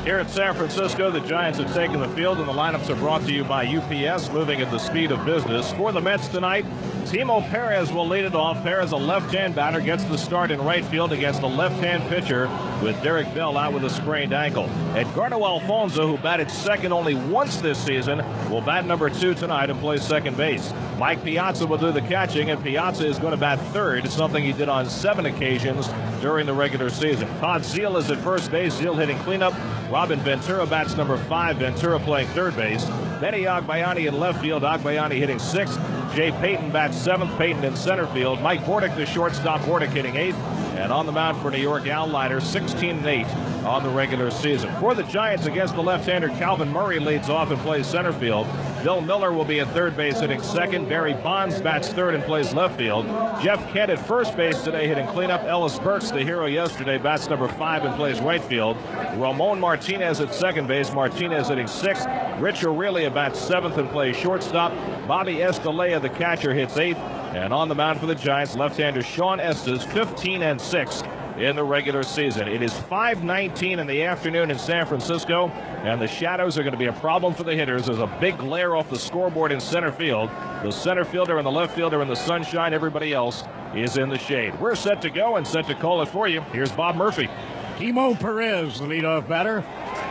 Here at San Francisco, the Giants have taken the field, and the lineups are brought to you by UPS, moving at the speed of business. For the Mets tonight, Timo Perez will lead it off. Perez, a left-hand batter, gets the start in right field against a left-hand pitcher with Derek Bell out with a sprained ankle. Edgardo Alfonzo, who batted second only once this season, will bat number 2 tonight and play second base. Mike Piazza will do the catching, and Piazza is going to bat third, something he did on 7 occasions during the regular season. Todd Zeile is at first base. Zeile hitting cleanup. Robin Ventura bats number 5. Ventura playing third base. Benny Agbayani in left field. Agbayani hitting 6th. Jay Payton bats 7th. Payton in center field. Mike Bordick, the shortstop. Bordick hitting 8th. And on the mound for New York, Al Leiter, 16-8 on the regular season. For the Giants against the left-hander, Calvin Murray leads off and plays center field. Bill Miller will be at third base hitting second. Barry Bonds bats third and plays left field. Jeff Kent at first base today hitting cleanup. Ellis Burks, the hero yesterday, bats number 5 and plays right field. Ramon Martinez at second base. Martinez hitting 6th. Rich Aurelia bats 7th and plays shortstop. Bobby Estalella, the catcher, hits 8th. And on the mound for the Giants, left-hander Sean Estes, 15-6 in the regular season. It is 5:19 in the afternoon in San Francisco, and the shadows are going to be a problem for the hitters. There's a big glare off the scoreboard in center field. The center fielder and the left fielder in the sunshine. Everybody else is in the shade. We're set to go and set to call it for you. Here's Bob Murphy. Timo Perez, the leadoff batter.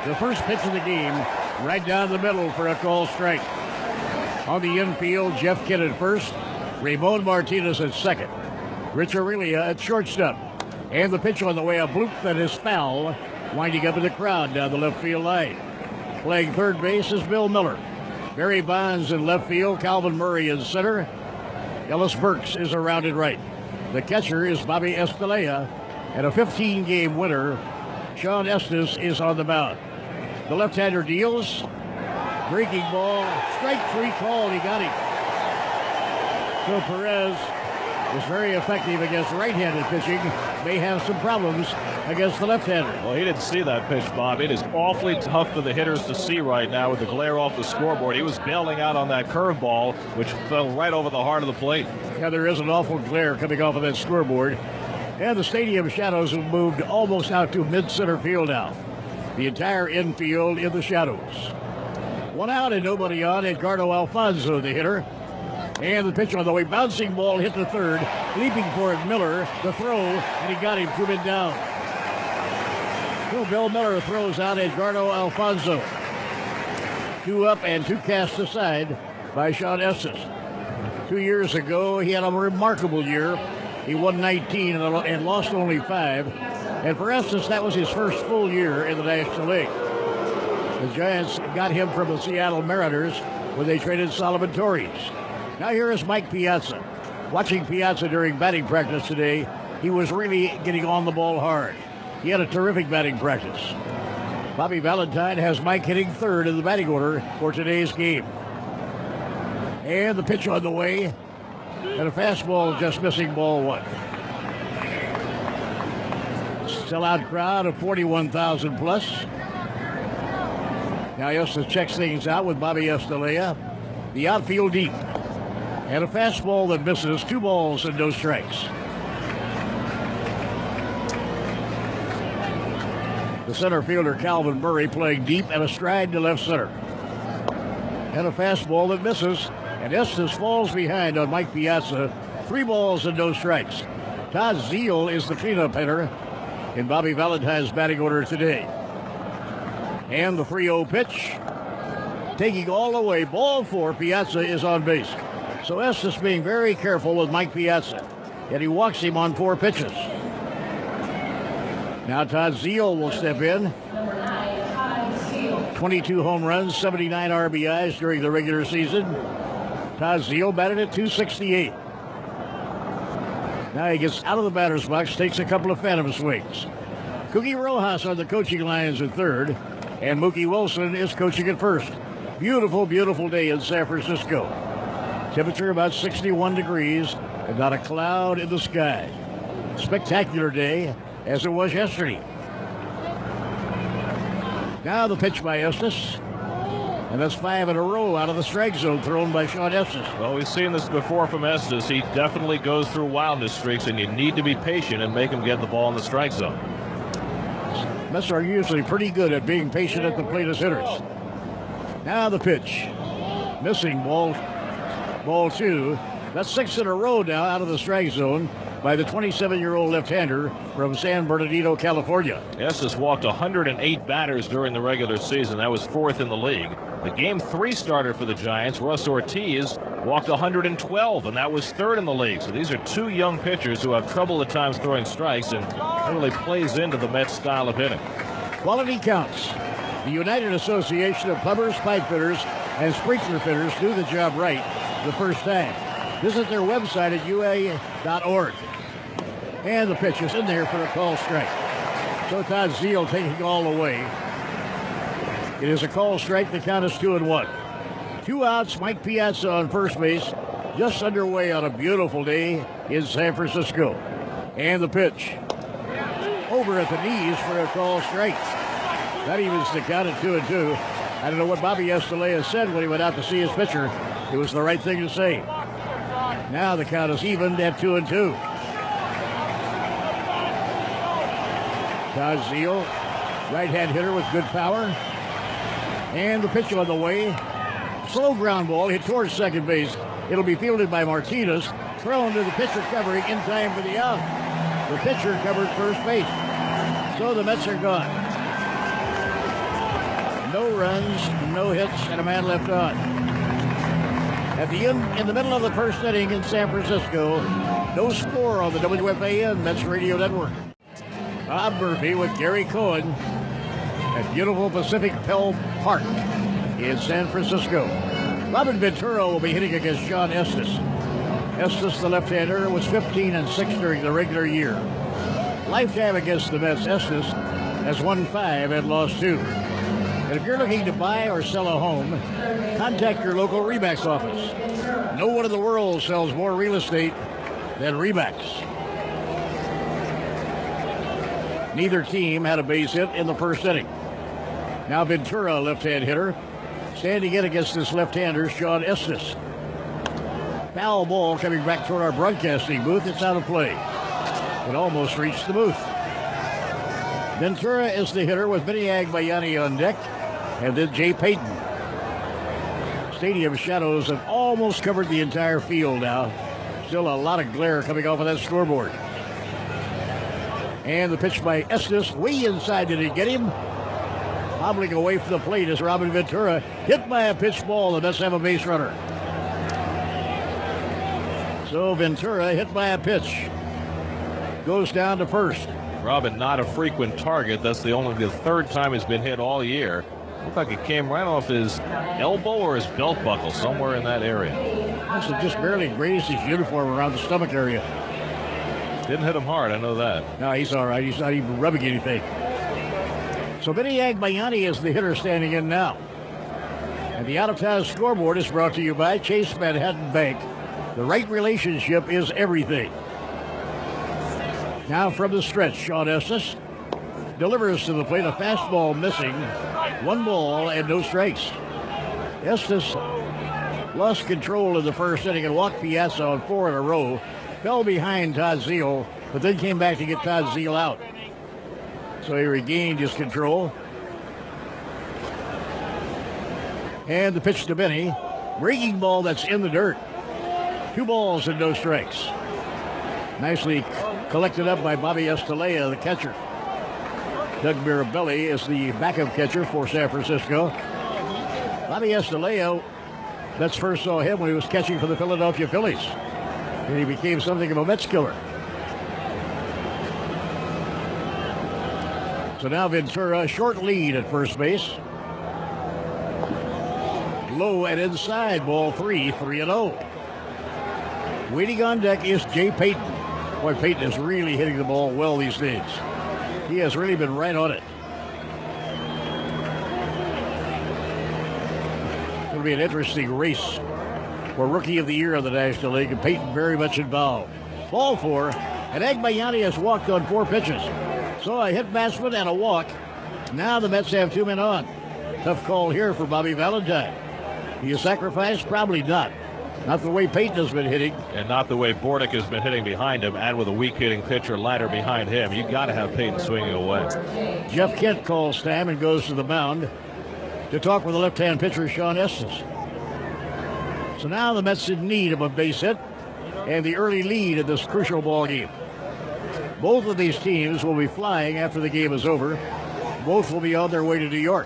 The first pitch of the game, right down the middle for a called strike. On the infield, Jeff Kent at first. Ramon Martinez at second. Rich Aurelia at shortstop. And the pitch on the way, a bloop that is foul, winding up in the crowd down the left field line. Playing third base is Bill Miller. Barry Bonds in left field, Calvin Murray in center. Ellis Burks is around at right. The catcher is Bobby Estalella, and a 15-game winner, Sean Estes, is on the mound. The left-hander deals. Breaking ball, strike 3 called, he got him. So Perez is very effective against right-handed pitching. May have some problems against the left-hander. Well, he didn't see that pitch, Bob. It is awfully tough for the hitters to see right now with the glare off the scoreboard. He was bailing out on that curveball, which fell right over the heart of the plate. Yeah, there is an awful glare coming off of that scoreboard. And the stadium shadows have moved almost out to mid-center field now. The entire infield in the shadows. 1 out and nobody on. Edgardo Alfonzo, the hitter. And the pitch on the way, bouncing ball hit the third, leaping for it, Miller, the throw, and he got him 2 men down. So Bill Miller throws out Edgardo Alfonzo. 2 up and 2 cast aside by Sean Estes. 2 years ago, he had a remarkable year. He won 19 and lost only 5. And for Estes, that was his first full year in the National League. The Giants got him from the Seattle Mariners when they traded Solomon Torres. Now here is Mike Piazza. Watching Piazza during batting practice today, he was really getting on the ball hard. He had a terrific batting practice. Bobby Valentine has Mike hitting third in the batting order for today's game. And the pitch on the way, and a fastball just missing ball 1. Sellout crowd of 41,000 plus. Now Estes checks things out with Bobby Estalella. The outfield deep. And a fastball that misses. 2 balls and no strikes. The center fielder, Calvin Murray, playing deep and a stride to left center. And a fastball that misses. And Estes falls behind on Mike Piazza. 3 balls and no strikes. Todd Zeile is the cleanup hitter in Bobby Valentine's batting order today. And the 3-0 pitch. Taking all the way. Ball 4. Piazza is on base. So Estes being very careful with Mike Piazza. Yet he walks him on 4 pitches. Now Todd Zeile will step in. 22 home runs, 79 RBIs during the regular season. Todd Zeile batted at .268. Now he gets out of the batter's box, takes a couple of phantom swings. Cookie Rojas on the coaching lines at third, and Mookie Wilson is coaching at first. Beautiful, beautiful day in San Francisco. Temperature about 61 degrees and not a cloud in the sky. Spectacular day as it was yesterday. Now the pitch by Estes. And that's 5 in a row out of the strike zone thrown by Sean Estes. Well, we've seen this before from Estes. He definitely goes through wildness streaks, and you need to be patient and make him get the ball in the strike zone. Mets are usually pretty good at being patient at the plate as hitters. Now the pitch. Missing ball two. That's 6 in a row now out of the strike zone by the 27-year-old left-hander from San Bernardino, California. Estes walked 108 batters during the regular season. That was 4th in the league. The Game 3 starter for the Giants, Russ Ortiz, walked 112, and that was 3rd in the league. So these are two young pitchers who have trouble at times throwing strikes, and that really plays into the Mets' style of hitting. Quality counts. The United Association of Plumbers, Pipe Fitters, and Sprinkler Fitters do the job right the first time. Visit their website at ua.org. And the pitch is in there for a call strike. So Todd Zeile taking all away. It is a call strike. The count is 2-1. 2 outs. Mike Piazza on first base. Just underway on a beautiful day in San Francisco. And the pitch. Over at the knees for a call strike. That evens the count at 2-2. I don't know what Bobby Estelea said when he went out to see his pitcher. It was the right thing to say. Now the count is evened at 2-2. Todd Zeile, right-hand hitter with good power. And the pitch on the way. Slow ground ball hit towards second base. It'll be fielded by Martinez. Thrown to the pitcher covering in time for the out. The pitcher covered first base. So the Mets are gone. No runs, no hits, and a man left on. At the end, in the middle of the first inning in San Francisco, no score on the WFAN Mets Radio Network. Bob Murphy with Gary Cohen at beautiful Pacific Pell Park in San Francisco. Robin Ventura will be hitting against John Estes. Estes, the left-hander, was 15-6 during the regular year. Lifetime against the Mets, Estes has won 5 and lost 2. And if you're looking to buy or sell a home, contact your local Remax office. No one in the world sells more real estate than Remax. Neither team had a base hit in the first inning. Now Ventura, left-hand hitter, standing in against this left-hander, Sean Estes. Foul ball coming back toward our broadcasting booth. It's out of play. It almost reached the booth. Ventura is the hitter with Vinny Agbayani on deck, and then Jay Payton. Stadium shadows have almost covered the entire field now. Still a lot of glare coming off of that scoreboard. And the pitch by Estes, way inside. Did he get him? Hobbling away from the plate is Robin Ventura, hit by a pitch ball. The Mets have a base runner. So Ventura, hit by a pitch, goes down to first. Robin, not a frequent target. That's the third time he's been hit all year. Looked like it came right off his elbow or his belt buckle, somewhere in that area. Must have just barely grazed his uniform around the stomach area. Didn't hit him hard, I know that. No, he's all right. He's not even rubbing anything. So Vinny Agbayani is the hitter standing in now. And the out-of-town scoreboard is brought to you by Chase Manhattan Bank. The right relationship is everything. Now from the stretch, Sean Estes delivers to the plate, a fastball missing. 1 ball and no strikes. Estes lost control in the first inning and walked Piazza on 4 in a row. Fell behind Todd Zeile, but then came back to get Todd Zeile out. So he regained his control. And the pitch to Benny. Breaking ball that's in the dirt. 2 balls and no strikes. Nicely collected up by Bobby Estelea, the catcher. Doug Mirabelli is the backup catcher for San Francisco. Bobby Estelea, Mets first saw him when he was catching for the Philadelphia Phillies. And he became something of a Mets killer. So now Ventura, short lead at first base. Low and inside, ball 3, 3-0. Waiting on deck is Jay Payton. Boy, Payton is really hitting the ball well these days. He has really been right on it. It's going to be an interesting race for Rookie of the Year of the National League, and Payton very much involved. Ball 4, and Agbayani has walked on 4 pitches. So a hit batsman and a walk. Now the Mets have 2 men on. Tough call here for Bobby Valentine. Do you sacrifice? Probably not. Not the way Payton has been hitting. And not the way Bordick has been hitting behind him, and with a weak hitting pitcher, Leiter behind him. You got to have Payton swinging away. Jeff Kent calls time and goes to the mound to talk with the left-hand pitcher, Sean Estes. So now the Mets in need of a base hit and the early lead in this crucial ball game. Both of these teams will be flying after the game is over. Both will be on their way to New York.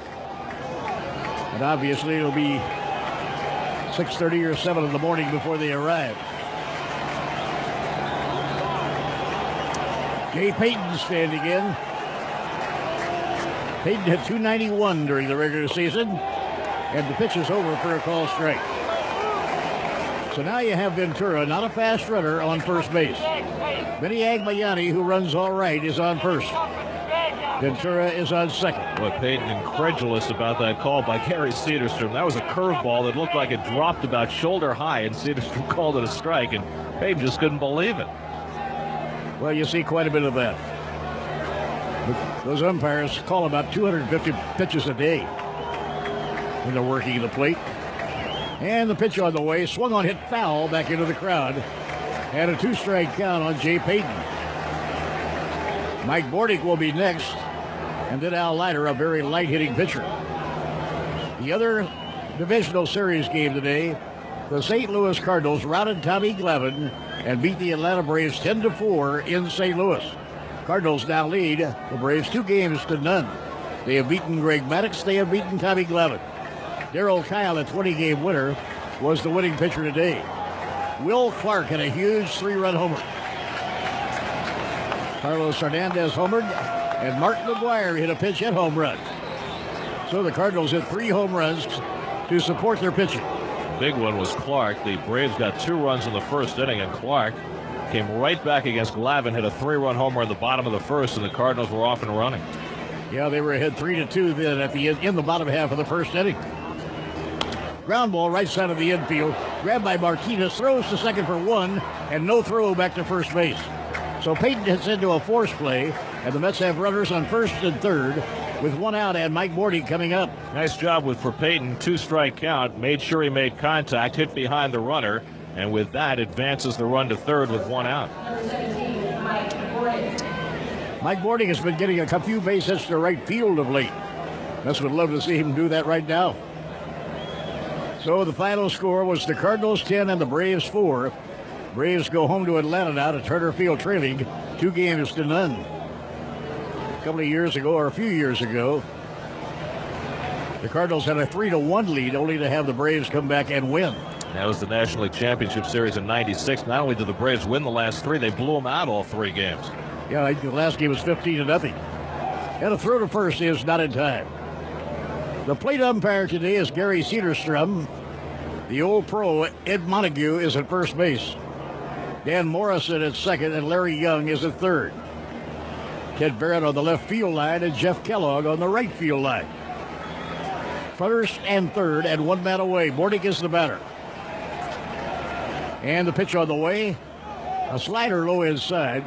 And obviously it'll be 6:30 or 7 in the morning before they arrive. Jay Payton standing in. Payton hit .291 during the regular season, and the pitch is over for a call strike. So now you have Ventura, not a fast runner, on first base. Vinny Agbayani, who runs all right, is on first. Ventura is on second. Boy, Payton incredulous about that call by Gary Cedarstrom. That was a curveball that looked like it dropped about shoulder high, and Cedarstrom called it a strike, and Payton just couldn't believe it. Well, you see quite a bit of that. Those umpires call about 250 pitches a day when they're working the plate. And the pitch on the way, swung on, hit foul back into the crowd. And a 2-strike count on Jay Payton. Mike Bordick will be next, and then Al Leiter, a very light-hitting pitcher. The other divisional series game today, the St. Louis Cardinals routed Tommy Glavine and beat the Atlanta Braves 10-4 in St. Louis. Cardinals now lead the Braves 2-0. They have beaten Greg Maddux. They have beaten Tommy Glavine. Darryl Kyle, a 20-game winner, was the winning pitcher today. Will Clark had a huge 3-run homer. Carlos Hernandez homered, and Mark McGuire hit a pinch hit home run. So the Cardinals hit 3 home runs to support their pitching. Big one was Clark. The Braves got 2 runs in the first inning, and Clark came right back against Glavine, hit a 3-run homer in the bottom of the first, and the Cardinals were off and running. Yeah, they were ahead 3-2 then at the end, in the bottom half of the first inning. Ground ball right side of the infield, grabbed by Martinez, throws to second for 1, and no throw back to first base. So Payton hits into a force play, and the Mets have runners on first and third with 1 out, and Mike Bordick coming up. Nice job for Payton. 2-strike count. Made sure he made contact, hit behind the runner, and with that advances the run to third with 1 out. Mike Bordick has been getting a few base hits to right field of late. Mets would love to see him do that right now. So the final score was the Cardinals 10 and the Braves 4. Braves go home to Atlanta now to Turner Field trailing 2-0. A couple of years ago, or a few years ago, the Cardinals had a 3-1 lead, only to have the Braves come back and win. That was the National League Championship Series in '96. Not only did the Braves win the last 3, they blew them out all 3 games. Yeah, I think the last game was 15-0. And a throw to first is not in time. The plate umpire today is Gary Cedarstrom. The old pro, Ed Montague, is at first base. Dan Morrison at second, and Larry Young is at third. Ted Barrett on the left field line, and Jeff Kellogg on the right field line. First and third, and 1 man away. Bordick is the batter. And the pitch on the way, a slider low inside.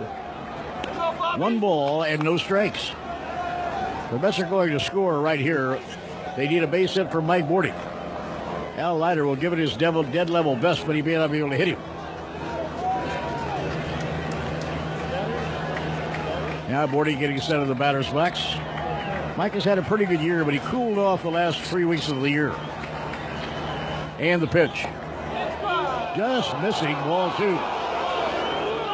1 ball and no strikes. The Mets are going to score right here. They need a base hit from Mike Bordick. Al Leiter will give it his dead level best, but he may not be able to hit him. Now Bordick getting set of the batter's box. Mike has had a pretty good year, but he cooled off the last 3 weeks of the year. And the pitch. Just missing, ball 2.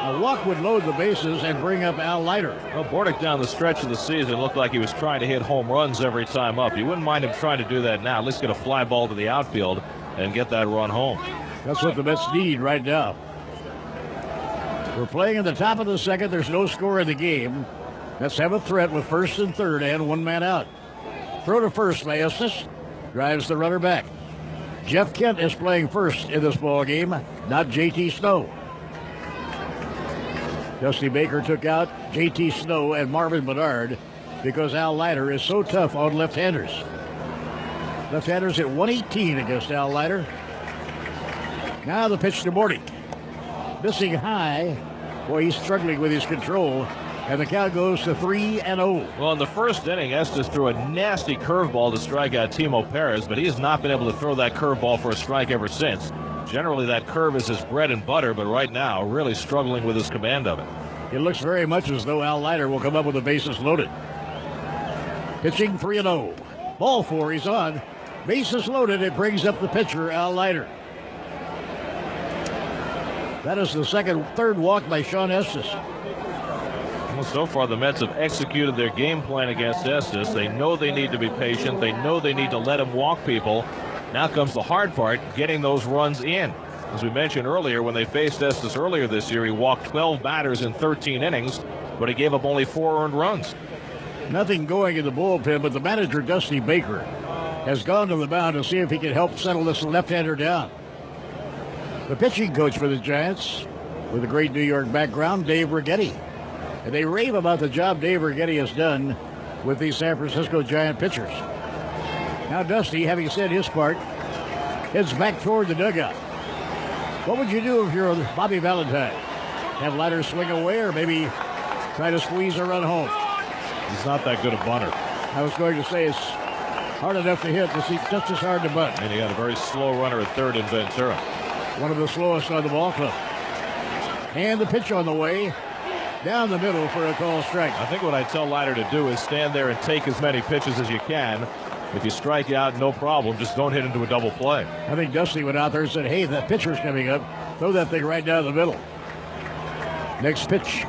A walk would load the bases and bring up Al Leiter. Well, Bordick down the stretch of the season looked like he was trying to hit home runs every time up. You wouldn't mind him trying to do that now. At least get a fly ball to the outfield and get that run home. That's what the Mets need right now. We're playing in the top of the second. There's no score in the game. Mets have a threat with first and third and 1 man out. Throw to first by Estes. Drives the runner back. Jeff Kent is playing first in this ball game, not J.T. Snow. Dusty Baker took out J.T. Snow and Marvin Bedard because Al Leiter is so tough on left-handers. Left-handers hit 118 against Al Leiter. Now the pitch to Bordick. Missing high. Boy, he's struggling with his control. And the count goes to 3-0. Well, in the first inning, Estes threw a nasty curveball to strike out Timo Perez, but he has not been able to throw that curveball for a strike ever since. Generally, that curve is his bread and butter, but right now, really struggling with his command of it. It looks very much as though Al Leiter will come up with the bases loaded. Pitching 3-0. Ball 4, he's on. Bases loaded, it brings up the pitcher, Al Leiter. That is the third walk by Sean Estes. Well, so far, the Mets have executed their game plan against Estes. They know they need to be patient. They know they need to let him walk people. Now comes the hard part, getting those runs in. As we mentioned earlier, when they faced Estes earlier this year, he walked 12 batters in 13 innings, but he gave up only 4 earned runs. Nothing going in the bullpen, but the manager, Dusty Baker, has gone to the mound to see if he can help settle this left-hander down. The pitching coach for the Giants, with a great New York background, Dave Righetti. And they rave about the job Dave Righetti has done with these San Francisco Giant pitchers. Now Dusty, having said his part, heads back toward the dugout. What would you do if you're Bobby Valentine? Have Leiter swing away or maybe try to squeeze a run home? He's not that good a bunter. I was going to say it's hard enough to hit, just as hard to bunt. And he had a very slow runner at third in Ventura. One of the slowest on the ball club. And the pitch on the way. Down the middle for a call strike. I think what I tell Leiter to do is stand there and take as many pitches as you can. If you strike out, no problem. Just don't hit into a double play. I think Dusty went out there and said, hey, that pitcher's coming up. Throw that thing right down the middle. Next pitch.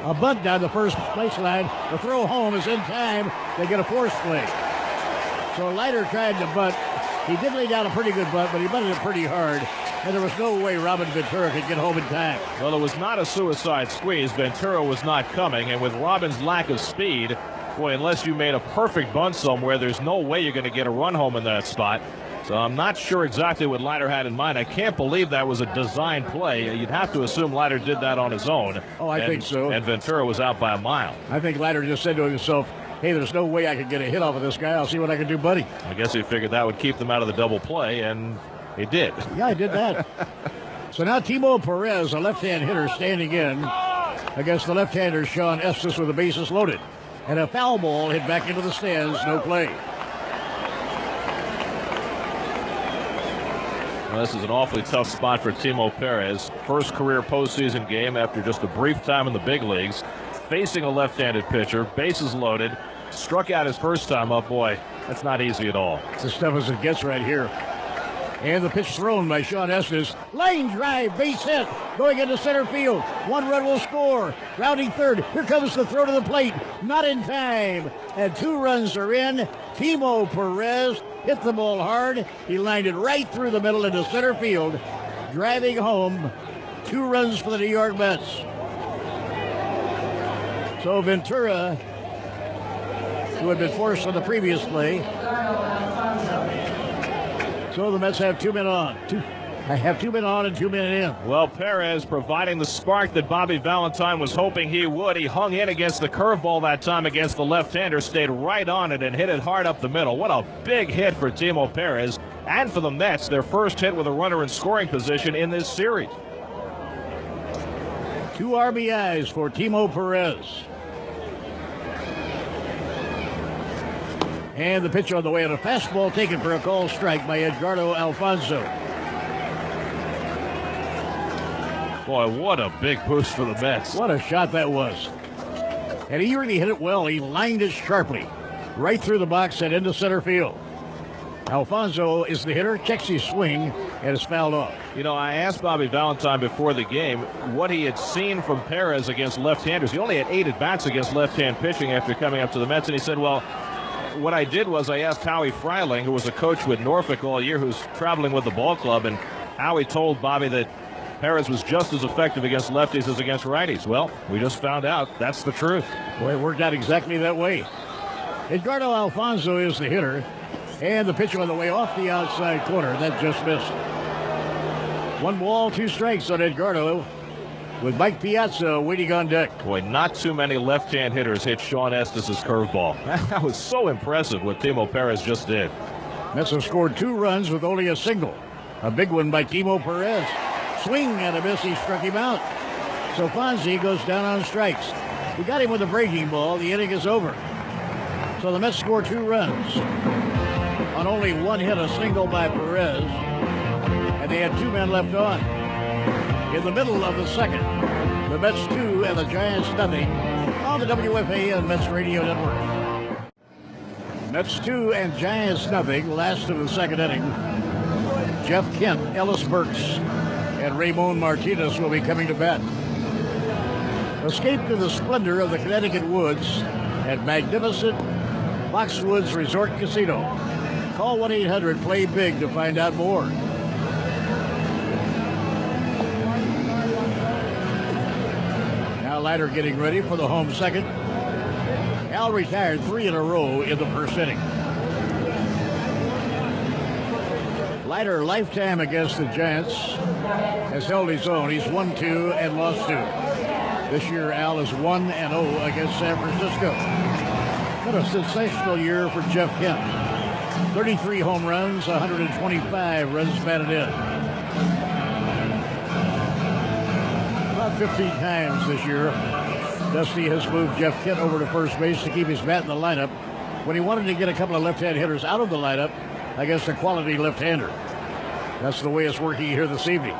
A bunt down the first baseline. The throw home is in time. They get a force play. So Leiter tried to bunt. He did lay down a pretty good bunt, but he bunted it pretty hard. And there was no way Robin Ventura could get home in time. Well, it was not a suicide squeeze. Ventura was not coming. And with Robin's lack of speed, boy, unless you made a perfect bunt somewhere, there's no way you're going to get a run home in that spot. So I'm not sure exactly what Leiter had in mind. I can't believe that was a design play. You'd have to assume Leiter did that on his own. Oh, I think so. And Ventura was out by a mile. I think Leiter just said to himself, hey, there's no way I can get a hit off of this guy. I'll see what I can do, buddy. I guess he figured that would keep them out of the double play, and it did. Yeah, I did that. So now Timo Perez, a left-hand hitter, standing in against the left-hander Sean Estes with the bases loaded. And a foul ball hit back into the stands, no play. Well, this is an awfully tough spot for Timo Perez. First career postseason game after just a brief time in the big leagues. Facing a left-handed pitcher, bases loaded, struck out his first time up. Boy, that's not easy at all. It's as tough as it gets right here. And the pitch thrown by Sean Estes. Line drive, base hit, going into center field. 1 run will score. Rounding third. Here comes the throw to the plate. Not in time. And 2 runs are in. Timo Perez hit the ball hard. He lined it right through the middle into center field. Driving home. 2 runs for the New York Mets. So Ventura, who had been forced on the previous play. So the Mets have 2 men on. I have 2 men on and 2 men in. Well, Perez providing the spark that Bobby Valentine was hoping he would. He hung in against the curveball that time against the left-hander, stayed right on it and hit it hard up the middle. What a big hit for Timo Perez and for the Mets, their first hit with a runner in scoring position in this series. 2 RBIs for Timo Perez. And the pitch on the way, and a fastball taken for a call strike by Edgardo Alfonso. Boy, what a big boost for the Mets. What a shot that was. And he really hit it well. He lined it sharply right through the box and into center field. Alfonso is the hitter, checks his swing, and is fouled off. You know, I asked Bobby Valentine before the game what he had seen from Perez against left-handers. He only had 8 at-bats against left-hand pitching after coming up to the Mets, and he said, well, what I did was I asked Howie Freiling, who was a coach with Norfolk all year, who's traveling with the ball club, and Howie told Bobby that Perez was just as effective against lefties as against righties. Well, we just found out that's the truth. Boy, it worked out exactly that way. Edgardo Alfonso is the hitter, and the pitch on the way off the outside corner. That just missed. 1 ball, 2 strikes on Edgardo, with Mike Piazza waiting on deck. Boy, not too many left-hand hitters hit Sean Estes' curveball. That was so impressive what Timo Perez just did. Mets have scored 2 runs with only a single. A big one by Timo Perez. Swing and a miss, he struck him out. So Fonzie goes down on strikes. We got him with a breaking ball. The inning is over. So the Mets score 2 runs. On only 1 hit, a single by Perez. and they had 2 men left on. In the middle of the second, the Mets 2 and the Giants nothing on the WFAN Mets Radio Network. Mets 2 and Giants nothing, last of the second inning. Jeff Kent, Ellis Burks, and Ramon Martinez will be coming to bat. Escape to the splendor of the Connecticut woods at magnificent Foxwoods Resort Casino. Call 1-800-PLAY-BIG to find out more. Now Leiter getting ready for the home second. Al retired 3 in a row in the first inning. Leiter, lifetime against the Giants, has held his own. He's won 2 and lost 2. This year, Al is 1-0 against San Francisco. What a sensational year for Jeff Kent. 33 home runs, 125 runs batted in. About 15 times this year, Dusty has moved Jeff Kent over to first base to keep his bat in the lineup when he wanted to get a couple of left-hand hitters out of the lineup against a quality left-hander. That's the way it's working here this evening.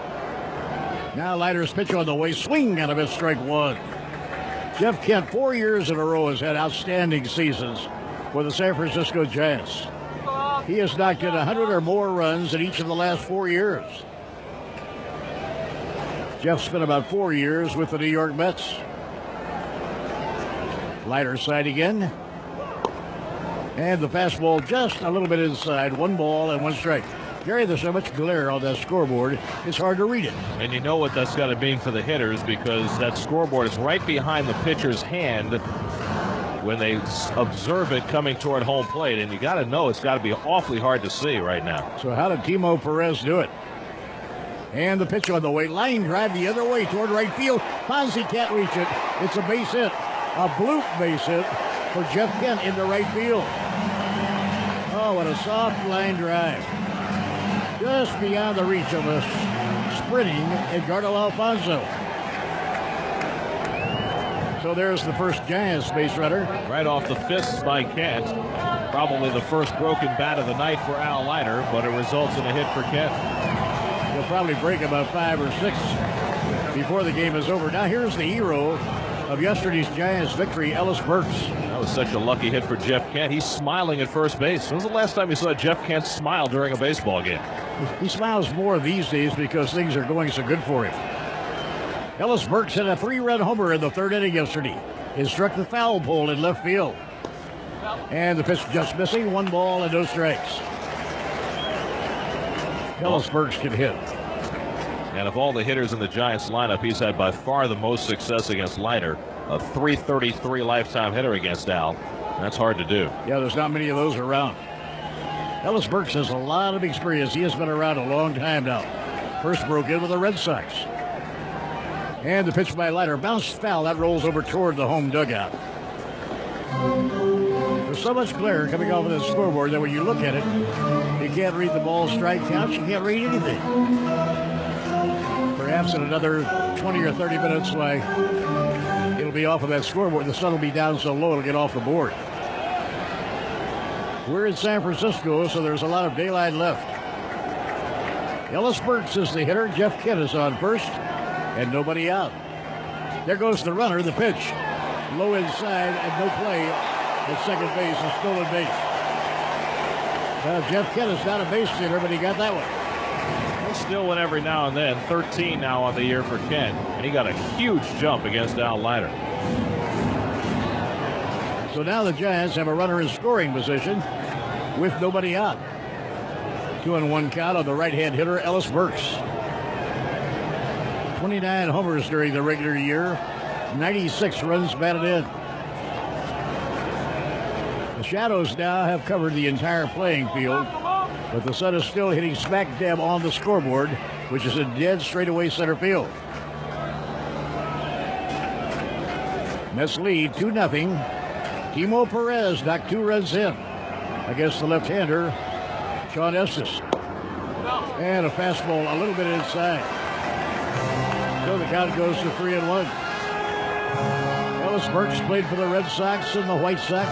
Now Leiter's pitch on the way, swing and a miss, strike 1. Jeff Kent, 4 years in a row, has had outstanding seasons for the San Francisco Giants. He has knocked in 100 or more runs in each of the last 4 years. Jeff spent about 4 years with the New York Mets. Leiter side again. And the fastball just a little bit inside. 1 ball and 1 strike. Gary, there's so much glare on that scoreboard, it's hard to read it. And you know what that's got to mean for the hitters, because that scoreboard is right behind the pitcher's hand when they observe it coming toward home plate. And you got to know it's got to be awfully hard to see right now. So how did Timo Perez do it? And the pitch on the way. Line drive the other way toward right field. Fonzie can't reach it. It's a base hit. A bloop base hit for Jeff Kent into right field. Oh, what a soft line drive. Just beyond the reach of a sprinting Edgardo Alfonso. So there's the first Giants base runner. Right off the fists by Kent. Probably the first broken bat of the night for Al Leiter, but it results in a hit for Kent. He'll probably break about 5 or 6 before the game is over. Now here's the hero of yesterday's Giants victory, Ellis Burks. That was such a lucky hit for Jeff Kent. He's smiling at first base. When was the last time you saw Jeff Kent smile during a baseball game? He smiles more these days because things are going so good for him. Ellis Burks hit a 3-run homer in the 3rd inning yesterday. It struck the foul pole in left field. And the pitch just missing. 1 ball and no strikes. Ellis Burks can hit. And of all the hitters in the Giants lineup, he's had by far the most success against Leiter. A .333 lifetime hitter against Al. That's hard to do. Yeah, there's not many of those around. Ellis Burks has a lot of experience. He has been around a long time now. First broke in with the Red Sox. And the pitch by Leiter bounced foul. That rolls over toward the home dugout. There's so much glare coming off of the scoreboard that when you look at it, you can't read the ball strike counts. You can't read anything. Perhaps in another 20 or 30 minutes, why, it'll be off of that scoreboard. The sun will be down so low it'll get off the board. We're in San Francisco, so there's a lot of daylight left. Ellis Burks is the hitter. Jeff Kent is on first, and nobody out. There goes the runner, the pitch. Low inside, and no play at second base, a stolen base. Well, Jeff Kent is not a base hitter, but he got that one. He'll steal one every now and then. 13 now on the year for Kent. And he got a huge jump against Al Leiter. So now the Giants have a runner in scoring position with nobody out. 2-1 count on the right-hand hitter, Ellis Burks. 29 homers during the regular year. 96 runs batted in. The Shadows now have covered the entire playing field, but the sun is still hitting smack dab on the scoreboard, which is in dead straightaway center field. Mets lead 2-0. Timo Perez knocked 2 runs in against the left-hander, Sean Estes. And a fastball a little bit inside. So the count goes to 3-1. Ellis Burks played for the Red Sox and the White Sox,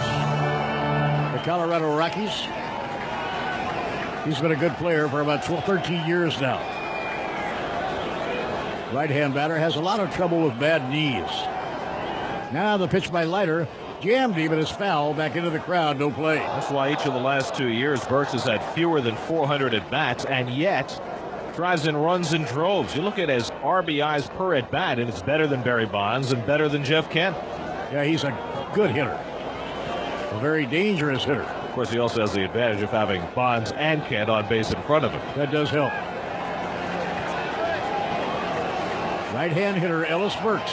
the Colorado Rockies. He's been a good player for about 13 years now. Right-hand batter has a lot of trouble with bad knees. Now the pitch by Leiter. Jammed him, and his foul back into the crowd. No play. That's why each of the last 2 years, Burks has had fewer than 400 at-bats, and yet drives in runs in droves. You look at his RBIs per at-bat, and it's better than Barry Bonds and better than Jeff Kent. Yeah, he's a good hitter. A very dangerous hitter. Of course, he also has the advantage of having Bonds and Kent on base in front of him. That does help. Right-hand hitter Ellis Burks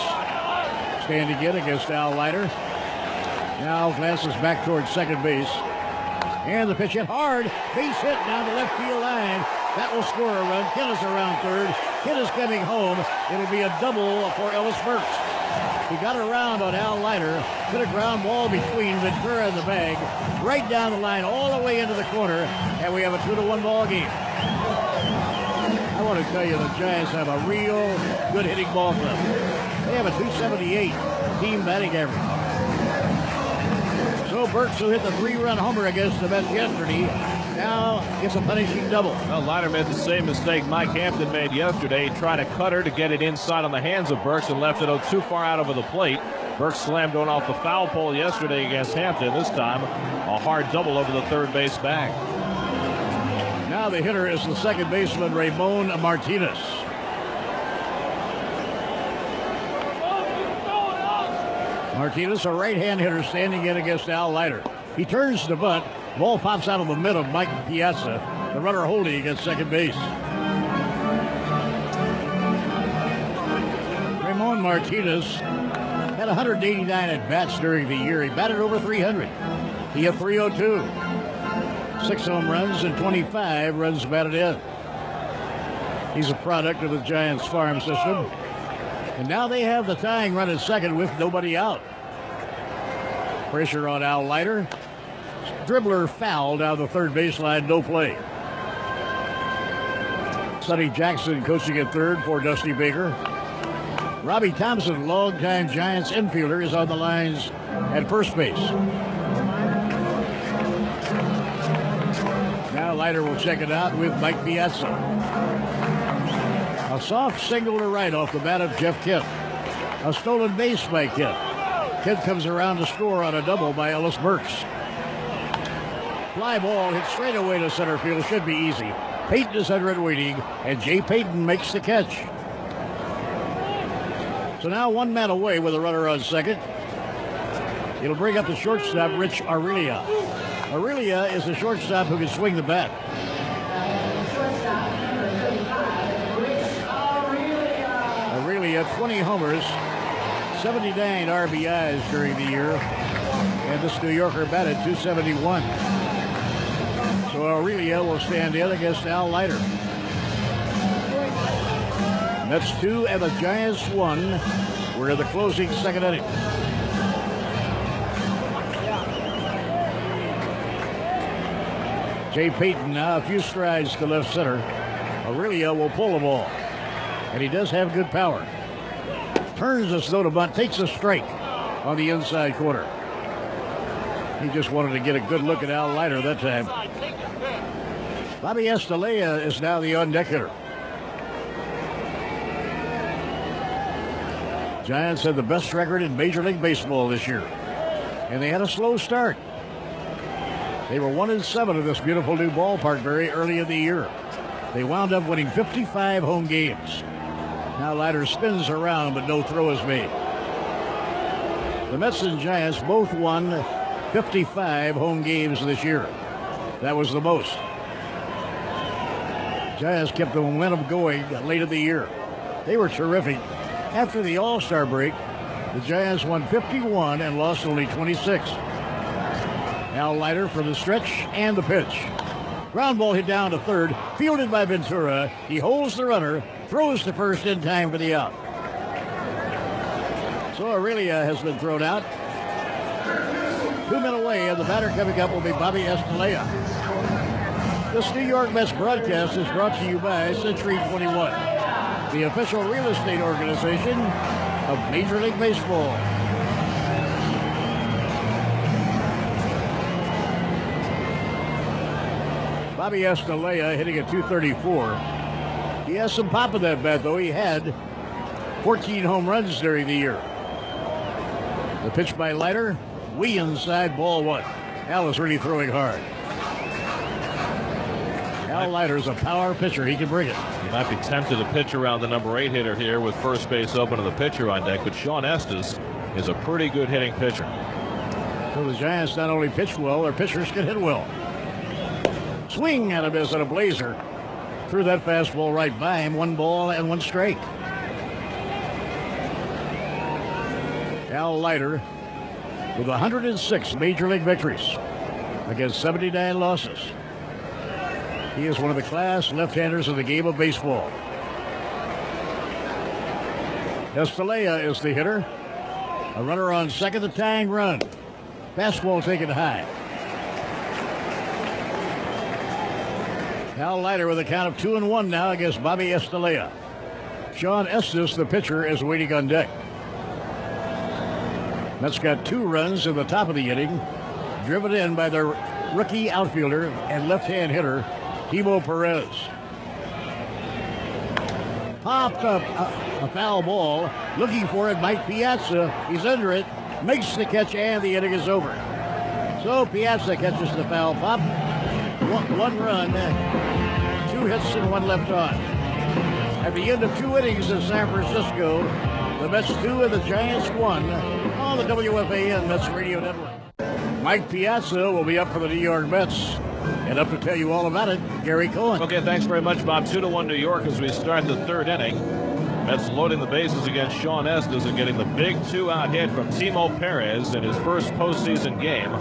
standing in against Al Leiter. Now glances back towards second base. And the pitch hit hard. Base hit down the left field line. That will score a run. Kidd is around third. Kidd is coming home. It'll be a double for Ellis Burks. He got around on Al Leiter. Put a ground ball between Ventura and the bag. Right down the line, all the way into the corner. And we have a 2-1 ball game. I want to tell you, the Giants have a real good hitting ball club. They have a 278 team batting average. So Burks, who hit the 3-run homer against the Mets yesterday, now gets a punishing double. Well, Leiter made the same mistake Mike Hampton made yesterday. He tried to cut her to get it inside on the hands of Burks and left it too far out over the plate. Burks slammed one off the foul pole yesterday against Hampton. This time, a hard double over the third base bag. Now the hitter is the second baseman, Ramon Martinez. Martinez, a right-hand hitter, standing in against Al Leiter. He turns to bunt. Ball pops out of the mid of Mike Piazza. The runner holding against second base. Ramon Martinez had 189 at-bats during the year. He batted over 300. He hit 302. 6 home runs and 25 runs batted in. He's a product of the Giants farm system. And now they have the tying run at second with nobody out. Pressure on Al Leiter. Dribbler foul down the third baseline, no play. Sonny Jackson coaching at third for Dusty Baker. Robbie Thompson, longtime Giants infielder, is on the lines at first base. Now Leiter will check it out with Mike Piazza. A soft single to right off the bat of Jeff Kent. A stolen base by Kent. Kent comes around to score on a double by Ellis Burks. Fly ball hit straight away to center field. Should be easy. Payton is under it waiting, and Jay Payton makes the catch. So now one man away with a runner on second. It'll bring up the shortstop, Rich Aurelia. Aurelia is the shortstop who can swing the bat. Aurelia, 20 homers, 79 RBIs during the year, and this New Yorker batted .271. So Aurelia will stand in against Al Leiter. Mets 2 and the Giants 1. We're in the closing second inning. Jay Payton now a few strides to left center. Aurelia will pull the ball. And he does have good power. Turns as though to bunt, takes a strike on the inside corner. He just wanted to get a good look at Al Leiter that time. Bobby Estalella is now the on-deck hitter. Giants had the best record in Major League Baseball this year. And they had a slow start. They were 1-7 in this beautiful new ballpark very early in the year. They wound up winning 55 home games. Now Leiter spins around, but no throw is made. The Mets and Giants both won 55 home games this year. That was the most. Giants kept the momentum going late in the year. They were terrific. After the All-Star break, the Giants won 51 and lost only 26. Al Leiter for the stretch and the pitch. Ground ball hit down to third, fielded by Ventura. He holds the runner, throws to first in time for the out. So Aurelia has been thrown out. 2 men away, and the batter coming up will be Bobby Estalella. This New York Mets broadcast is brought to you by Century 21, the official real estate organization of Major League Baseball. Bobby Estalella hitting at .234. He has some pop in that bat, though. He had 14 home runs during the year. The pitch by Leiter, we inside, ball one. Al is really throwing hard. Al Leiter's a power pitcher. He can bring it. You might be tempted to pitch around the number 8 hitter here with first base open to the pitcher on deck, but Sean Estes is a pretty good hitting pitcher. So the Giants not only pitch well, their pitchers can hit well. Swing and a miss and a blazer. Threw that fastball right by him. 1 ball and 1 strike. Al Leiter with 106 major league victories against 79 losses. He is one of the class left-handers in the game of baseball. Estalella is the hitter. A runner on second, the tying run. Fastball taken high. Al Leiter with a count of 2-1 now against Bobby Estalella. Sean Estes, the pitcher, is waiting on deck. Mets got 2 runs in the top of the inning, driven in by their rookie outfielder and left-hand hitter, Timo Perez. Popped up a foul ball. Looking for it, Mike Piazza. He's under it, makes the catch, and the inning is over. So Piazza catches the foul pop. 1 run, 2 hits, and 1 left on. At the end of 2 innings in San Francisco, the Mets 2 and the Giants 1 on the WFAN Mets Radio Network. Mike Piazza will be up for the New York Mets. And up to tell you all about it, Gary Cohen. Okay, thanks very much, Bob. 2-1 New York as we start the 3rd inning. Mets loading the bases against Sean Estes and getting the big 2-out hit from Timo Perez in his first postseason game.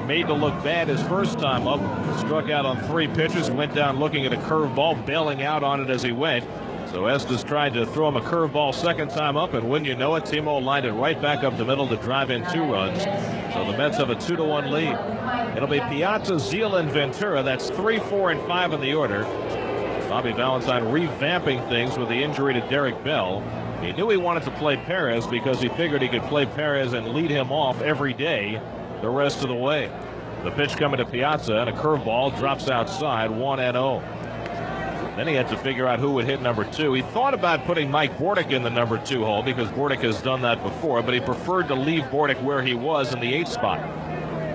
Made to look bad his first time up. Struck out on 3 pitches, went down looking at a curveball, bailing out on it as he went. So Estes tried to throw him a curveball second time up, and wouldn't you know it, Timo lined it right back up the middle to drive in 2 runs. So the Mets have a 2-1 lead. It'll be Piazza, Zeal, and Ventura. That's 3, 4, and 5 in the order. Bobby Valentine revamping things with the injury to Derek Bell. He knew he wanted to play Perez because he figured he could play Perez and lead him off every day the rest of the way. The pitch coming to Piazza, and a curveball drops outside, 1-0. Then he had to figure out who would hit number 2. He thought about putting Mike Bordick in the number 2 hole because Bordick has done that before, but he preferred to leave Bordick where he was in the 8th spot.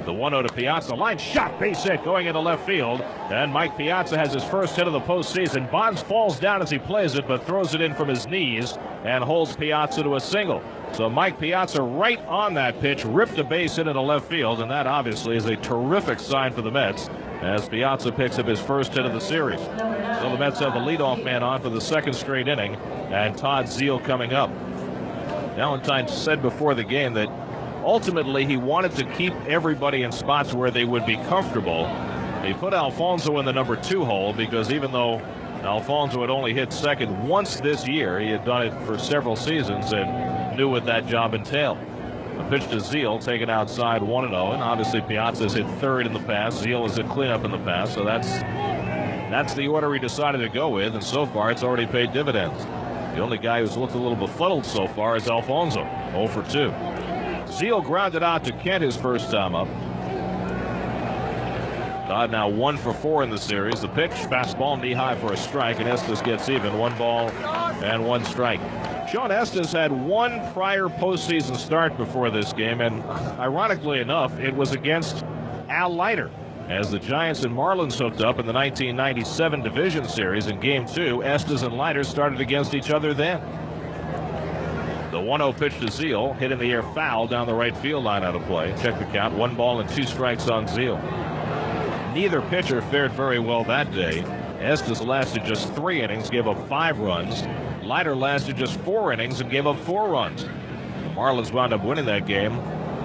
The 1-0 to Piazza. Line shot, base hit going into left field. And Mike Piazza has his first hit of the postseason. Bonds falls down as he plays it, but throws it in from his knees and holds Piazza to a single. So Mike Piazza right on that pitch, ripped a base hit into left field, and that obviously is a terrific sign for the Mets as Piazza picks up his first hit of the series. So the Mets have the leadoff man on for the 2nd straight inning, and Todd Zeal coming up. Valentine said before the game that ultimately he wanted to keep everybody in spots where they would be comfortable. He put Alfonso in the number 2 hole because even though Alfonso had only hit second once this year, he had done it for several seasons and knew what that job entailed. A pitch to Zeal, taken outside, 1-0, and obviously Piazza's hit 3rd in the past. Zeal has hit cleanup in the past, so that's the order he decided to go with, and so far it's already paid dividends. The only guy who's looked a little befuddled so far is Alfonso, 0 for 2. Zeal grounded out to Kent his first time up. Todd now 1 for 4 in the series. The pitch, fastball knee high for a strike, and Estes gets even. 1 ball and 1 strike. Sean Estes had 1 prior postseason start before this game, and ironically enough, it was against Al Leiter. As the Giants and Marlins hooked up in the 1997 Division Series in Game 2, Estes and Leiter started against each other then. The 1-0 pitch to Zeal, hit in the air foul down the right field line out of play. Check the count, 1 ball and 2 strikes on Zeal. Neither pitcher fared very well that day. Estes lasted just 3 innings, gave up 5 runs. Leiter lasted just 4 innings and gave up 4 runs. The Marlins wound up winning that game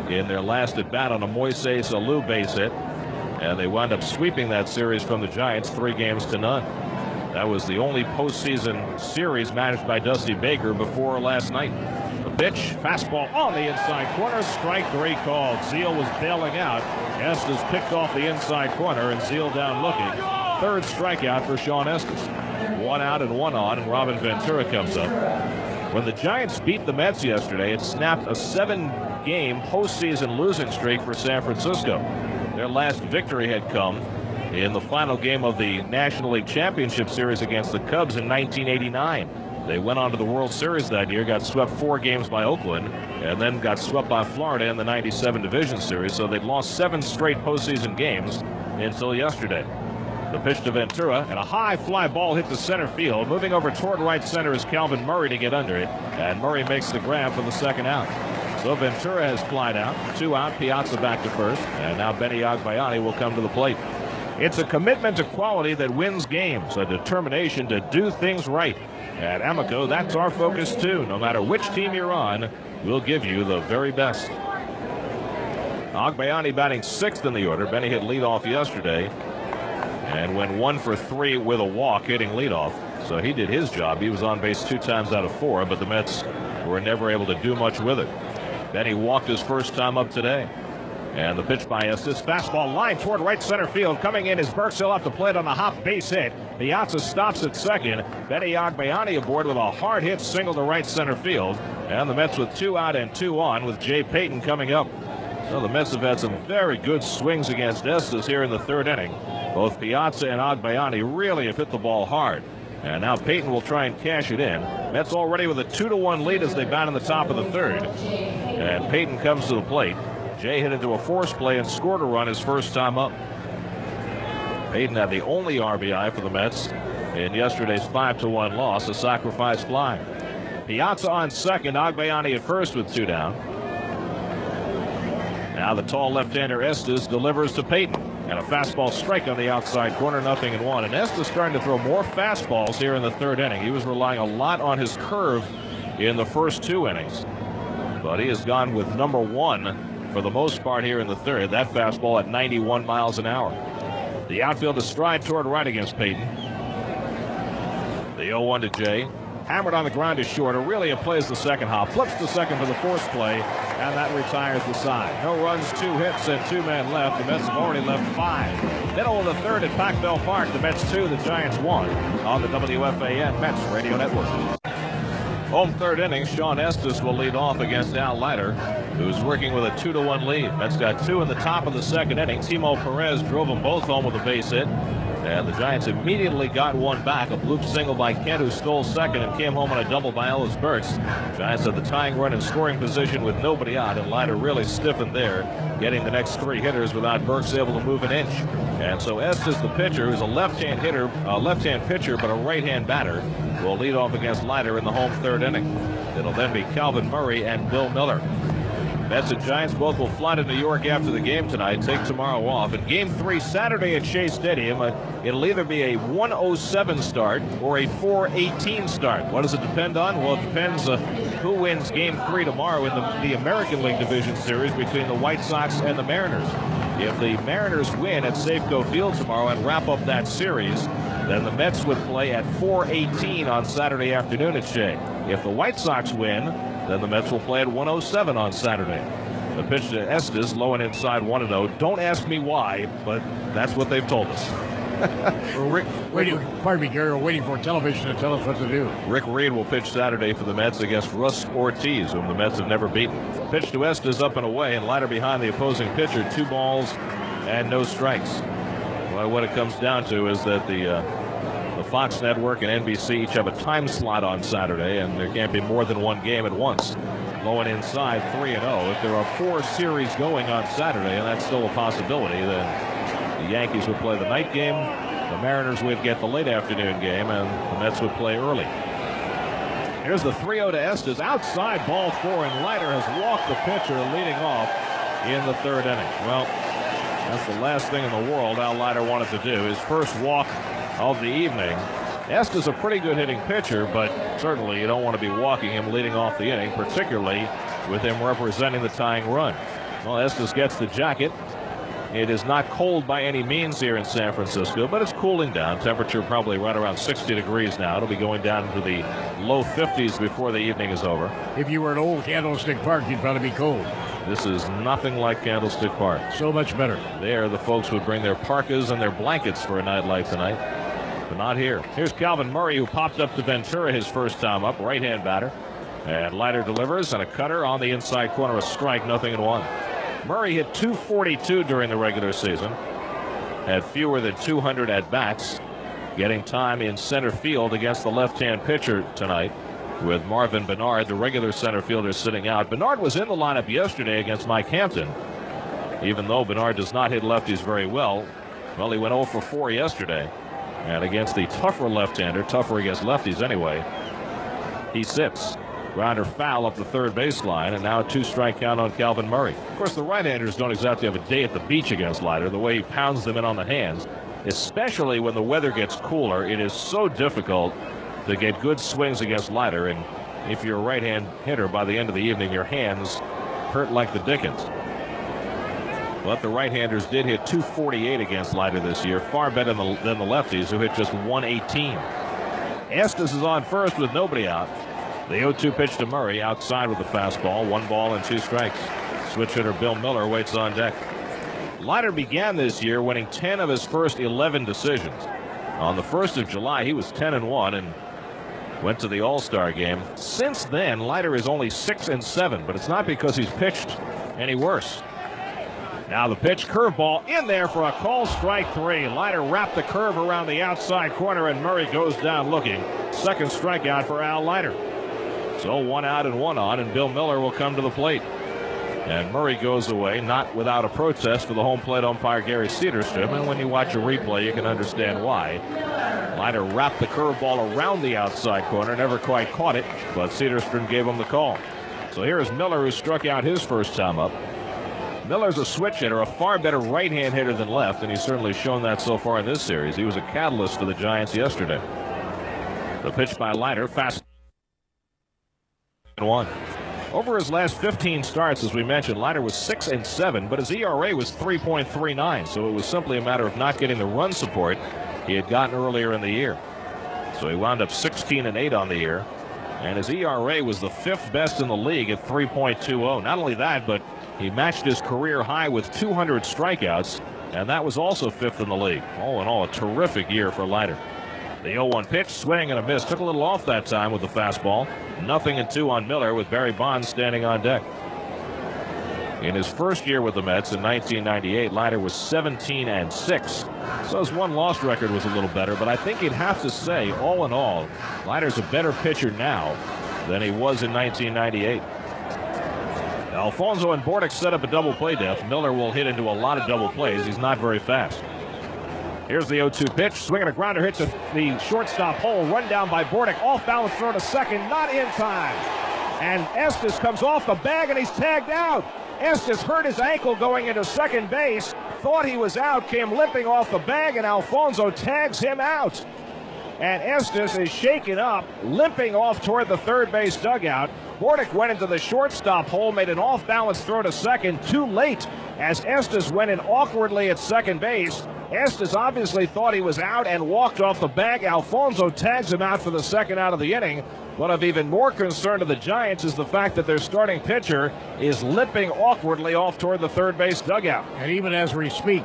in their last at bat on a Moises Alou base hit. And they wound up sweeping that series from the Giants 3-0. That was the only postseason series managed by Dusty Baker before last night. The pitch, fastball on the inside corner, strike 3 called. Zeal was bailing out. Estes picked off the inside corner and Zeal down looking. 3rd strikeout for Sean Estes. 1 out and 1 on, and Robin Ventura comes up. When the Giants beat the Mets yesterday, it snapped a 7-game postseason losing streak for San Francisco. Their last victory had come in the final game of the National League Championship Series against the Cubs in 1989. They went on to the World Series that year, got swept 4 games by Oakland, and then got swept by Florida in the 97 Division Series, so they'd lost 7 straight postseason games until yesterday. The pitch to Ventura, and a high fly ball hit to center field. Moving over toward right center is Calvin Murray to get under it, and Murray makes the grab for the second out. So Ventura has flied out, 2 out, Piazza back to first, and now Benny Agbayani will come to the plate. It's a commitment to quality that wins games, a determination to do things right. At Amoco, that's our focus too. No matter which team you're on, we'll give you the very best. Agbayani batting 6th in the order. Benny hit leadoff yesterday and went 1 for 3 with a walk, hitting leadoff. So he did his job. He was on base 2 times out of 4, but the Mets were never able to do much with it. Benny walked his first time up today. And the pitch by Estes, fastball line toward right center field. Coming in is Burks. He'll have to play it on a hop base hit. Piazza stops at second. Benny Agbayani aboard with a hard hit single to right center field. And the Mets with 2 out and 2 on, with Jay Payton coming up. So the Mets have had some very good swings against Estes here in the 3rd inning. Both Piazza and Agbayani really have hit the ball hard. And now Payton will try and cash it in. Mets already with a 2-1 lead as they bat in the top of the 3rd. And Payton comes to the plate. Jay hit into a force play and scored a run his first time up. Payton had the only RBI for the Mets in yesterday's 5-1 loss, a sacrifice fly. Piazza on second, Agbayani at first with 2 down. Now the tall left-hander Estes delivers to Payton. And a fastball strike on the outside corner, 0-1. And Estes starting to throw more fastballs here in the 3rd inning. He was relying a lot on his curve in the first 2 innings. But he has gone with number 1 for the most part here in the 3rd. That fastball at 91 miles an hour. The outfield is stride toward right against Payton. The 0-1 to Jay. Hammered on the ground to short. Aurelia plays the second hop. Flips to second for the force play. And that retires the side. No runs, 2 hits, and 2 men left. The Mets have already left 5. Middle of the 3rd at Pac Bell Park. The Mets 2, the Giants 1 on the WFAN Mets Radio Network. Home 3rd inning, Sean Estes will lead off against Al Leiter, who's working with a 2-1 lead. Mets got 2 in the top of the 2nd inning. Timo Perez drove them both home with a base hit. And the Giants immediately got 1 back. A bloop single by Kent, who stole second and came home on a double by Ellis Burks. Giants had the tying run in scoring position with nobody out, and Leiter really stiffened there, getting the next 3 hitters without Burks able to move an inch. And so Estes, the pitcher, who's a left-hand pitcher, but a right-hand batter, will lead off against Leiter in the home 3rd inning. It'll then be Calvin Murray and Bill Miller. Mets and Giants both will fly to New York after the game tonight, take tomorrow off. In Game 3 Saturday at Shea Stadium, it'll either be a 1:07 start or a 4:18 start. What does it depend on? Well, it depends who wins Game 3 tomorrow in the American League Division Series between the White Sox and the Mariners. If the Mariners win at Safeco Field tomorrow and wrap up that series, then the Mets would play at 4:18 on Saturday afternoon at Shea. If the White Sox win, then the Mets will play at 1:07 on Saturday. The pitch to Estes, low and inside, 1-0. Don't ask me why, but that's what they've told us. Pardon me, Gary. We're waiting for television to tell us what to do. Rick Reed will pitch Saturday for the Mets against Russ Ortiz, whom the Mets have never beaten. Pitch to Estes up and away, and Leiter behind the opposing pitcher. 2 balls and no strikes. Well, what it comes down to is that the Fox Network and NBC each have a time slot on Saturday, and there can't be more than 1 game at once. Low and inside, 3-0. If there are 4 series going on Saturday, and that's still a possibility, then the Yankees would play the night game, the Mariners would get the late afternoon game, and the Mets would play early. Here's the 3-0 to Estes. Outside, ball 4, and Leiter has walked the pitcher leading off in the 3rd inning. Well, that's the last thing in the world Al Leiter wanted to do. His first walk of the evening. Estes is a pretty good hitting pitcher, but certainly you don't want to be walking him leading off the inning, particularly with him representing the tying run. Well, Estes gets the jacket. It is not cold by any means here in San Francisco, but it's cooling down. Temperature probably right around 60 degrees now. It'll be going down into the low 50s before the evening is over. If you were at old Candlestick Park, you'd probably be cold. This is nothing like Candlestick Park. So much better. There, the folks would bring their parkas and their blankets for a night like tonight, but not here. Here's Calvin Murray, who popped up to Ventura his first time up, right-hand batter. And Leiter delivers, and a cutter on the inside corner, a strike, 0-1. Murray hit .242 during the regular season, had fewer than 200 at-bats, getting time in center field against the left-hand pitcher tonight, with Marvin Bernard, the regular center fielder, sitting out. Bernard was in the lineup yesterday against Mike Hampton. Even though Bernard does not hit lefties very well, he went 0 for 4 yesterday. And against the tougher left-hander, tougher against lefties anyway, he sits. Grounder foul up the third baseline, and now a 2-strike count on Calvin Murray. Of course, the right-handers don't exactly have a day at the beach against Leiter, the way he pounds them in on the hands, especially when the weather gets cooler. It is so difficult to get good swings against Leiter, and if you're a right-hand hitter, by the end of the evening, your hands hurt like the dickens. But the right-handers did hit .248 against Leiter this year, far better than the lefties, who hit just .118. Estes is on first with nobody out. The 0-2 pitch to Murray, outside with the fastball, 1 ball and 2 strikes. Switch hitter Bill Miller waits on deck. Leiter began this year winning 10 of his first 11 decisions. On the 1st of July, he was 10-1 and went to the All-Star game. Since then, Leiter is only 6-7, but it's not because he's pitched any worse. Now the pitch, curveball in there for a call, strike 3. Leiter wrapped the curve around the outside corner, and Murray goes down looking. Second strikeout for Al Leiter. So 1 out and 1 on, and Bill Miller will come to the plate. And Murray goes away, not without a protest for the home plate umpire Gary Cedarstrom. And when you watch a replay, you can understand why. Leiter wrapped the curveball around the outside corner, never quite caught it, but Cedarstrom gave him the call. So here is Miller, who struck out his first time up. Miller's a switch hitter, a far better right-hand hitter than left, and he's certainly shown that so far in this series. He was a catalyst for the Giants yesterday. The pitch by Leiter, fast 1. Over his last 15 starts, as we mentioned, Leiter was 6-7, but his ERA was 3.39, so it was simply a matter of not getting the run support he had gotten earlier in the year. So he wound up 16-8 on the year, and his ERA was the 5th best in the league at 3.20. Not only that, but he matched his career high with 200 strikeouts, and that was also 5th in the league. All in all, a terrific year for Leiter. The 0-1 pitch, swing and a miss. Took a little off that time with the fastball. 0-2 on Miller with Barry Bonds standing on deck. In his first year with the Mets in 1998, Leiter was 17-6. So his one-loss record was a little better, but I think you'd have to say, all in all, Leiter's a better pitcher now than he was in 1998. Alfonso and Bordick set up a double play depth. Miller will hit into a lot of double plays. He's not very fast. Here's the 0-2 pitch. Swinging a grounder hit to the shortstop hole. Run down by Bordick. Off balance throw to second. Not in time. And Estes comes off the bag and he's tagged out. Estes hurt his ankle going into second base. Thought he was out. Came limping off the bag, and Alfonso tags him out. And Estes is shaken up, limping off toward the third base dugout. Bordick went into the shortstop hole, made an off-balance throw to second, too late, as Estes went in awkwardly at second base. Estes obviously thought he was out and walked off the bag. Alfonso tags him out for the second out of the inning. But of even more concern to the Giants is the fact that their starting pitcher is limping awkwardly off toward the third base dugout. And even as we speak,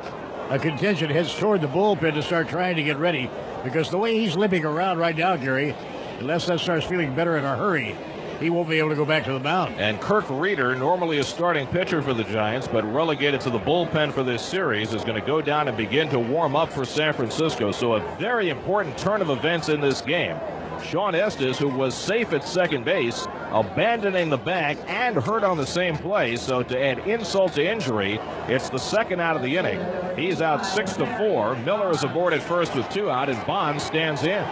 a contingent heads toward the bullpen to start trying to get ready, because the way he's limping around right now, Gary, unless that starts feeling better in a hurry, he won't be able to go back to the mound. And Kirk Reeder, normally a starting pitcher for the Giants, but relegated to the bullpen for this series, is going to go down and begin to warm up for San Francisco. So a very important turn of events in this game. Sean Estes, who was safe at second base, abandoning the bag and hurt on the same play. So to add insult to injury, it's the second out of the inning. He's out 6-4. Miller is aboard at first with 2 out, and Bonds stands in.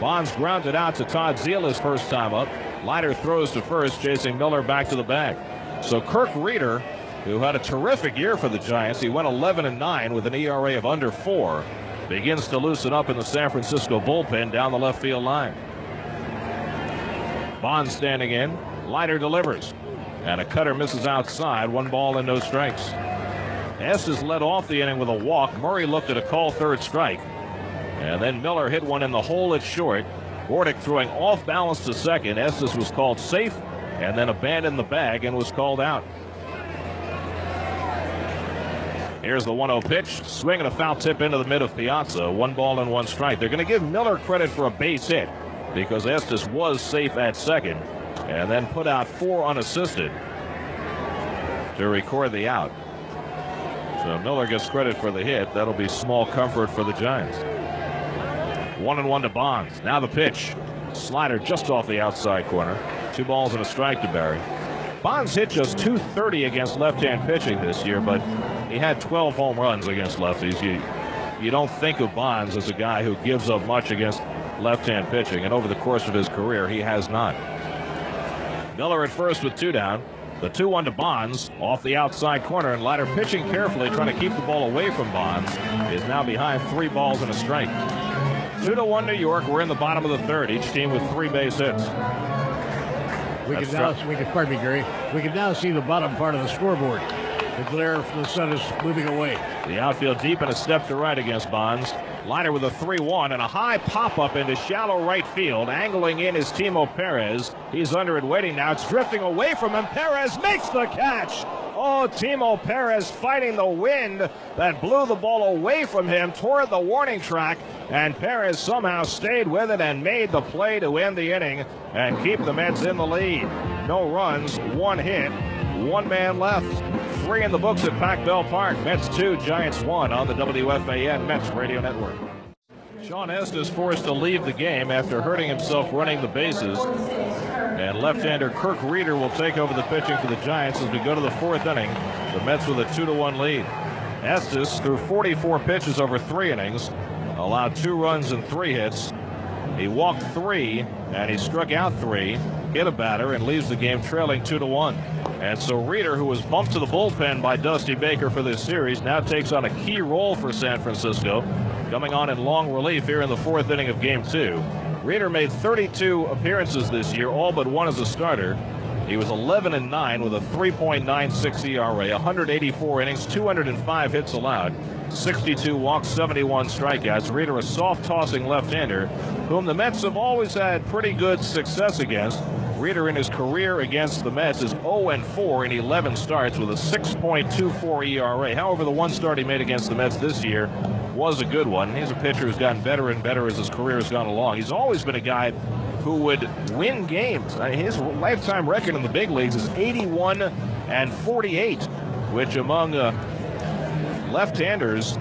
Bonds grounded out to Todd Zeile his first time up. Leiter throws to first, chasing Miller back to the bag. So Kirk Reeder, who had a terrific year for the Giants, he went 11-9 with an ERA of under 4, begins to loosen up in the San Francisco bullpen down the left field line. Bonds standing in. Leiter delivers. And a cutter misses outside. 1 ball and no strikes. Estes led off the inning with a walk. Murray looked at a call third strike. And then Miller hit one in the hole at short. Bordick throwing off balance to second. Estes was called safe and then abandoned the bag and was called out. Here's the 1-0 pitch. Swing and a foul tip into the mid of Piazza. 1 ball and 1 strike. They're going to give Miller credit for a base hit because Estes was safe at second and then put out 4 unassisted to record the out. So Miller gets credit for the hit. That'll be small comfort for the Giants. 1-1 to Bonds. Now the pitch. Slider just off the outside corner. 2 balls and a strike to Barry. Bonds hit just .230 against left-hand pitching this year, but he had 12 home runs against lefties. You don't think of Bonds as a guy who gives up much against left-hand pitching, and over the course of his career, he has not. Miller at first with 2 down. The 2-1 to Bonds off the outside corner, and Leiter pitching carefully, trying to keep the ball away from Bonds, is now behind 3 balls and a strike. 2-1 New York. We're in the bottom of the third, each team with 3 base hits. Pardon me, Gary. We can now see the bottom part of the scoreboard. The glare from the sun is moving away. The outfield deep and a step to right against Bonds. Leiter with a 3-1 and a high pop-up into shallow right field. Angling in is Timo Perez. He's under it waiting now. It's drifting away from him. Perez makes the catch. Oh, Timo Perez fighting the wind that blew the ball away from him toward the warning track. And Perez somehow stayed with it and made the play to end the inning and keep the Mets in the lead. No runs, 1 hit, 1 man left. 3 in the books at Pac-Bell Park. Mets 2, Giants 1 on the WFAN Mets Radio Network. Sean Estes forced to leave the game after hurting himself running the bases. And left-hander Kirk Reeder will take over the pitching for the Giants as we go to the 4th inning. The Mets with a 2-1 lead. Estes threw 44 pitches over 3 innings, allowed 2 runs and 3 hits. He walked 3 and he struck out 3, hit a batter, and leaves the game trailing 2-1. And so Reeder, who was bumped to the bullpen by Dusty Baker for this series, now takes on a key role for San Francisco, coming on in long relief here in the 4th inning of Game 2. Reeder made 32 appearances this year, all but 1 as a starter. He was 11-9 with a 3.96 ERA, 184 innings, 205 hits allowed, 62 walks, 71 strikeouts. Reeder, a soft-tossing left-hander, whom the Mets have always had pretty good success against. Reeder in his career against the Mets is 0-4 in 11 starts with a 6.24 ERA. However, the 1 start he made against the Mets this year was a good one. He's a pitcher who's gotten better and better as his career has gone along. He's always been a guy who would win games. His lifetime record in the big leagues is 81-48, which among left-handers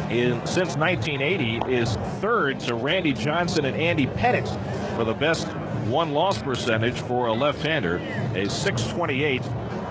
since 1980 is 3rd to Randy Johnson and Andy Pettitte for the best one-loss percentage for a left-hander, a .628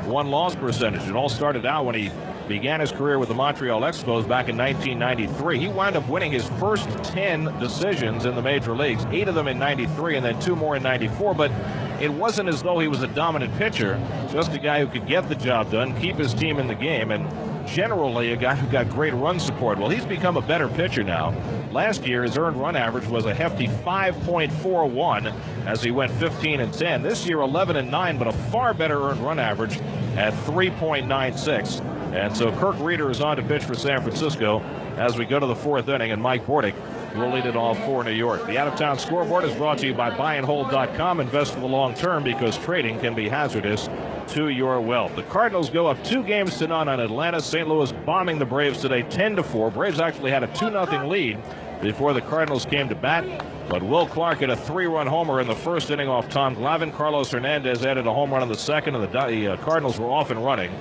one-loss percentage. It all started out when he began his career with the Montreal Expos back in 1993. He wound up winning his first 10 decisions in the major leagues, 8 of them in 93 and then 2 more in 94, but it wasn't as though he was a dominant pitcher, just a guy who could get the job done, keep his team in the game, and generally a guy who got great run support. Well, he's become a better pitcher now. Last year, his earned run average was a hefty 5.41 as he went 15-10. This year, 11-9, but a far better earned run average at 3.96. And so Kirk Reeder is on to pitch for San Francisco as we go to the 4th inning, and Mike Bordick will lead it off for New York. The out-of-town scoreboard is brought to you by buyandhold.com. Invest for the long term because trading can be hazardous to your wealth. The Cardinals go up 2-0 on Atlanta. St. Louis bombing the Braves today 10-4. Braves actually had a 2-0 lead before the Cardinals came to bat, but Will Clark hit a 3-run homer in the 1st inning off Tom Glavine. Carlos Hernandez added a home run in the 2nd, and the Cardinals were off and running.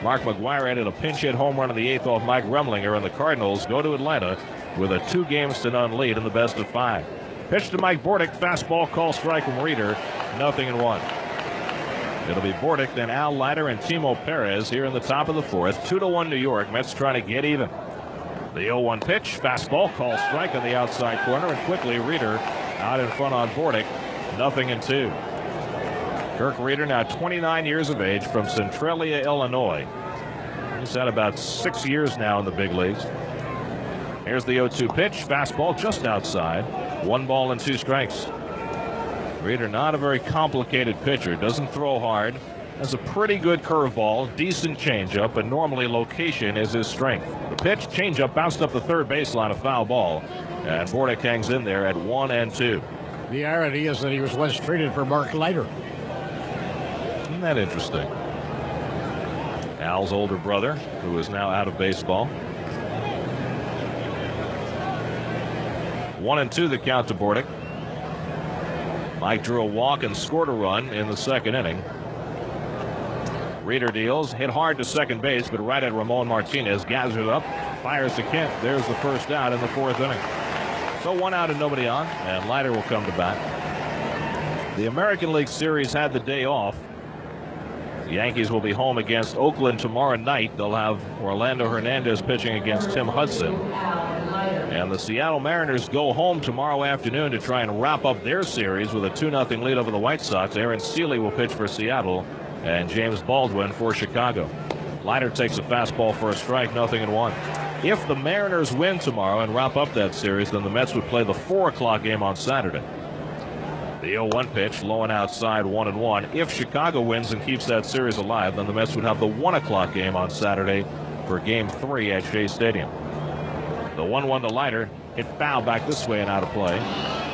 Mark McGwire added a pinch hit home run in the 8th off Mike Remlinger, and the Cardinals go to Atlanta with a 2-0 lead in the best of 5. Pitch to Mike Bordick, fastball, call strike from Reeder, 0-1. It'll be Bordick, then Al Leiter and Timo Perez here in the top of the 4th. 2-1 New York. Mets trying to get even. The 0-1 pitch, fastball, call strike on the outside corner, and quickly Reeder out in front on Bordick, 0-2. Kirk Reeder, now 29 years of age, from Centralia, Illinois. He's had about 6 years now in the big leagues. Here's the 0-2 pitch, fastball just outside, 1 ball and 2 strikes. Reeder, not a very complicated pitcher, doesn't throw hard, has a pretty good curveball, decent changeup, and normally location is his strength. The pitch, changeup, bounced up the 3rd baseline, a foul ball, and Bordick hangs in there at 1-2. The irony is that he was once traded for Mark Leiter. Isn't that interesting? Al's older brother, who is now out of baseball. 1-2 the count to Bordick. Mike drew a walk and scored a run in the 2nd inning. Reeder deals, hit hard to second base, but right at Ramon Martinez, gathers it up, fires to Kent. There's the first out in the 4th inning. So 1 out and nobody on, and Leiter will come to bat. The American League Series had the day off. The Yankees will be home against Oakland tomorrow night. They'll have Orlando Hernandez pitching against Tim Hudson. And the Seattle Mariners go home tomorrow afternoon to try and wrap up their series with a 2-0 lead over the White Sox. Aaron Seeley will pitch for Seattle, and James Baldwin for Chicago. Leiter takes a fastball for a strike, 0-1. If the Mariners win tomorrow and wrap up that series, then the Mets would play the 4 o'clock game on Saturday. The 0-1 pitch, low and outside, 1-1. If Chicago wins and keeps that series alive, then the Mets would have the 1 o'clock game on Saturday for Game 3 at Shea Stadium. The 1-1 to Leiter, hit foul back this way and out of play.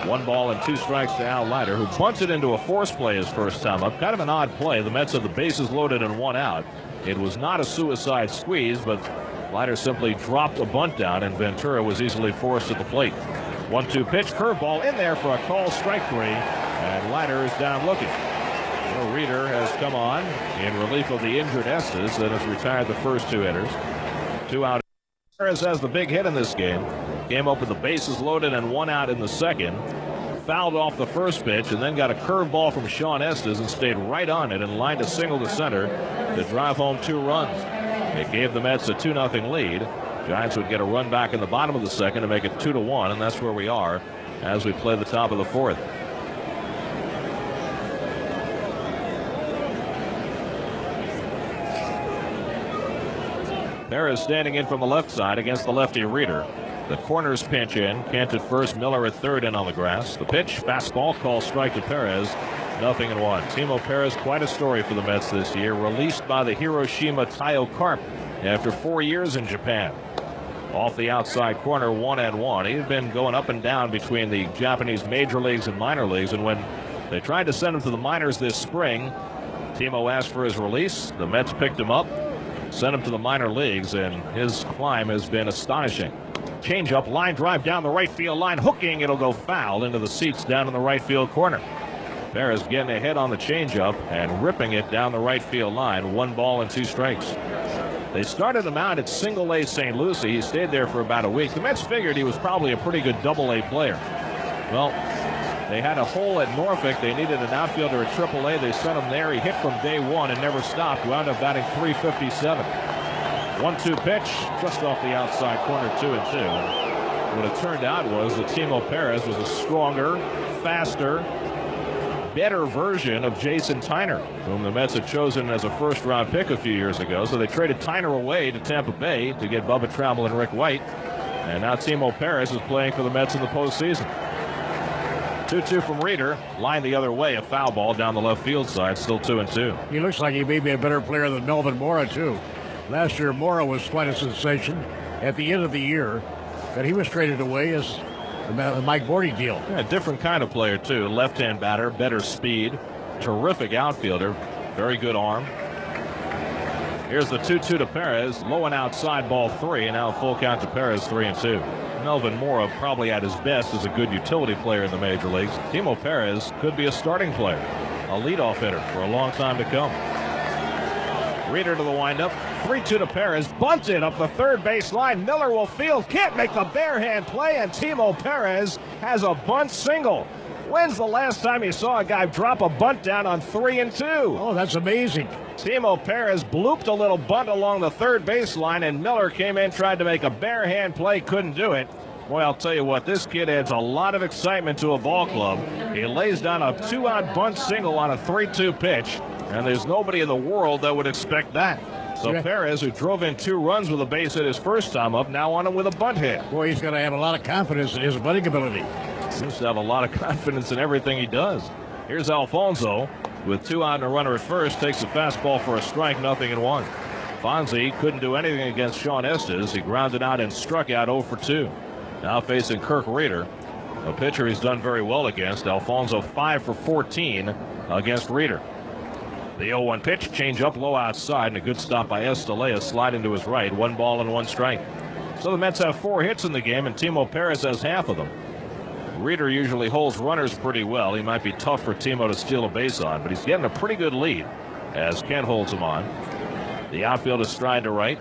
1 ball and 2 strikes to Al Leiter, who bunted into a force play his first time up. Kind of an odd play. The Mets had the bases loaded and 1 out. It was not a suicide squeeze, but Leiter simply dropped a bunt down, and Ventura was easily forced at the plate. 1-2 pitch, curveball in there for a call, strike 3, and Leiter is down looking. Well, Reeder has come on in relief of the injured Estes and has retired the first 2 hitters. 2 out. Perez has the big hit in this game. Came up with the bases loaded and 1 out in the second. Fouled off the first pitch and then got a curveball from Sean Estes and stayed right on it and lined a single to center to drive home 2 runs. It gave the Mets a 2-0 lead. Giants would get a run back in the bottom of the second to make it 2-1, and that's where we are as we play the top of the 4th. Perez standing in from the left side against the lefty Reeder. The corners pinch in. Kent at first, Miller at third in on the grass. The pitch, fastball, call strike to Perez. 0-1. Timo Perez, quite a story for the Mets this year. Released by the Hiroshima Taiyo Carp after 4 years in Japan. Off the outside corner, 1-1. He had been going up and down between the Japanese major leagues and minor leagues, and when they tried to send him to the minors this spring, Timo asked for his release. The Mets picked him up, sent him to the minor leagues, and his climb has been astonishing. Changeup, line drive down the right field line, hooking. It'll go foul into the seats down in the right field corner. Perez getting ahead on the changeup and ripping it down the right field line. 1 ball and 2 strikes. They started him out at single-A St. Lucie. He stayed there for about a week. The Mets figured he was probably a pretty good double-A player. Well, they had a hole at Norfolk. They needed an outfielder at AAA. They sent him there. He hit from day 1 and never stopped. Wound up batting .357. 1-2 pitch, just off the outside corner, 2-2. What it turned out was that Timo Perez was a stronger, faster, better version of Jason Tyner, whom the Mets had chosen as a first-round pick a few years ago. So they traded Tyner away to Tampa Bay to get Bubba Trammell and Rick White. And now Timo Perez is playing for the Mets in the postseason. 2-2 from Reeder. Line the other way, a foul ball down the left field side, still 2-2. He looks like he may be a better player than Melvin Mora, too. Last year, Mora was quite a sensation. At the end of the year, that he was traded away as the Mike Bordy deal. Yeah, different kind of player, too. Left-hand batter, better speed, terrific outfielder, very good arm. Here's the 2-2 to Perez. Low and outside, ball 3, and now full count to Perez, 3-2. Melvin Mora probably at his best as a good utility player in the major leagues. Timo Perez could be a starting player, a leadoff hitter for a long time to come. Reeder to the windup. 3-2 to Perez. Bunted up the third base line. Miller will field. Can't make the bare hand play, and Timo Perez has a bunt single. When's the last time you saw a guy drop a bunt down on 3-2? Oh, that's amazing. Timo Perez blooped a little bunt along the third base line, and Miller came in, tried to make a bare hand play, couldn't do it. Boy, I'll tell you what, this kid adds a lot of excitement to a ball club. He lays down a 2-out bunt single on a 3-2 pitch, and there's nobody in the world that would expect that. So yeah. Perez, who drove in 2 runs with a base hit his first time up, now on him with a bunt hit. Boy, he's going to have a lot of confidence in his bunting ability. Seems to have a lot of confidence in everything he does. Here's Alfonso with 2 out and a runner at first. Takes a fastball for a strike, 0-1. Fonzie couldn't do anything against Sean Estes. He grounded out and struck out 0 for 2. Now facing Kirk Reeder, a pitcher he's done very well against. Alfonso 5 for 14 against Reeder. The 0-1 pitch, change up low outside, and a good stop by Estelea, slide into his right. 1 ball and 1 strike. So the Mets have 4 hits in the game, and Timo Perez has half of them. Reeder usually holds runners pretty well. He might be tough for Timo to steal a base on, but he's getting a pretty good lead as Kent holds him on. The outfield is stride to right.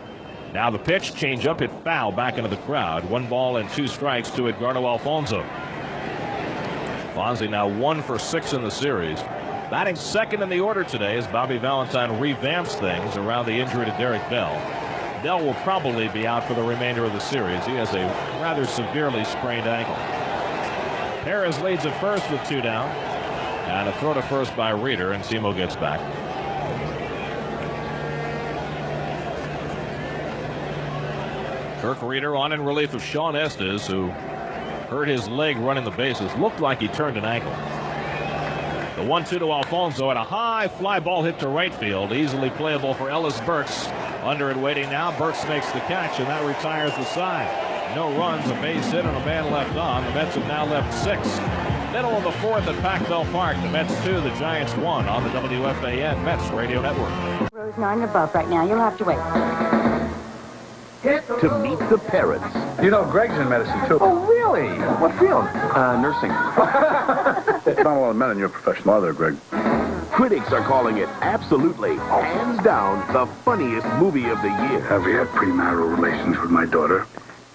Now the pitch, change up, hit foul back into the crowd. 1 ball and 2 strikes to Edgardo Alfonso. Fonzie now 1 for 6 in the series. Batting second in the order today as Bobby Valentine revamps things around the injury to Derek Bell. Bell will probably be out for the remainder of the series. He has a rather severely sprained ankle. Perez leads at first with 2 down. And a throw to first by Reeder, and Timo gets back. Kirk Reeder on in relief of Sean Estes, who hurt his leg running the bases. Looked like he turned an ankle. The 1-2 to Alfonso, and a high fly ball hit to right field. Easily playable for Ellis Burks. Under and waiting now. Burks makes the catch, and that retires the side. No runs, a base hit, and a man left on. The Mets have now left 6. Middle of the 4th at Pac-Bell Park. The Mets 2, the Giants 1 on the WFAN Mets Radio Network. Rose 9 above right now. You'll have to wait. To meet the parents. You know, Greg's in medicine, too. Oh, really? What field? Nursing. Not a lot of men in your profession, are there, Greg? Critics are calling it absolutely, hands down, the funniest movie of the year. Have you had premarital relations with my daughter?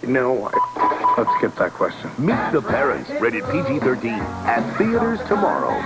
No. Let's skip that question. Meet the Parents, rated PG-13, at theaters tomorrow.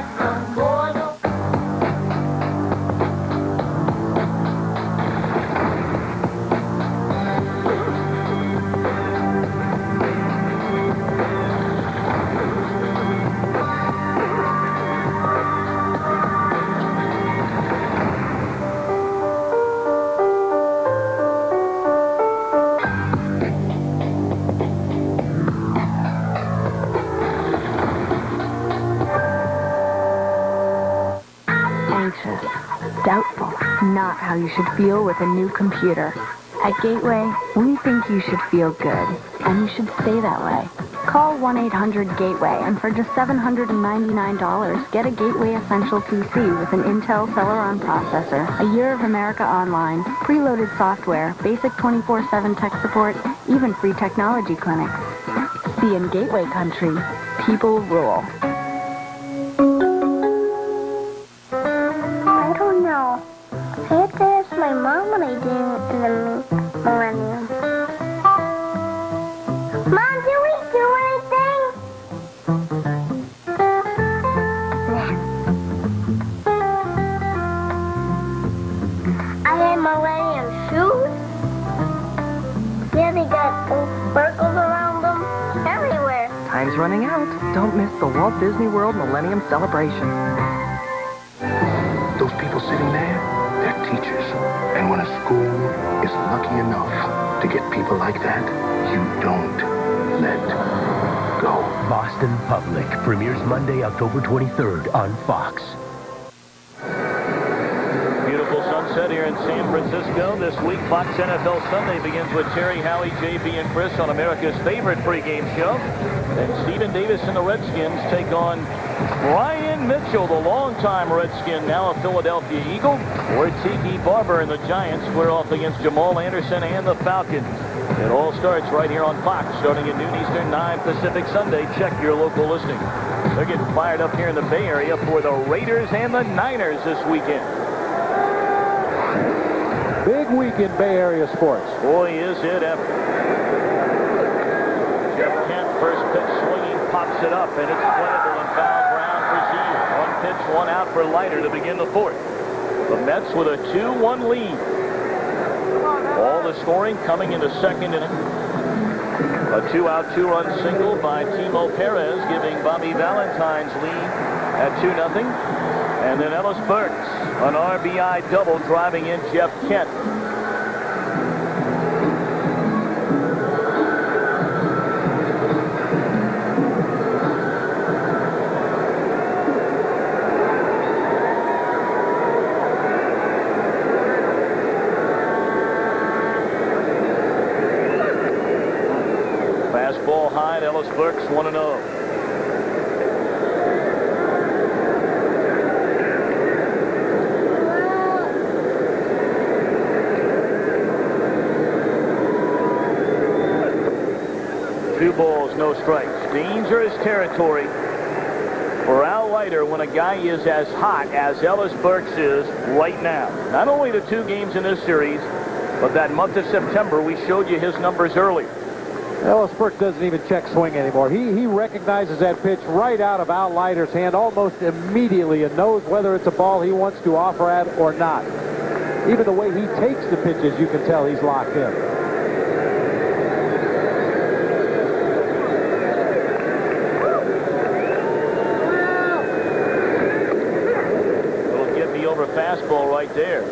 Doubtful, not how you should feel with a new computer. At Gateway, we think you should feel good, and you should stay that way. Call 1-800-GATEWAY, and for just $799, get a Gateway Essential PC with an Intel Celeron processor, a year of America Online, preloaded software, basic 24/7 tech support, even free technology clinics. See, in Gateway country, people rule. I had to ask my mom what I did in the millennium. Mom, did we do anything? I had millennium shoes. Yeah, they got sparkles around them everywhere. Time's running out. Don't miss the Walt Disney World Millennium Celebration. Those people sitting there, they're teachers. And when a school is lucky enough to get people like that, you don't let go. Boston Public premieres Monday, October 23rd on Fox. Beautiful sunset here in San Francisco. This week, Fox NFL Sunday begins with Terry, Howie, JB, and Chris on America's favorite pregame show. Then Stephen Davis and the Redskins take on Brian Mitchell, the longtime Redskin, now a Philadelphia Eagle. Or Tiki Barber and the Giants square off against Jamal Anderson and the Falcons. It all starts right here on Fox, starting at noon Eastern, 9 Pacific Sunday. Check your local listing. They're getting fired up here in the Bay Area for the Raiders and the Niners this weekend. Big week in Bay Area sports. Boy, is it ever. Jeff Kent, first pitch swinging, pops it up, and it's playable and foul ground for Zeal. 1 pitch, 1 out for Leiter to begin the 4th. The Mets with a 2-1 lead. All the scoring coming in the 2nd inning. A 2-out, 2-run single by Timo Perez, giving Bobby Valentine's lead at 2-0. And then Ellis Burks, an RBI double, driving in Jeff Kent. Fastball high, Ellis Burks 1-0. Two balls, no strikes. Dangerous territory for Al Leiter when a guy is as hot as Ellis Burks is right now. Not only the 2 games in this series, But that month of September, we showed you his numbers earlier. Ellis Burke doesn't even check swing anymore. He recognizes that pitch right out of Al Leiter's hand almost immediately and knows whether it's a ball he wants to offer at or not. Even the way he takes the pitches, you can tell he's locked in. Little get me over fastball right there.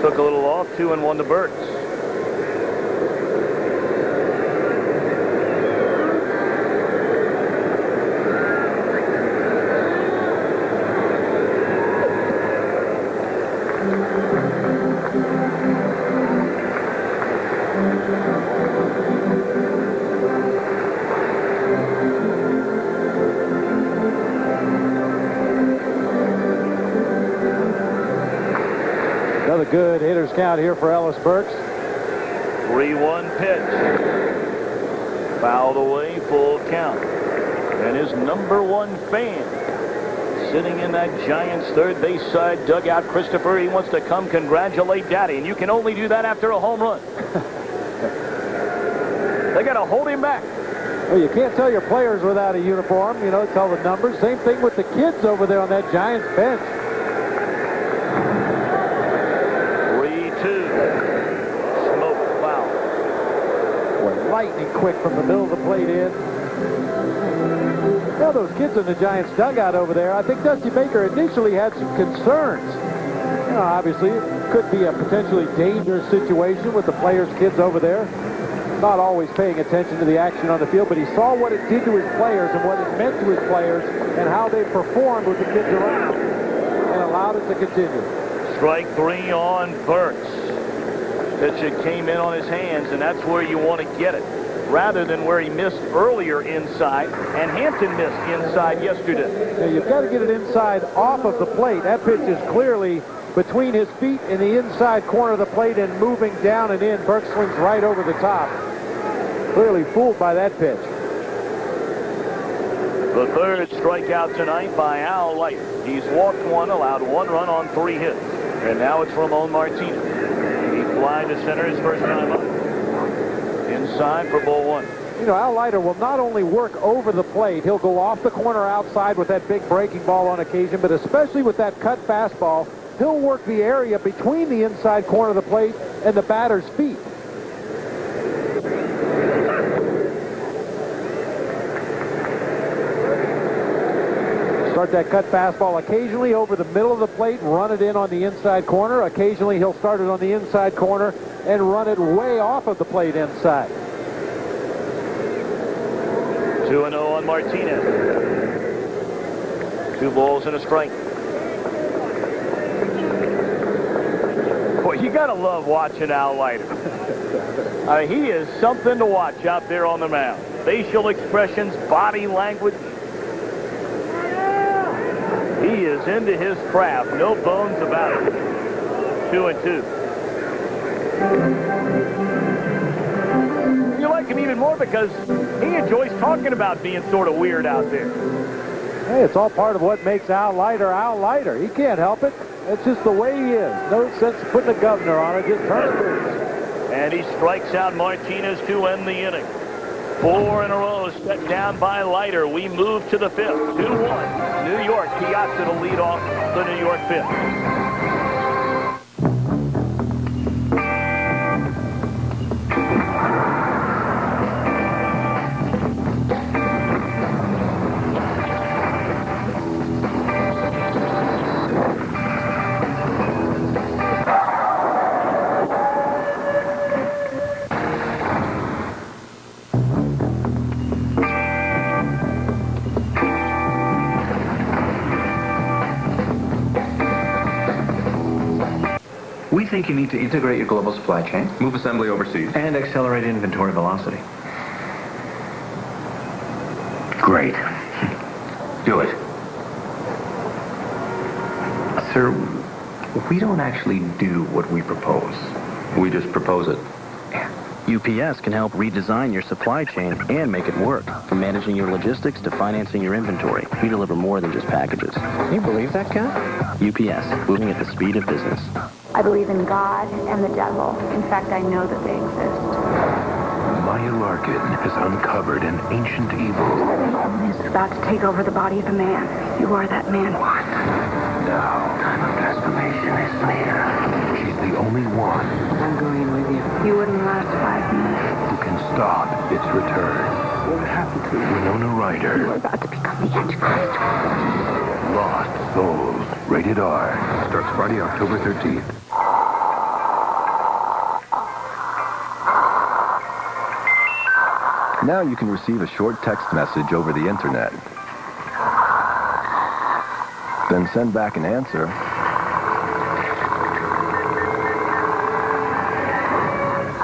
Took a little off, 2-1 to Burks. Another good hitter's count here for Ellis Burks. 3-1 pitch. Fouled away, full count. And his number one fan sitting in that Giants third base side dugout, Christopher, he wants to come congratulate Daddy, and you can only do that after a home run. They got to hold him back. Well, you can't tell your players without a uniform, you know, tell the numbers. Same thing with the kids over there on that Giants bench. 3-2. Smoke foul. Boy, lightning quick from the middle of the plate in. Now those kids in the Giants dugout over there, I think Dusty Baker initially had some concerns. You know, obviously, it could be a potentially dangerous situation with the players' kids over there. Not always paying attention to the action on the field, but he saw what it did to his players and what it meant to his players and how they performed with the kids around and allowed it to continue. Strike 3 on Burks. Pitch it came in on his hands, and that's where you want to get it, rather than where he missed earlier inside, and Hampton missed inside yesterday. Yeah, you've got to get it inside off of the plate. That pitch is clearly between his feet in the inside corner of the plate and moving down and in. Burke swings right over the top. Clearly fooled by that pitch. The third strikeout tonight by Al Leiter. He's walked one, allowed 1 run on 3 hits. And now it's Ramon Martinez. He fly to center his first time up. Inside for ball 1. You know, Al Leiter will not only work over the plate, he'll go off the corner outside with that big breaking ball on occasion, but especially with that cut fastball, he'll work the area between the inside corner of the plate and the batter's feet. Start that cut fastball occasionally over the middle of the plate, run it in on the inside corner. Occasionally he'll start it on the inside corner and run it way off of the plate inside. 2-0 on Martinez. 2 balls and a strike. Boy, you got to love watching Al Leiter. He is something to watch out there on the mound. Facial expressions, body language. He is into his craft. No bones about it. 2-2. You like him even more because he enjoys talking about being sort of weird out there. Hey, it's all part of what makes Al Leiter Al Leiter. He can't help it. It's just the way he is. No sense putting a governor on it. Just turn it loose. And he strikes out Martinez to end the inning. 4 in a row set down by Leiter. We move to the 5th. 2-1. New York. Piazza to lead off the New York 5th. We think you need to integrate your global supply chain, move assembly overseas, and accelerate inventory velocity. Great. Do it. Sir, we don't actually do what we propose. We just propose it. UPS can help redesign your supply chain and make it work. From managing your logistics to financing your inventory, we deliver more than just packages. Can you believe that, guy? UPS, moving at the speed of business. I believe in God and the devil. In fact, I know that they exist. Maya Larkin has uncovered an ancient evil. Is about to take over the body of a man. You are that man. What? Now, time of transformation is near. She's the only one I'm going with you. You wouldn't last 5 minutes. who can stop its return. What happened to you? Winona Ryder. You're about to become the Antichrist. Lost Souls. Rated R. Starts Friday, October 13th. Now you can receive a short text message over the internet. Then send back an answer.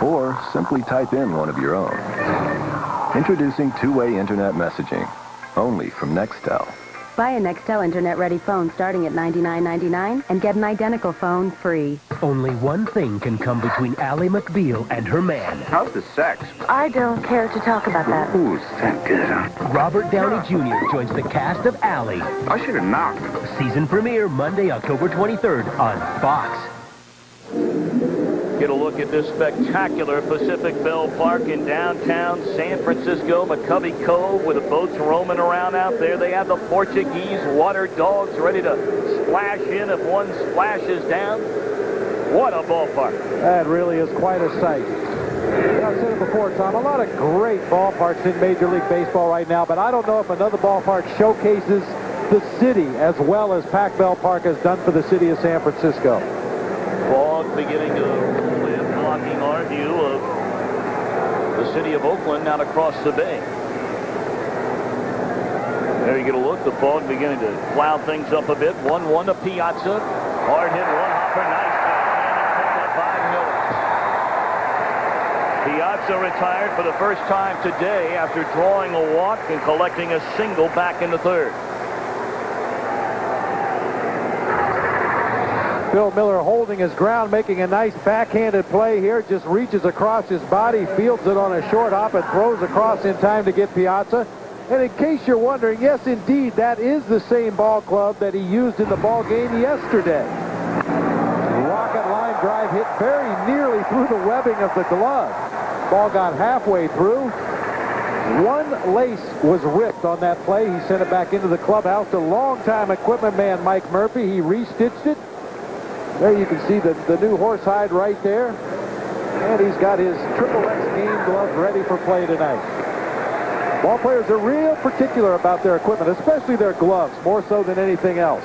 Or simply type in one of your own. Introducing two-way internet messaging. Only from Nextel. Buy a Nextel Internet-ready phone starting at $99.99 and get an identical phone free. Only one thing can come between Ally McBeal and her man. How's the sex? I don't care to talk about that. Ooh, that good, huh? Robert Downey Jr. joins the cast of Ally. I should have knocked. Season premiere Monday, October 23rd on Fox. Get a look at this spectacular Pacific Bell Park in downtown San Francisco, McCovey Cove, with the boats roaming around out there. They have the Portuguese water dogs ready to splash in if one splashes down. What a ballpark. That really is quite a sight. I've said it before, Tom, a lot of great ballparks in Major League Baseball right now, but I don't know if another ballpark showcases the city as well as Pac Bell Park has done for the city of San Francisco. Fog beginning to live, blocking our view of the city of Oakland out across the bay. There you get a look. The fog beginning to cloud things up a bit. 1-1 to Piazza. Hard hit, one hopper, nice backhand, and picked up by Miller. Piazza retired for the first time today after drawing a walk and collecting a single back in the third. Bill Miller holding his ground, making a nice backhanded play here. Just reaches across his body, fields it on a short hop, and throws across in time to get Piazza. And in case you're wondering, yes, indeed, that is the same ball club that he used in the ball game yesterday. Rocket line drive hit very nearly through the webbing of the glove. Ball got halfway through. One lace was ripped on that play. He sent it back into the clubhouse to longtime equipment man Mike Murphy. He restitched it. There you can see the new horsehide right there. And he's got his XXX game gloves ready for play tonight. Ball players are real particular about their equipment, especially their gloves, more so than anything else.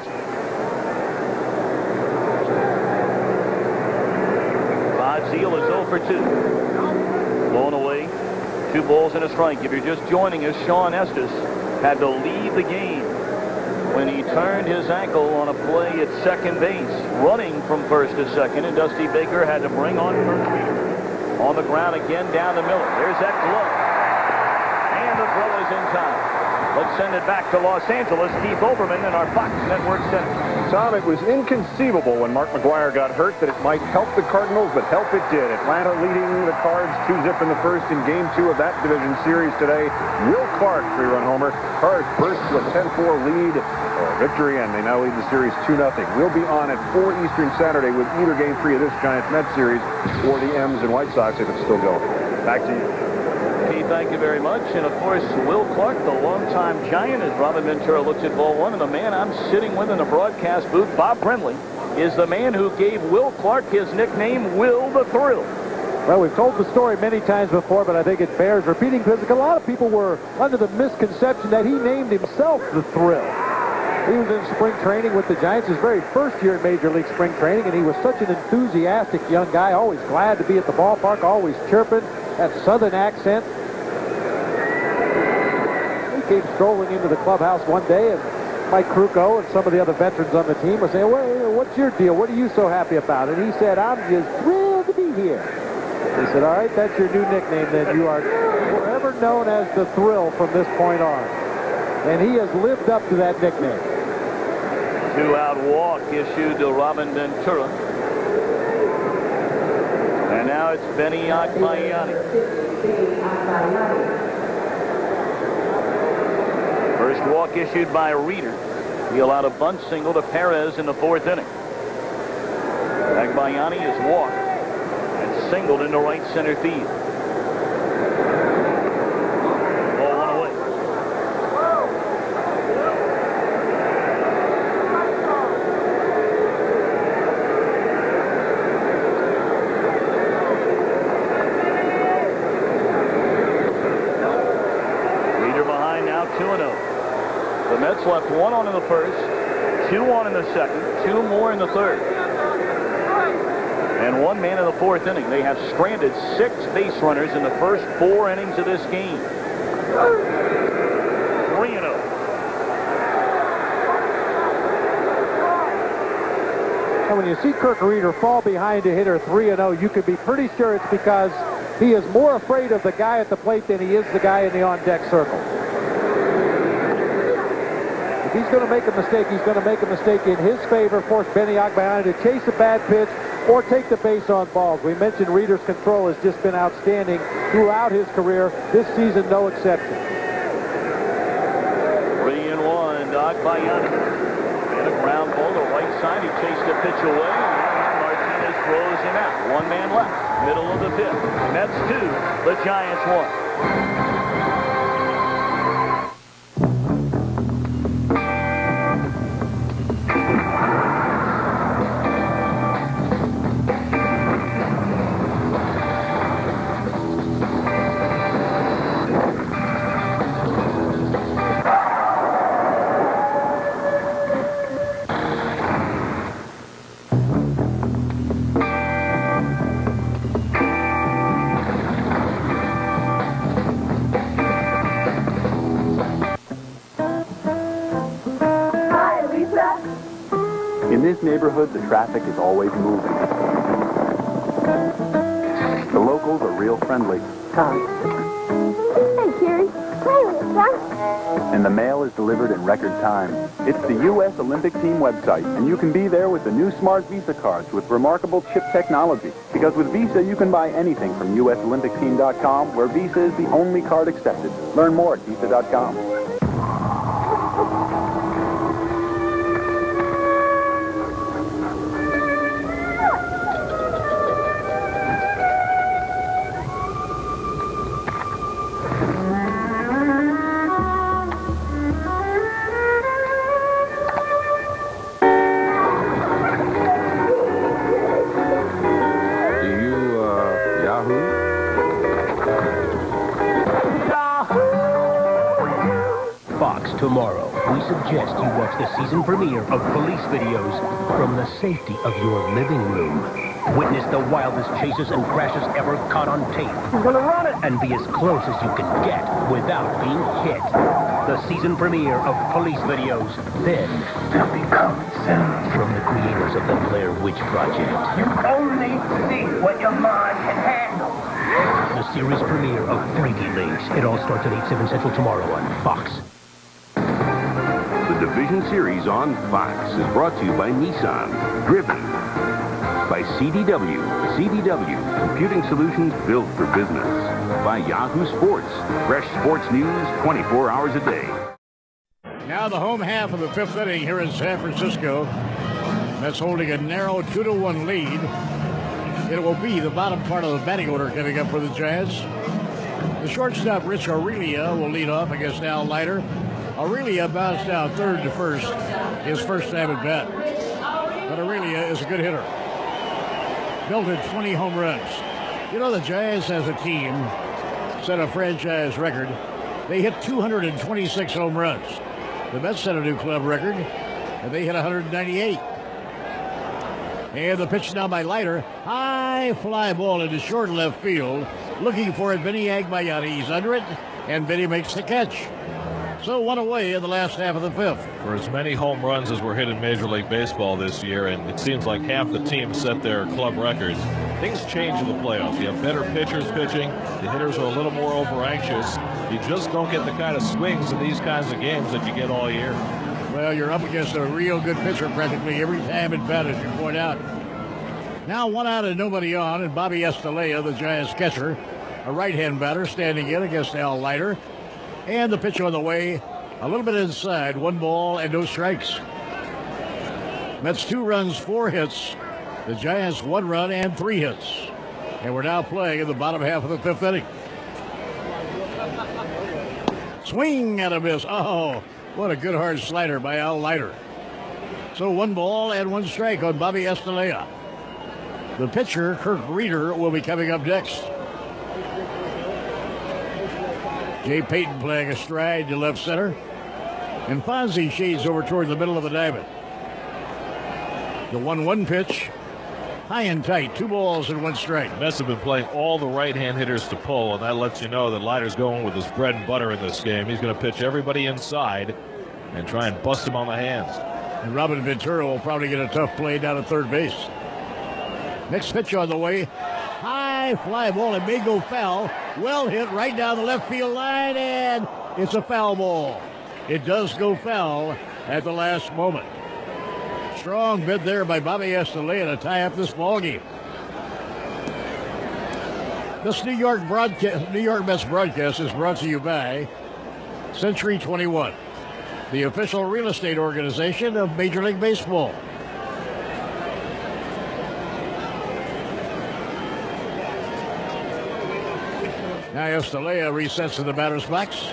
Seal is 0 for 2. Blown away. 2 balls and a strike. If you're just joining us, Sean Estes had to leave the game when he turned his ankle on a play at second base, running from first to second, and Dusty Baker had to bring on Murphy on the ground again down the middle. There's that glove. And the throw is in time. Let's send it back to Los Angeles. Keith Olbermann in our Fox Network Center. Tom, it was inconceivable when Mark McGwire got hurt that it might help the Cardinals, but help it did. Atlanta leading the Cards 2-zip in the first in Game 2 of that division series today. Will Clark, 3-run homer. Cards burst to a 10-4 lead. Victory, and they now lead the series 2-0. We'll be on at 4 Eastern Saturday with either Game 3 of this Giants-Mets series or the M's and White Sox if it's still going. Back to you. Keith, thank you very much. And, of course, Will Clark, the longtime Giant, as Robin Ventura looks at ball one. And the man I'm sitting with in the broadcast booth, Bob Brenly, is the man who gave Will Clark his nickname, Will the Thrill. Well, we've told the story many times before, but I think it bears repeating because a lot of people were under the misconception that he named himself the Thrill. He was in spring training with the Giants, his very first year in Major League spring training, and he was such an enthusiastic young guy, always glad to be at the ballpark, always chirping, that southern accent. He came strolling into the clubhouse one day, and Mike Krukow and some of the other veterans on the team were saying, well, what's your deal? What are you so happy about? And he said, I'm just thrilled to be here. They said, all right, that's your new nickname, then. You are forever known as the Thrill from this point on. And he has lived up to that nickname. 2-out walk issued to Robin Ventura. And now it's Benny Agbayani. First walk issued by Reeder. He allowed a bunt single to Perez in the 4th inning. Agbayani is walked and singled into right center field. Ball 1 away. Reeder behind now, 2-0. The Mets left 1 on in the first, 2 on in the second, 2 more in the third. And 1 man in the 4th inning. They have stranded 6 base runners in the first 4 innings of this game. 3-0. And when you see Kirk Reeder fall behind a hitter 3-0, you can be pretty sure it's because he is more afraid of the guy at the plate than he is the guy in the on-deck circle. If he's going to make a mistake, he's going to make a mistake in his favor, force Benny Agbayani to chase a bad pitch or take the base on balls. We mentioned Reeder's control has just been outstanding throughout his career. This season, no exception. 3-1 to Agbayani. And a ground ball to right side. He chased the pitch away. And Martinez throws him out. 1 man left. Middle of the 5th. Mets 2, the Giants 1. In this neighborhood, the traffic is always moving. The locals are real friendly. Hey, Carrie. Hey, Lisa. And the mail is delivered in record time. It's the U.S. Olympic Team website, and you can be there with the new Smart Visa cards with remarkable chip technology. Because with Visa, you can buy anything from USOlympicTeam.com, where Visa is the only card accepted. Learn more at Visa.com. Tomorrow, we suggest you watch the season premiere of Police Videos from the safety of your living room. Witness the wildest chases and crashes ever caught on tape. He's gonna run it! And be as close as you can get without being hit. The season premiere of Police Videos. Then, they'll be coming soon. From the creators of the Blair Witch Project. You only see what your mind can handle. The series premiere of Freaky Links. It all starts at 8/7 Central tomorrow on Fox. The Division Series on Fox is brought to you by Nissan, driven by CDW, computing solutions built for business, by Yahoo Sports, fresh sports news 24 hours a day. Now the home half of the 5th inning here in San Francisco. Mets holding a narrow 2-1 lead. It will be the bottom part of the batting order coming up for the Giants. The shortstop, Rich Aurelia, will lead off against Al Leiter. Aurelia bounced down 3rd to 1st, his first time at bat. But Aurelia is a good hitter. Belted 20 home runs. You know, the Giants as a team set a franchise record. They hit 226 home runs. The Mets set a new club record, and they hit 198. And the pitch now by Leiter. High fly ball into short left field. Looking for it, Benny Agbayani. He's under it, and Benny makes the catch. So 1 away in the last half of the 5th. For as many home runs as were hit in Major League Baseball this year, and it seems like half the teams set their club records, things change in the playoffs. You have better pitchers pitching. The hitters are a little more over-anxious. You just don't get the kind of swings in these kinds of games that you get all year. Well, you're up against a real good pitcher practically every time at bat, as you point out. Now 1 out and nobody on, and Bobby Estalella, the Giants catcher, a right-hand batter, standing in against Al Leiter. And the pitch on the way, a little bit inside, 1 ball and no strikes. Mets 2 runs, 4 hits. The Giants 1 run and 3 hits. And we're now playing in the bottom half of the 5th inning. Swing and a miss. Oh, what a good hard slider by Al Leiter. So 1 ball and 1 strike on Bobby Estalella. The pitcher, Kirk Reeder, will be coming up next. Jay Payton playing a stride to left center. And Fonzie shades over toward the middle of the diamond. The 1-1 pitch. High and tight, 2 balls and 1 strike. Mets have been playing all the right-hand hitters to pull, and that lets you know that Leiter's going with his bread and butter in this game. He's going to pitch everybody inside and try and bust him on the hands. And Robin Ventura will probably get a tough play down at third base. Next pitch on the way. High fly ball. It may go foul. Well hit right down the left field line, and it's a foul ball. It does go foul at the last moment. Strong bid there by Bobby Estalella to tie up this ball game. This New York Mets broadcast is brought to you by Century 21, the official real estate organization of Major League Baseball. Now Estalella resets to the batter's box.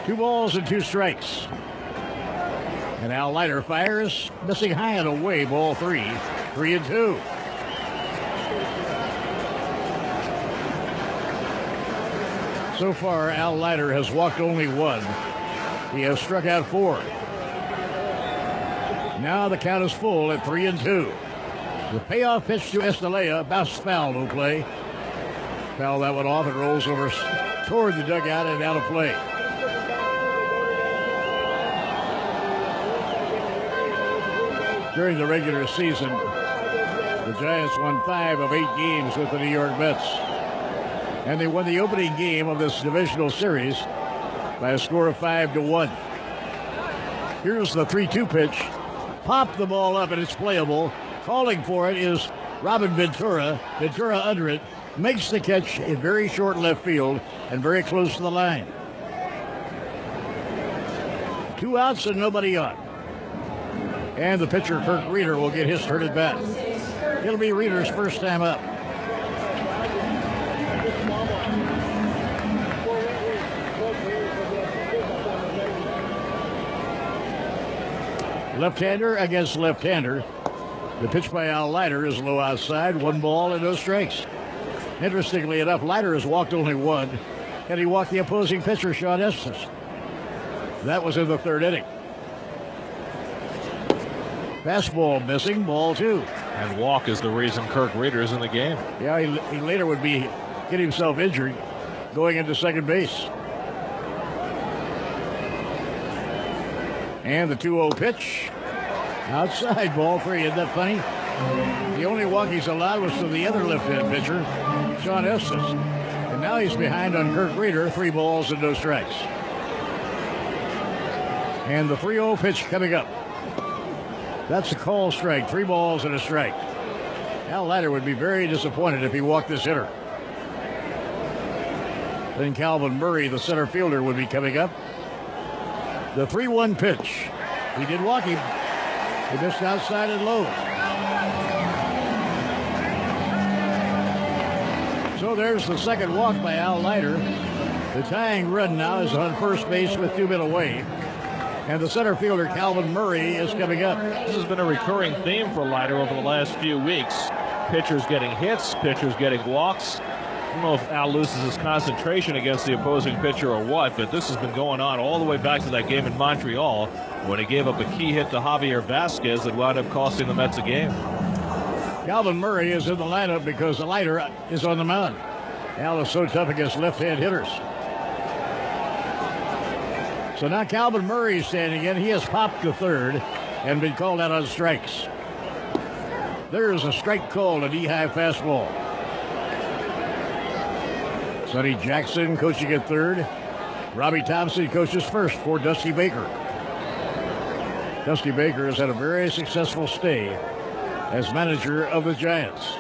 2 balls and 2 strikes. And Al Leiter fires, missing high and away, ball 3, 3-2. So far, Al Leiter has walked only 1. He has struck out 4. Now the count is full at 3-2. The payoff pitch to Estalella, bounced foul, no play. Foul that one off, it rolls over toward the dugout and out of play. During the regular season, the Giants won 5 of 8 games with the New York Mets. And they won the opening game of this divisional series by a score of 5-1. Here's the 3-2 pitch. Pop the ball up and it's playable. Calling for it is Robin Ventura. Ventura under it. Makes the catch in very short left field and very close to the line. 2 outs and nobody on. And the pitcher, Kirk Reeder, will get his turn at bat. It'll be Reeder's first time up. Left-hander against left-hander. The pitch by Al Leiter is low outside. 1 ball and no strikes. Interestingly enough, Leiter has walked only 1, and he walked the opposing pitcher, Sean Estes. That was in the 3rd inning. Fastball missing, ball 2. And walk is the reason Kirk Reeder is in the game. Yeah, he later would get himself injured going into second base. And the 2-0 pitch. Outside, ball 3. Isn't that funny? The only walk he's allowed was to the other left-hand pitcher, Sean Estes. And now he's behind on Kirk Reeder, 3 balls and no strikes. And the 3-0 pitch coming up. That's a call strike, 3 balls and a strike. Al Leiter would be very disappointed if he walked this hitter. Then Calvin Murray, the center fielder, would be coming up. The 3-1 pitch. He did walk him. He missed outside and low. So there's the second walk by Al Leiter. The tying run now is on first base with 2 men away. And the center fielder, Calvin Murray, is coming up. This has been a recurring theme for Leiter over the last few weeks. Pitchers getting hits, pitchers getting walks. I don't know if Al loses his concentration against the opposing pitcher or what, but this has been going on all the way back to that game in Montreal when he gave up a key hit to Javier Vasquez that wound up costing the Mets a game. Calvin Murray is in the lineup because the Leiter is on the mound. Al is so tough against left-hand hitters. So now Calvin Murray is standing in. He has popped to third and been called out on strikes. There is a strike called, a knee-high fastball. Sonny Jackson coaching at third. Robbie Thompson coaches first for Dusty Baker. Dusty Baker has had a very successful stay as manager of the Giants.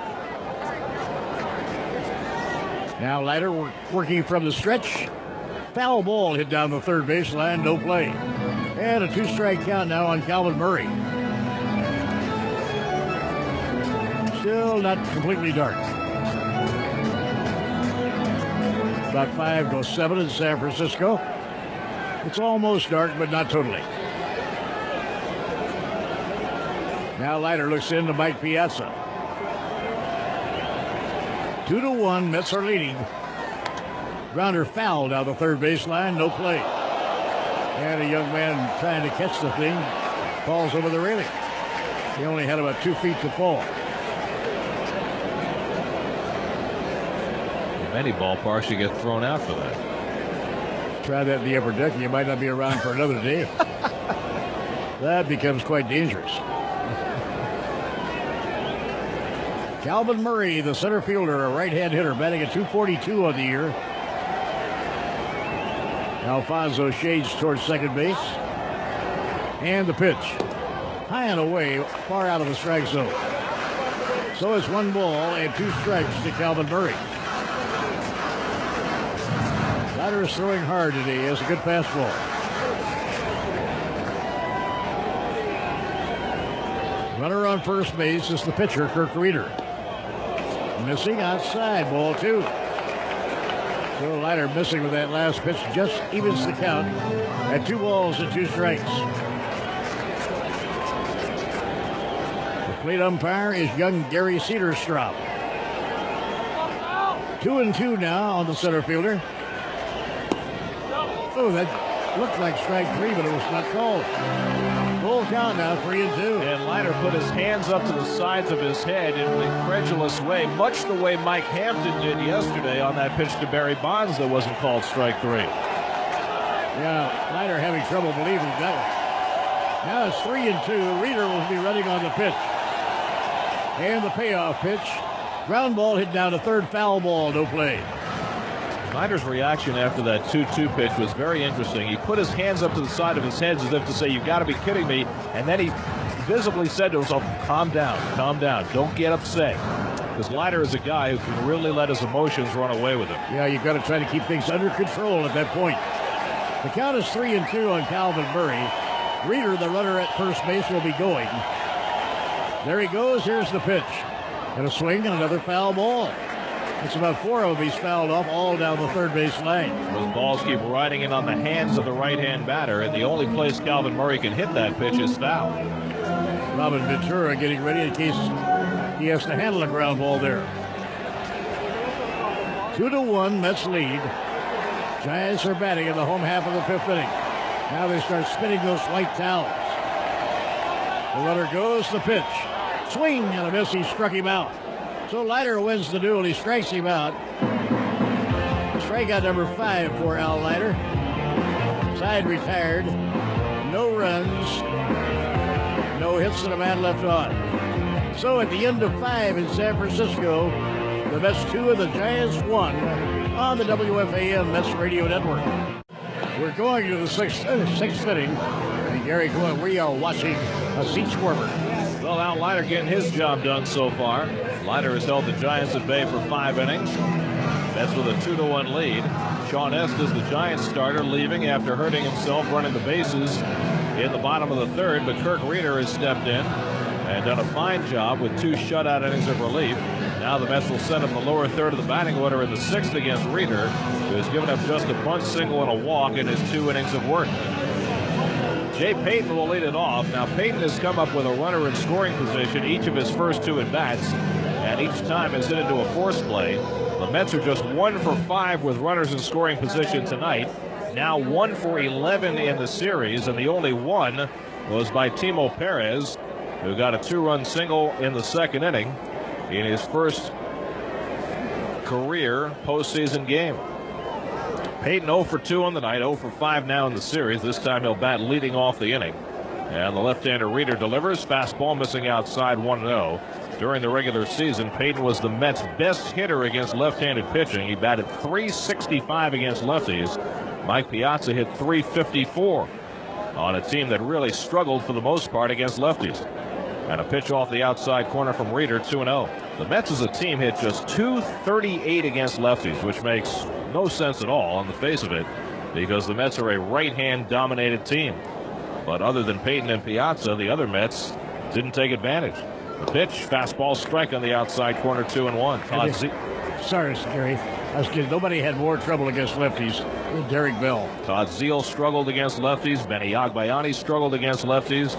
Now Leiter working from the stretch. Foul ball hit down the third baseline, no play. And a 2-strike count now on Calvin Murray. Still not completely dark. About 5 to 7 in San Francisco. It's almost dark, but not totally. Now Leiter looks into Mike Piazza. 2-1, Mets are leading. Grounder foul down the third baseline, no play. And a young man trying to catch the thing falls over the railing. He only had about 2 feet to fall. Many ballparks you get thrown out for that. Try that in the upper deck and you might not be around for another day. That becomes quite dangerous. Calvin Murray, the center fielder, a right-hand hitter, batting at .242 on the year. Alfonso shades towards second base. And the pitch. High and away, far out of the strike zone. So it's 1 ball and 2 strikes to Calvin Murray. Leiter is throwing hard today. He has a good fastball. Runner on first base is the pitcher, Kirk Reeder. Missing outside, ball 2. So Leiter missing with that last pitch just evens the count at 2 balls and 2 strikes. The plate umpire is young Gary Cederstrom. 2-2 now on the center fielder. Oh, that looked like strike 3, but it was not called. Full count now, 3-2. And Leiter put his hands up to the sides of his head in an incredulous way, much the way Mike Hampton did yesterday on that pitch to Barry Bonds that wasn't called strike 3. Yeah, Leiter having trouble believing that one. Now it's 3-2. Reeder will be running on the pitch. And the payoff pitch. Ground ball hit down to third, foul ball, no play. Leiter's reaction after that 2-2 pitch was very interesting. He put his hands up to the side of his head as if to say, "You've got to be kidding me." And then he visibly said to himself, calm down, don't get upset. Because Leiter is a guy who can really let his emotions run away with him. Yeah, you've got to try to keep things under control at that point. The count is 3-2 on Calvin Murray. Reeder, the runner at first base, will be going. There he goes. Here's the pitch. And a swing and another foul ball. It's about 4 of them he's fouled off, all down the third base line. Those balls keep riding in on the hands of the right-hand batter, and the only place Calvin Murray can hit that pitch is foul. Robin Ventura getting ready in case he has to handle a ground ball there. 2-1, Mets lead. Giants are batting in the home half of the 5th inning. Now they start spinning those white towels. The runner goes, the pitch. Swing and a miss, he struck him out. So Leiter wins the duel. He strikes him out. Strikeout number 5 for Al Leiter. Side retired. No runs. No hits and a man left on. So at the end of 5 in San Francisco, the Mets 2 and the Giants 1 on the WFAN Mets Radio Network. We're going to the sixth inning. And Gary Cohen, we are watching a seat warmer. Well, Al Leiter getting his job done so far. Leiter has held the Giants at bay for 5 innings. That's with a 2-1 lead. Sean Estes, the Giants starter, leaving after hurting himself running the bases in the bottom of the 3rd. But Kirk Reeder has stepped in and done a fine job with 2 shutout innings of relief. Now the Mets will send him the lower 3rd of the batting order in the 6th against Reeder, who has given up just a bunt single and a walk in his 2 innings of work. Jay Payton will lead it off. Now, Payton has come up with a runner in scoring position each of his first 2 at-bats, and each time has hit into a force play. The Mets are just 1 for 5 with runners in scoring position tonight. Now 1 for 11 in the series, and the only one was by Timo Perez, who got a 2-run single in the 2nd inning in his first career postseason game. Payton 0 for 2 on the night, 0 for 5 now in the series. This time he'll bat leading off the inning. And the left-hander Reeder delivers. Fastball missing outside, 1-0. During the regular season, Payton was the Mets' best hitter against left-handed pitching. He batted .365 against lefties. Mike Piazza hit .354 on a team that really struggled for the most part against lefties. And a pitch off the outside corner from Reeder, 2-0. The Mets as a team hit just .238 against lefties, which makes no sense at all on the face of it, because the Mets are a right-hand dominated team. But other than Payton and Piazza, the other Mets didn't take advantage. The pitch, fastball strike on the outside corner, 2-1. Sorry, Gary. I was kidding. Nobody had more trouble against lefties than Derek Bell. Todd Zeal struggled against lefties. Benny Agbayani struggled against lefties.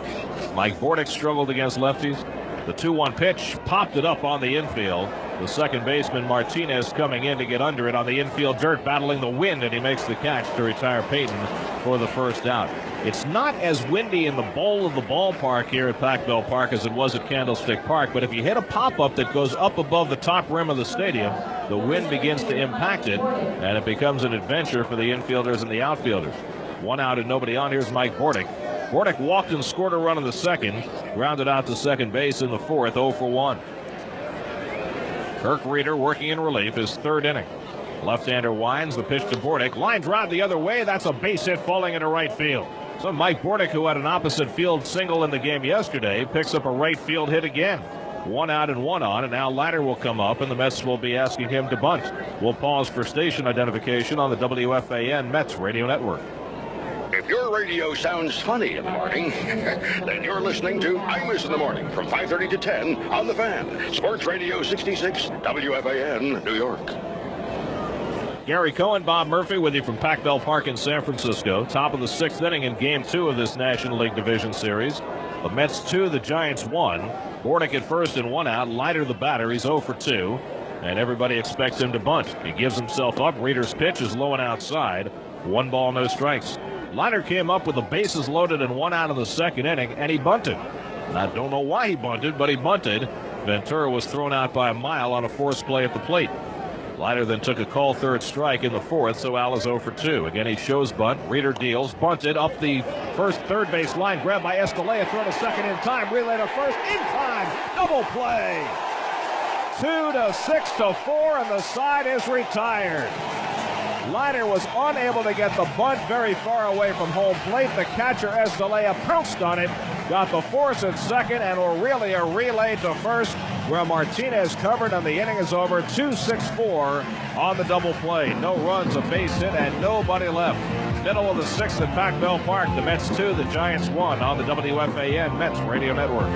Mike Bordick struggled against lefties. The 2-1 pitch popped it up on the infield. The second baseman, Martinez, coming in to get under it on the infield dirt, battling the wind, and he makes the catch to retire Payton for the first out. It's not as windy in the bowl of the ballpark here at Pac-Bell Park as it was at Candlestick Park, but if you hit a pop-up that goes up above the top rim of the stadium, the wind begins to impact it, and it becomes an adventure for the infielders and the outfielders. 1 out and nobody on. Here's Mike Bordick. Bordick walked and scored a run in the second, grounded out to second base in the fourth, 0 for 1. Kirk Reeder working in relief, his third inning. Left-hander winds, the pitch to Bordick. Line drive the other way. That's a base hit falling into right field. So Mike Bordick, who had an opposite field single in the game yesterday, picks up a right field hit again. 1 out and 1 on, and now Leiter will come up, and the Mets will be asking him to bunt. We'll pause for station identification on the WFAN Mets radio network. If your radio sounds funny in the morning, then you're listening to Imus in the Morning from 5:30 to 10 on the Fan. Sports Radio 66, WFAN, New York. Gary Cohen, Bob Murphy with you from Pac-Bell Park in San Francisco. Top of the 6th inning in Game 2 of this National League Division Series. The Mets 2, the Giants 1. Bordick at first and 1 out. Leiter the batter. He's 0 for 2. And everybody expects him to bunt. He gives himself up. Reeder's pitch is low and outside. 1 ball, no strikes. Leiter came up with the bases loaded and 1 out in the second inning, and he bunted. I don't know why he bunted, but he bunted. Ventura was thrown out by a mile on a forced play at the plate. Leiter then took a call third strike in the fourth, so Al is 0 for 2. Again, he shows bunt. Reeder deals, bunted up the third base line, grabbed by Escalera, thrown to second in time, relay to first in time, double play. 2-6-4, and the side is retired. Leiter was unable to get the bunt very far away from home plate. The catcher, Escalera, pounced on it, got the force at second, and Aurelia relayed to first, where Martinez covered, and the inning is over. 2-6-4 on the double play. No runs, a base hit, and nobody left. Middle of the 6th at Pac-Bell Park. The Mets 2, the Giants 1 on the WFAN Mets radio network.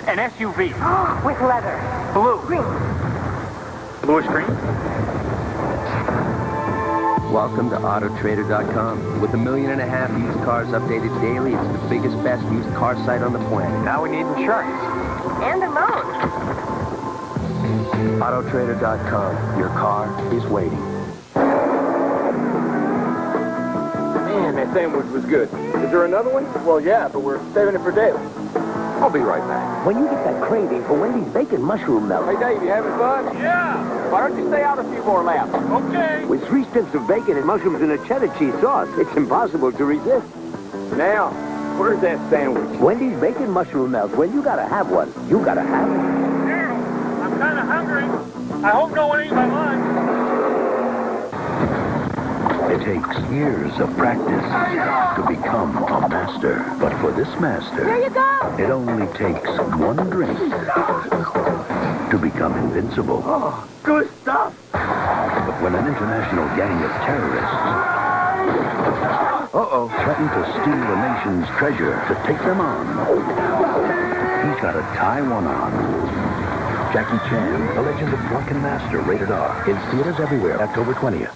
An SUV. With leather. Blue. Green. Bluish green. Welcome to Autotrader.com. With 1.5 million used cars updated daily, it's the biggest, best used car site on the planet. Now we need insurance. And a loan. Autotrader.com. Your car is waiting. Man, that sandwich was good. Is there another one? Well, yeah, but we're saving it for Dave. I'll be right back. When you get that craving for Wendy's bacon mushroom melt. Hey, Dave, you having fun? Yeah. Why don't you stay out a few more laps? Okay. With 3 strips of bacon and mushrooms and a cheddar cheese sauce, it's impossible to resist. Now, where's that sandwich? Wendy's bacon mushroom melt. When you gotta have one, you gotta have it. Yeah, I'm kind of hungry. I hope no one ate my lunch. It takes years of practice to become a master. But for this master, There you go. it only takes 1 drink to become invincible. Oh, good stuff. But when an international gang of terrorists threaten to steal the nation's treasure to take them on, he's got to tie one on. Jackie Chan, The Legend of Drunken Master, rated R. In theaters everywhere, October 20th.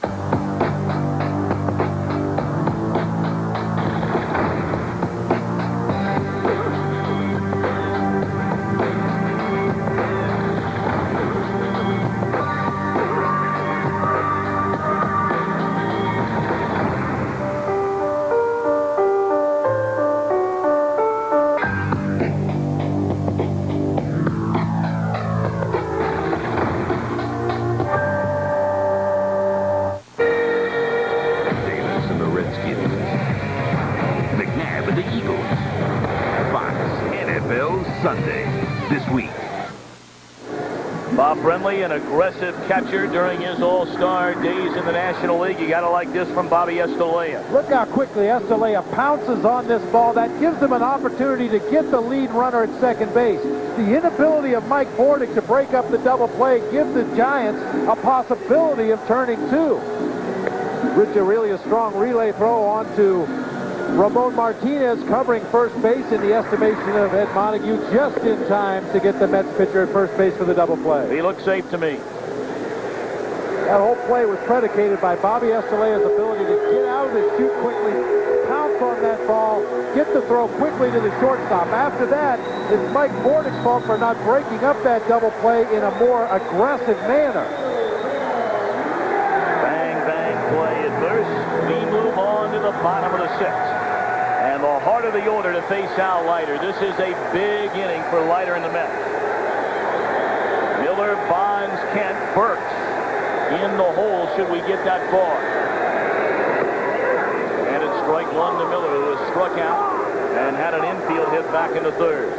friendly and aggressive catcher during his all-star days in the National League. You got to like this from Bobby Estalella. Look how quickly Estalella pounces on this ball. That gives him an opportunity to get the lead runner at second base. The inability of Mike Bordick to break up the double play gives the Giants a possibility of turning two. Richard really a strong relay throw on to Ramon Martinez, covering first base in the estimation of Ed Montague, just in time to get the Mets pitcher at first base for the double play. He looks safe to me. That whole play was predicated by Bobby Estalella's ability to get out of the chute quickly, pounce on that ball, get the throw quickly to the shortstop. After that, it's Mike Bordick's fault for not breaking up that double play in a more aggressive manner. Bang, bang play at first. We move on to the bottom of the sixth. And the heart of the order to face Al Leiter. This is a big inning for Leiter and the Mets. Miller, Bonds, Kent, Burks in the hole should we get that far. And it's strike one to Miller, who has struck out and had an infield hit back in the third.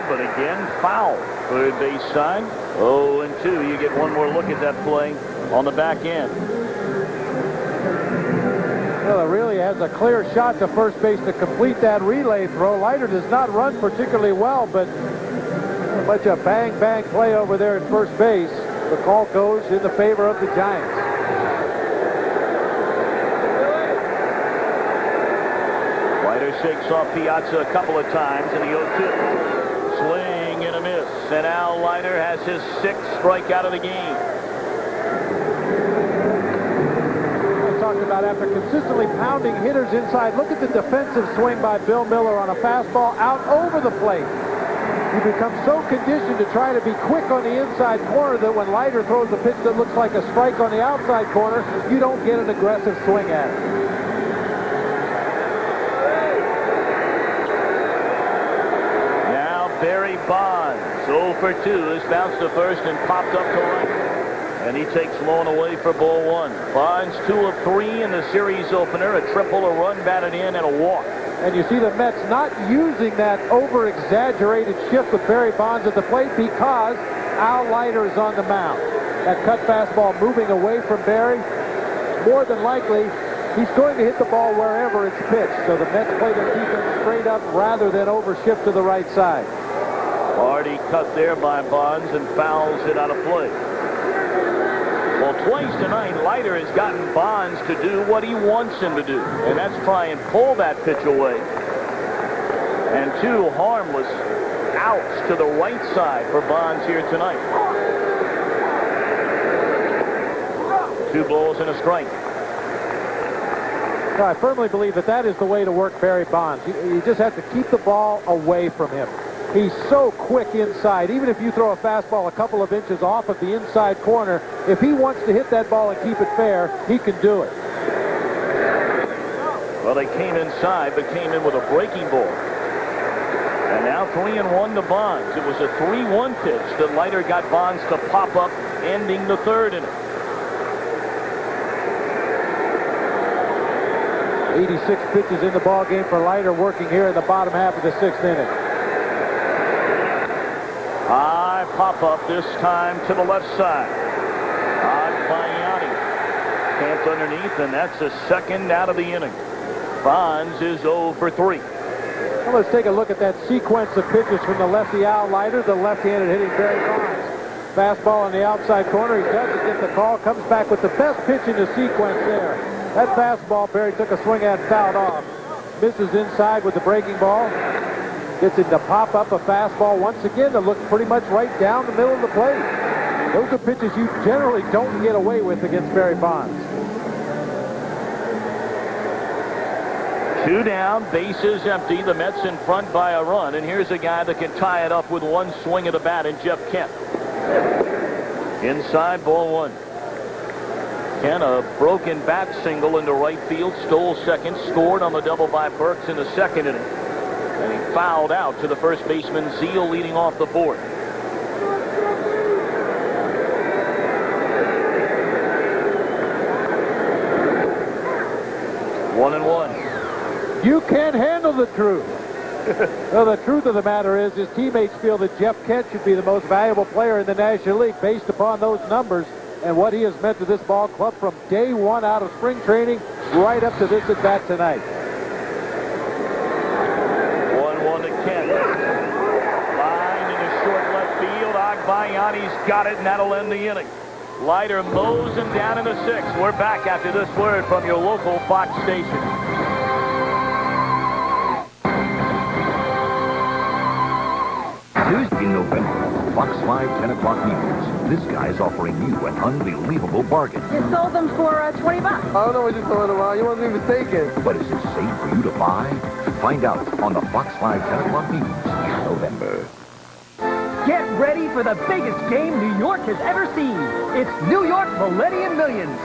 But again, foul. Third base side. 0-2. You get one more look at that play on the back end. Well, it really has a clear shot to first base to complete that relay throw. Leiter does not run particularly well, but much a bang-bang play over there at first base. The call goes in the favor of the Giants. Leiter shakes off Piazza a couple of times in the 0-2. Swing and a miss, and Al Leiter has his sixth strikeout of the game. I talked about after consistently pounding hitters inside. Look at the defensive swing by Bill Miller on a fastball out over the plate. You become so conditioned to try to be quick on the inside corner that when Leiter throws a pitch that looks like a strike on the outside corner, you don't get an aggressive swing at it. Barry Bonds, 0 for 2, is bounced to first and popped up to right. And he takes one away for ball one. Bonds 2 of 3 in the series opener, a triple, a run batted in, and a walk. And you see the Mets not using that over-exaggerated shift with Barry Bonds at the plate because Al Leiter is on the mound. That cut fastball moving away from Barry. More than likely, he's going to hit the ball wherever it's pitched. So the Mets play their defense straight up rather than overshift to the right side. Already cut there by Bonds and fouls it out of play. Well, twice tonight, Leiter has gotten Bonds to do what he wants him to do, and that's try and pull that pitch away. And 2 harmless outs to the right side for Bonds here tonight. 2 balls and a strike. I firmly believe that is the way to work Barry Bonds. You just have to keep the ball away from him. He's so quick inside. Even if you throw a fastball a couple of inches off of the inside corner, if he wants to hit that ball and keep it fair, he can do it. Well, they came inside, but came in with a breaking ball. And now 3-1 to Bonds. It was a 3-1 pitch that Leiter got Bonds to pop up, ending the third inning. 86 pitches in the ball game for Leiter, working here in the bottom half of the 6th inning. High pop-up this time to the left side. Odd by Yanni. Camped underneath, and that's the second out of the inning. Bonds is 0 for 3. Well, let's take a look at that sequence of pitches from the lefty Al Leiter, the left-handed hitting Barry Bonds. Fastball on the outside corner. He doesn't get the call. Comes back with the best pitch in the sequence there. That fastball Barry took a swing at, fouled off. Misses inside with the breaking ball. Gets him to pop up a fastball once again that looks pretty much right down the middle of the plate. Those are pitches you generally don't get away with against Barry Bonds. 2 down, bases empty. The Mets in front by a run. And here's a guy that can tie it up with one swing of the bat in Jeff Kent. Inside, ball 1. Kent, a broken bat single into right field, stole second, scored on the double by Burks in the second inning. And he fouled out to the first baseman, Zeal, leading off the fourth. 1-1. You can't handle the truth. Well, the truth of the matter is his teammates feel that Jeff Kent should be the most valuable player in the National League based upon those numbers and what he has meant to this ball club from day one out of spring training right up to this at bat tonight. 1-1 to Kent. Line in the short left field. Agbayani's got it, and that'll end the inning. Leiter mows him down in the sixth. We're back after this word from your local Fox station. Tuesday in November, Fox 5, 10 o'clock news. This guy's offering you an unbelievable bargain. You sold them for $20. I don't know what you sold them on. You wasn't even mistaken. But is it safe for you to buy? Find out on the Fox 5, 10 o'clock news in November. Get ready for the biggest game New York has ever seen. It's New York Millennium Millions.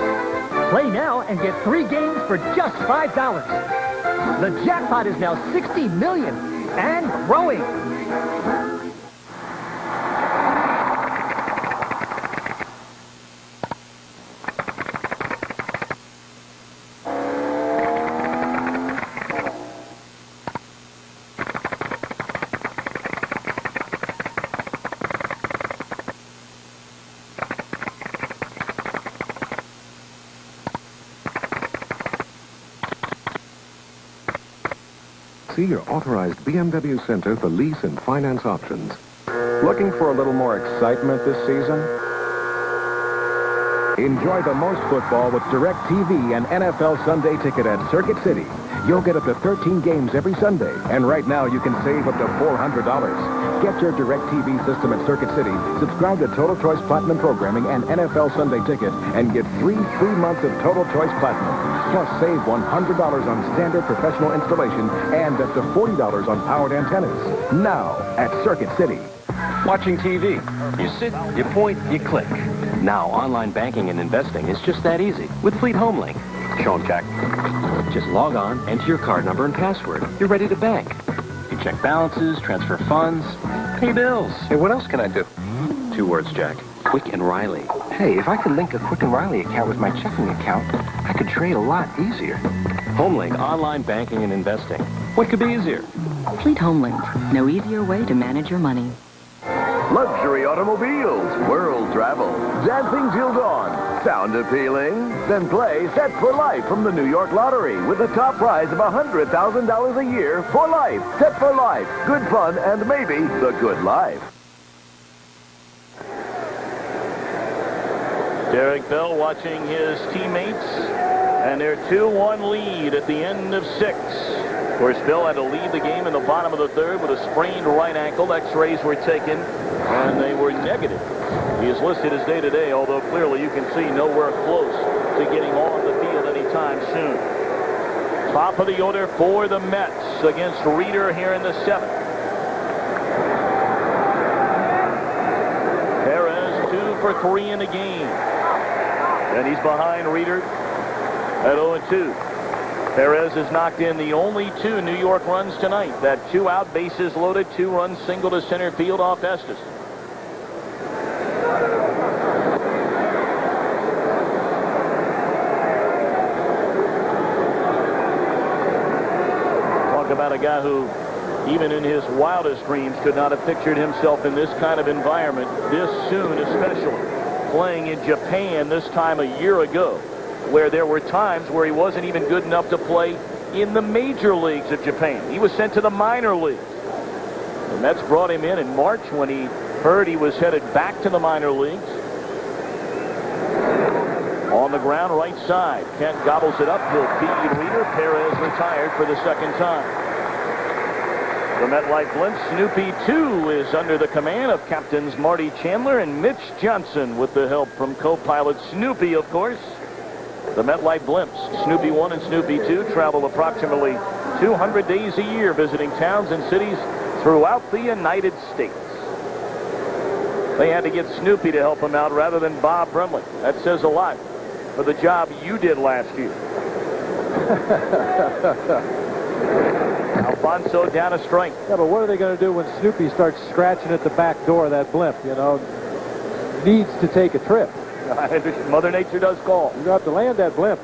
Play now and get 3 games for just $5. The jackpot is now $60 million and growing. See your authorized BMW center for lease and finance options. Looking for a little more excitement this season? Enjoy the most football with DirecTV and NFL Sunday Ticket at Circuit City. You'll get up to 13 games every Sunday, and right now you can save up to $400. Get your DirecTV system at Circuit City, subscribe to Total Choice Platinum Programming and NFL Sunday Ticket, and get free 3 months of Total Choice Platinum. Plus, save $100 on standard professional installation and up to $40 on powered antennas. Now at Circuit City. Watching TV. You sit, you point, you click. Now, online banking and investing is just that easy with Fleet Home Link. Show 'em, Jack. Just log on, enter your card number and password. You're ready to bank. You check balances, transfer funds, pay bills. Hey, what else can I do? 2 words, Jack. Quick and Riley. Hey, if I could link a Quick and Riley account with my checking account, I could trade a lot easier. HomeLink, online banking and investing. What could be easier? Fleet HomeLink. No easier way to manage your money. Luxury automobiles, world travel, dancing till dawn. Sound appealing? Then play Set for Life from the New York Lottery with the top prize of $100,000 a year for life. Set for Life. Good fun and maybe the good life. Derek Bell watching his teammates, and their 2-1 lead at the end of 6. Of course, Bell had to leave the game in the bottom of the third with a sprained right ankle. X-rays were taken, and they were negative. He is listed as day-to-day, although clearly you can see nowhere close to getting on the field anytime soon. Top of the order for the Mets against Reeder here in the 7th. Perez 2 for 3 in the game. And he's behind Reeder at 0-2. Perez has knocked in the only 2 New York runs tonight. That 2-out, bases loaded, 2-run single to center field off Estes. Talk about a guy who, even in his wildest dreams, could not have pictured himself in this kind of environment this soon, especially playing in Japan this time a year ago, where there were times where he wasn't even good enough to play in the major leagues of Japan. He was sent to the minor leagues. The Mets brought him in March when he heard he was headed back to the minor leagues. On the ground, right side. Kent gobbles it up. He'll feed Reeder. Perez retired for the second time. The MetLife Blimp, Snoopy 2 is under the command of captains Marty Chandler and Mitch Johnson with the help from co-pilot Snoopy, of course. The MetLife Blimps, Snoopy 1 and Snoopy 2, travel approximately 200 days a year visiting towns and cities throughout the United States. They had to get Snoopy to help him out rather than Bob Brumley. That says a lot for the job you did last year. Alfonso down a strike. Yeah, but what are they going to do when Snoopy starts scratching at the back door of that blimp, you know? Needs to take a trip. Mother Nature does call. You have to land that blimp.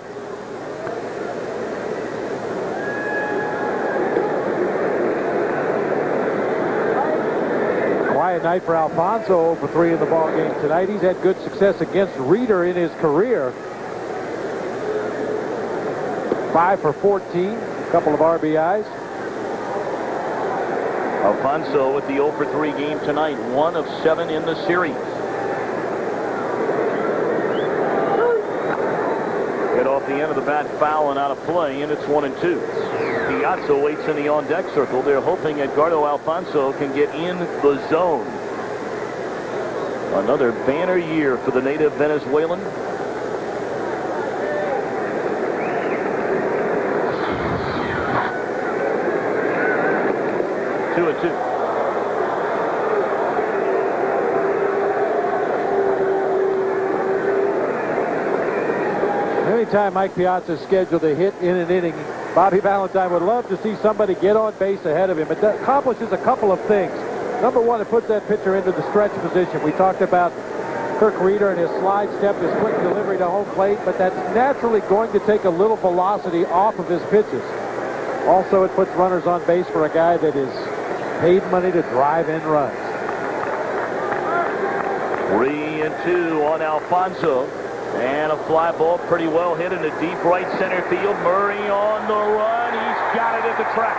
quiet night for Alfonso, 0 for 3 in the ball game tonight. He's had good success against Reeder in his career. 5 for 14, a couple of RBIs. Alfonso with the 0 for 3 game tonight, 1 of 7 in the series. Hit off the end of the bat, foul and out of play, and it's 1-2. Piazza waits in the on-deck circle. They're hoping Edgardo Alfonso can get in the zone. Another banner year for the native Venezuelan. Two. Anytime Mike Piazza is scheduled to hit in an inning, Bobby Valentine would love to see somebody get on base ahead of him. It accomplishes a couple of things. Number one, it puts that pitcher into the stretch position. We talked about Kirk Reeder and his slide step, his quick delivery to home plate, but that's naturally going to take a little velocity off of his pitches. Also, it puts runners on base for a guy that is paid money to drive in runs. 3-2 on Alfonso. And a fly ball pretty well hit into deep right center field. Murray on the run. He's got it at the track.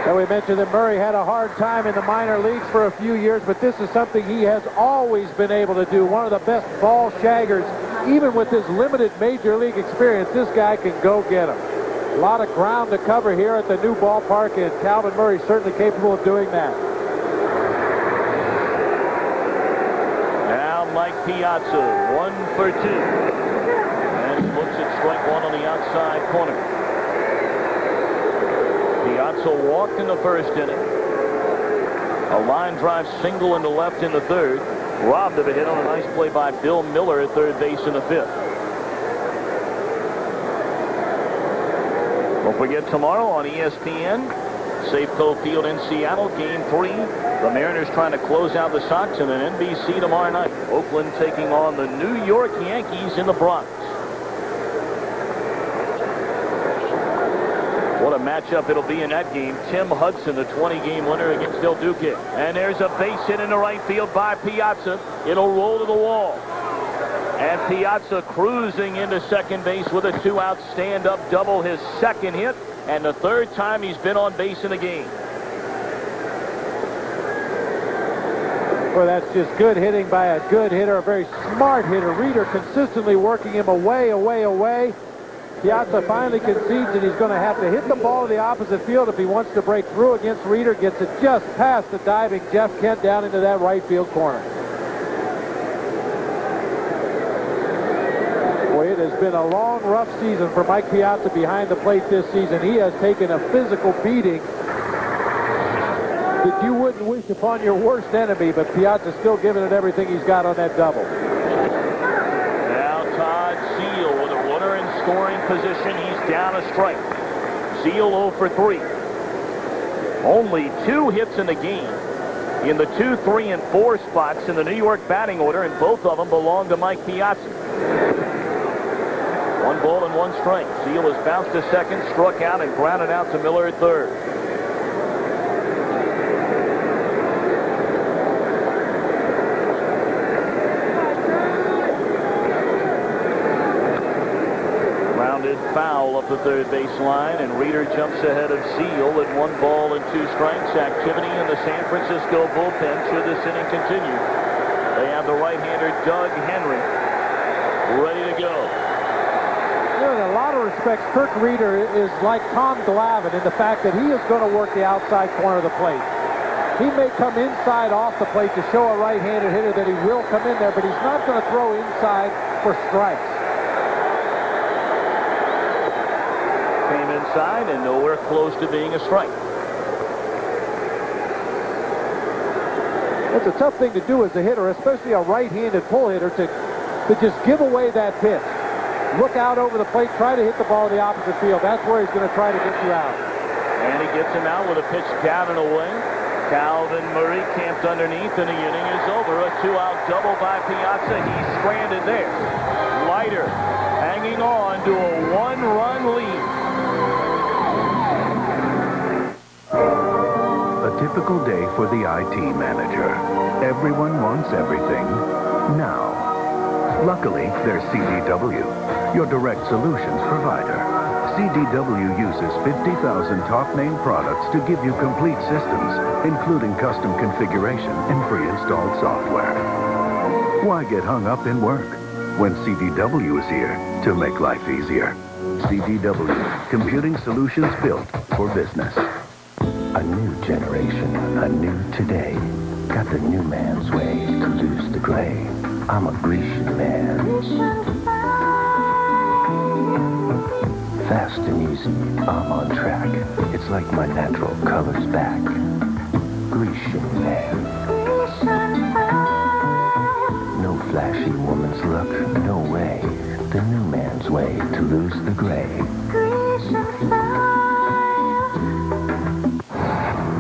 Now, we mentioned that Murray had a hard time in the minor leagues for a few years, but this is something he has always been able to do. One of the best ball shaggers, even with his limited major league experience. This guy can go get him. A lot of ground to cover here at the new ballpark, and Calvin Murray certainly capable of doing that. Now Mike Piazza, 1 for 2. And he looks at strike one on the outside corner. Piazza walked in the first inning. A line drive single into left in the third. Robbed of a hit on a nice play by Bill Miller at third base in the fifth. Don't forget, tomorrow on ESPN, Safeco Field in Seattle, Game 3. The Mariners trying to close out the Sox, and an NBC tomorrow night. Oakland taking on the New York Yankees in the Bronx. What a matchup it'll be in that game. Tim Hudson, the 20-game winner against Del Duque. And there's a base hit into right field by Piazza. It'll roll to the wall. And Piazza cruising into second base with a 2-out stand-up double, his second hit, and the third time he's been on base in a game. Well, that's just good hitting by a good hitter, a very smart hitter. Reeder consistently working him away. Piazza finally concedes that he's going to have to hit the ball to the opposite field if he wants to break through against Reeder. Gets it just past the diving Jeff Kent down into that right field corner. It has been a long, rough season for Mike Piazza behind the plate this season. He has taken a physical beating that you wouldn't wish upon your worst enemy, but Piazza's still giving it everything he's got on that double. Now Todd Seal with a runner in scoring position. He's down a strike. Seal 0 for 3. Only 2 hits in the game in the 2, 3, and 4 spots in the New York batting order, and both of them belong to Mike Piazza. 1 ball and 1 strike. Seal has bounced to second, struck out, and grounded out to Miller at third. Rounded foul up the third base line, and Reeder jumps ahead of Seal at 1 ball and 2 strikes. Activity in the San Francisco bullpen should this inning continue. They have the right-hander Doug Henry ready to go. In a lot of respects, Kirk Reeder is like Tom Glavine in the fact that he is going to work the outside corner of the plate. He may come inside off the plate to show a right-handed hitter that he will come in there, but he's not going to throw inside for strikes. Came inside and nowhere close to being a strike. It's a tough thing to do as a hitter, especially a right-handed pull hitter, to just give away that pitch. Look out over the plate, try to hit the ball to the opposite field. That's where he's going to try to get you out. And he gets him out with a pitch down and away. Calvin Murray camped underneath, and the inning is over. A 2-out double by Piazza. He's stranded there. Leiter hanging on to a 1-run lead. A typical day for the IT manager. Everyone wants everything now. Luckily, there's CDW, your direct solutions provider. CDW uses 50,000 top-name products to give you complete systems, including custom configuration and pre-installed software. Why get hung up in work when CDW is here to make life easier? CDW, computing solutions built for business. A new generation, a new today. Got the new man's way to lose the gray. I'm a Grecian man. Fast and easy, I'm on track. It's like my natural color's back. Grecian man. No flashy woman's look, no way. The new man's way to lose the gray.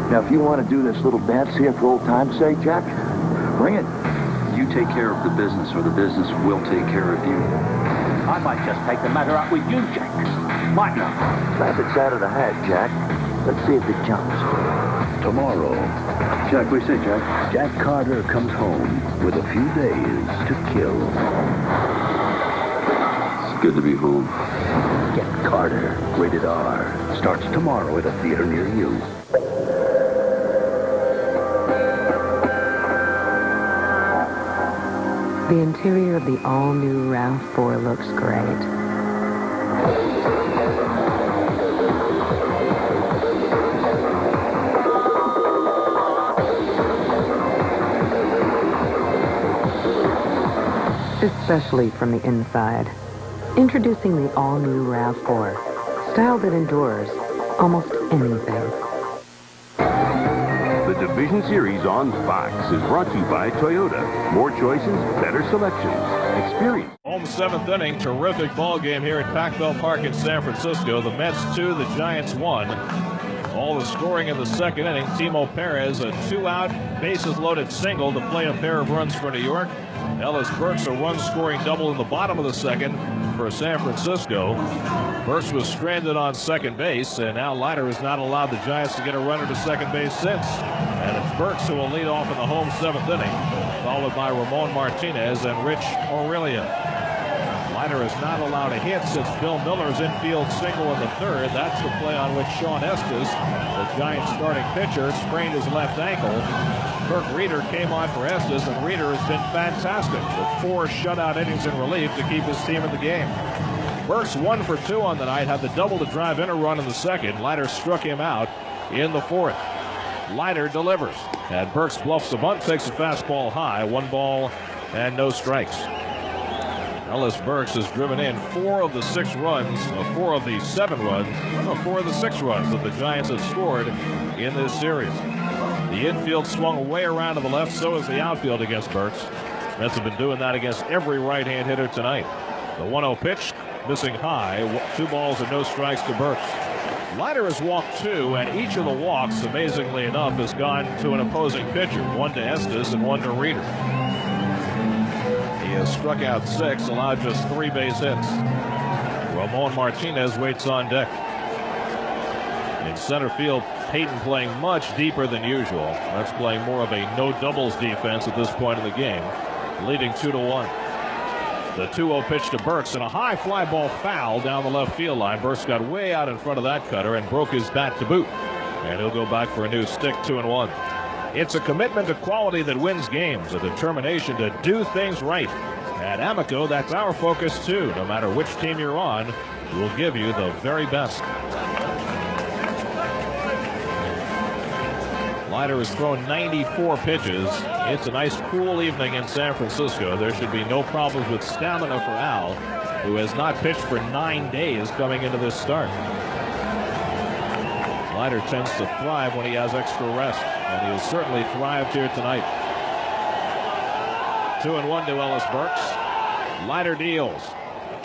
Now, if you want to do this little dance here for old time's sake, Jack, bring it. You take care of the business, or the business will take care of you. I might just take the matter up with you, Jack. Might not. Rabbit's out of the hat, Jack. Let's see if it jumps. Tomorrow, Jack, what do you say, Jack? Jack Carter comes home with a few days to kill. It's good to be home. Get Carter, rated R. Starts tomorrow at a theater near you. The interior of the all-new RAV4 looks great. Especially from the inside. Introducing the all-new RAV4. Style that endures almost anything. The Division Series on Fox is brought to you by Toyota. More choices, better selections. Experience. Home seventh inning. Terrific ball game here at Pac-Bell Park in San Francisco. The Mets 2, the Giants 1. All the scoring in the second inning. Timo Perez, a 2-out, bases-loaded single to play a pair of runs for New York. Ellis Burks, a run-scoring double in the bottom of the second for San Francisco. Burks was stranded on second base, and now Leiter has not allowed the Giants to get a runner to second base since. And it's Burks who will lead off in the home seventh inning, followed by Ramon Martinez and Rich Aurelian. Leiter has not allowed a hit since Bill Miller's infield single in the third. That's the play on which Sean Estes, the Giants starting pitcher, sprained his left ankle. Kirk Reeder came on for Estes, and Reeder has been fantastic with 4 shutout innings in relief to keep his team in the game. Burks 1 for 2 on the night, had the double to drive in a run in the second. Leiter struck him out in the fourth. Leiter delivers, and Burks bluffs the bunt, takes a fastball high, 1 ball and no strikes. Ellis Burks has driven in 4 of the 6 runs, 4 of the 7 runs, 4 of the 6 runs that the Giants have scored in this series. The infield swung way around to the left, so is the outfield against Burks. Mets have been doing that against every right-hand hitter tonight. The 1-0 pitch, missing high, 2 balls and no strikes to Burks. Leiter has walked 2, and each of the walks, amazingly enough, has gone to an opposing pitcher, 1 to Estes and 1 to Reeder. He has struck out 6, allowed just 3 base hits. Ramon Martinez waits on deck. In center field, Payton playing much deeper than usual. That's playing more of a no doubles defense at this point in the game, leading 2-1. The 2-0 pitch to Burks, and a high fly ball foul down the left field line. Burks got way out in front of that cutter and broke his bat to boot. And he'll go back for a new stick, 2-1. It's a commitment to quality that wins games, a determination to do things right. At Amoco, that's our focus too. No matter which team you're on, we'll give you the very best. Leiter has thrown 94 pitches. It's a nice cool evening in San Francisco. There should be no problems with stamina for Al, who has not pitched for 9 days coming into this start. Leiter tends to thrive when he has extra rest, and he has certainly thrived here tonight. 2-1 to Ellis Burks. Leiter deals.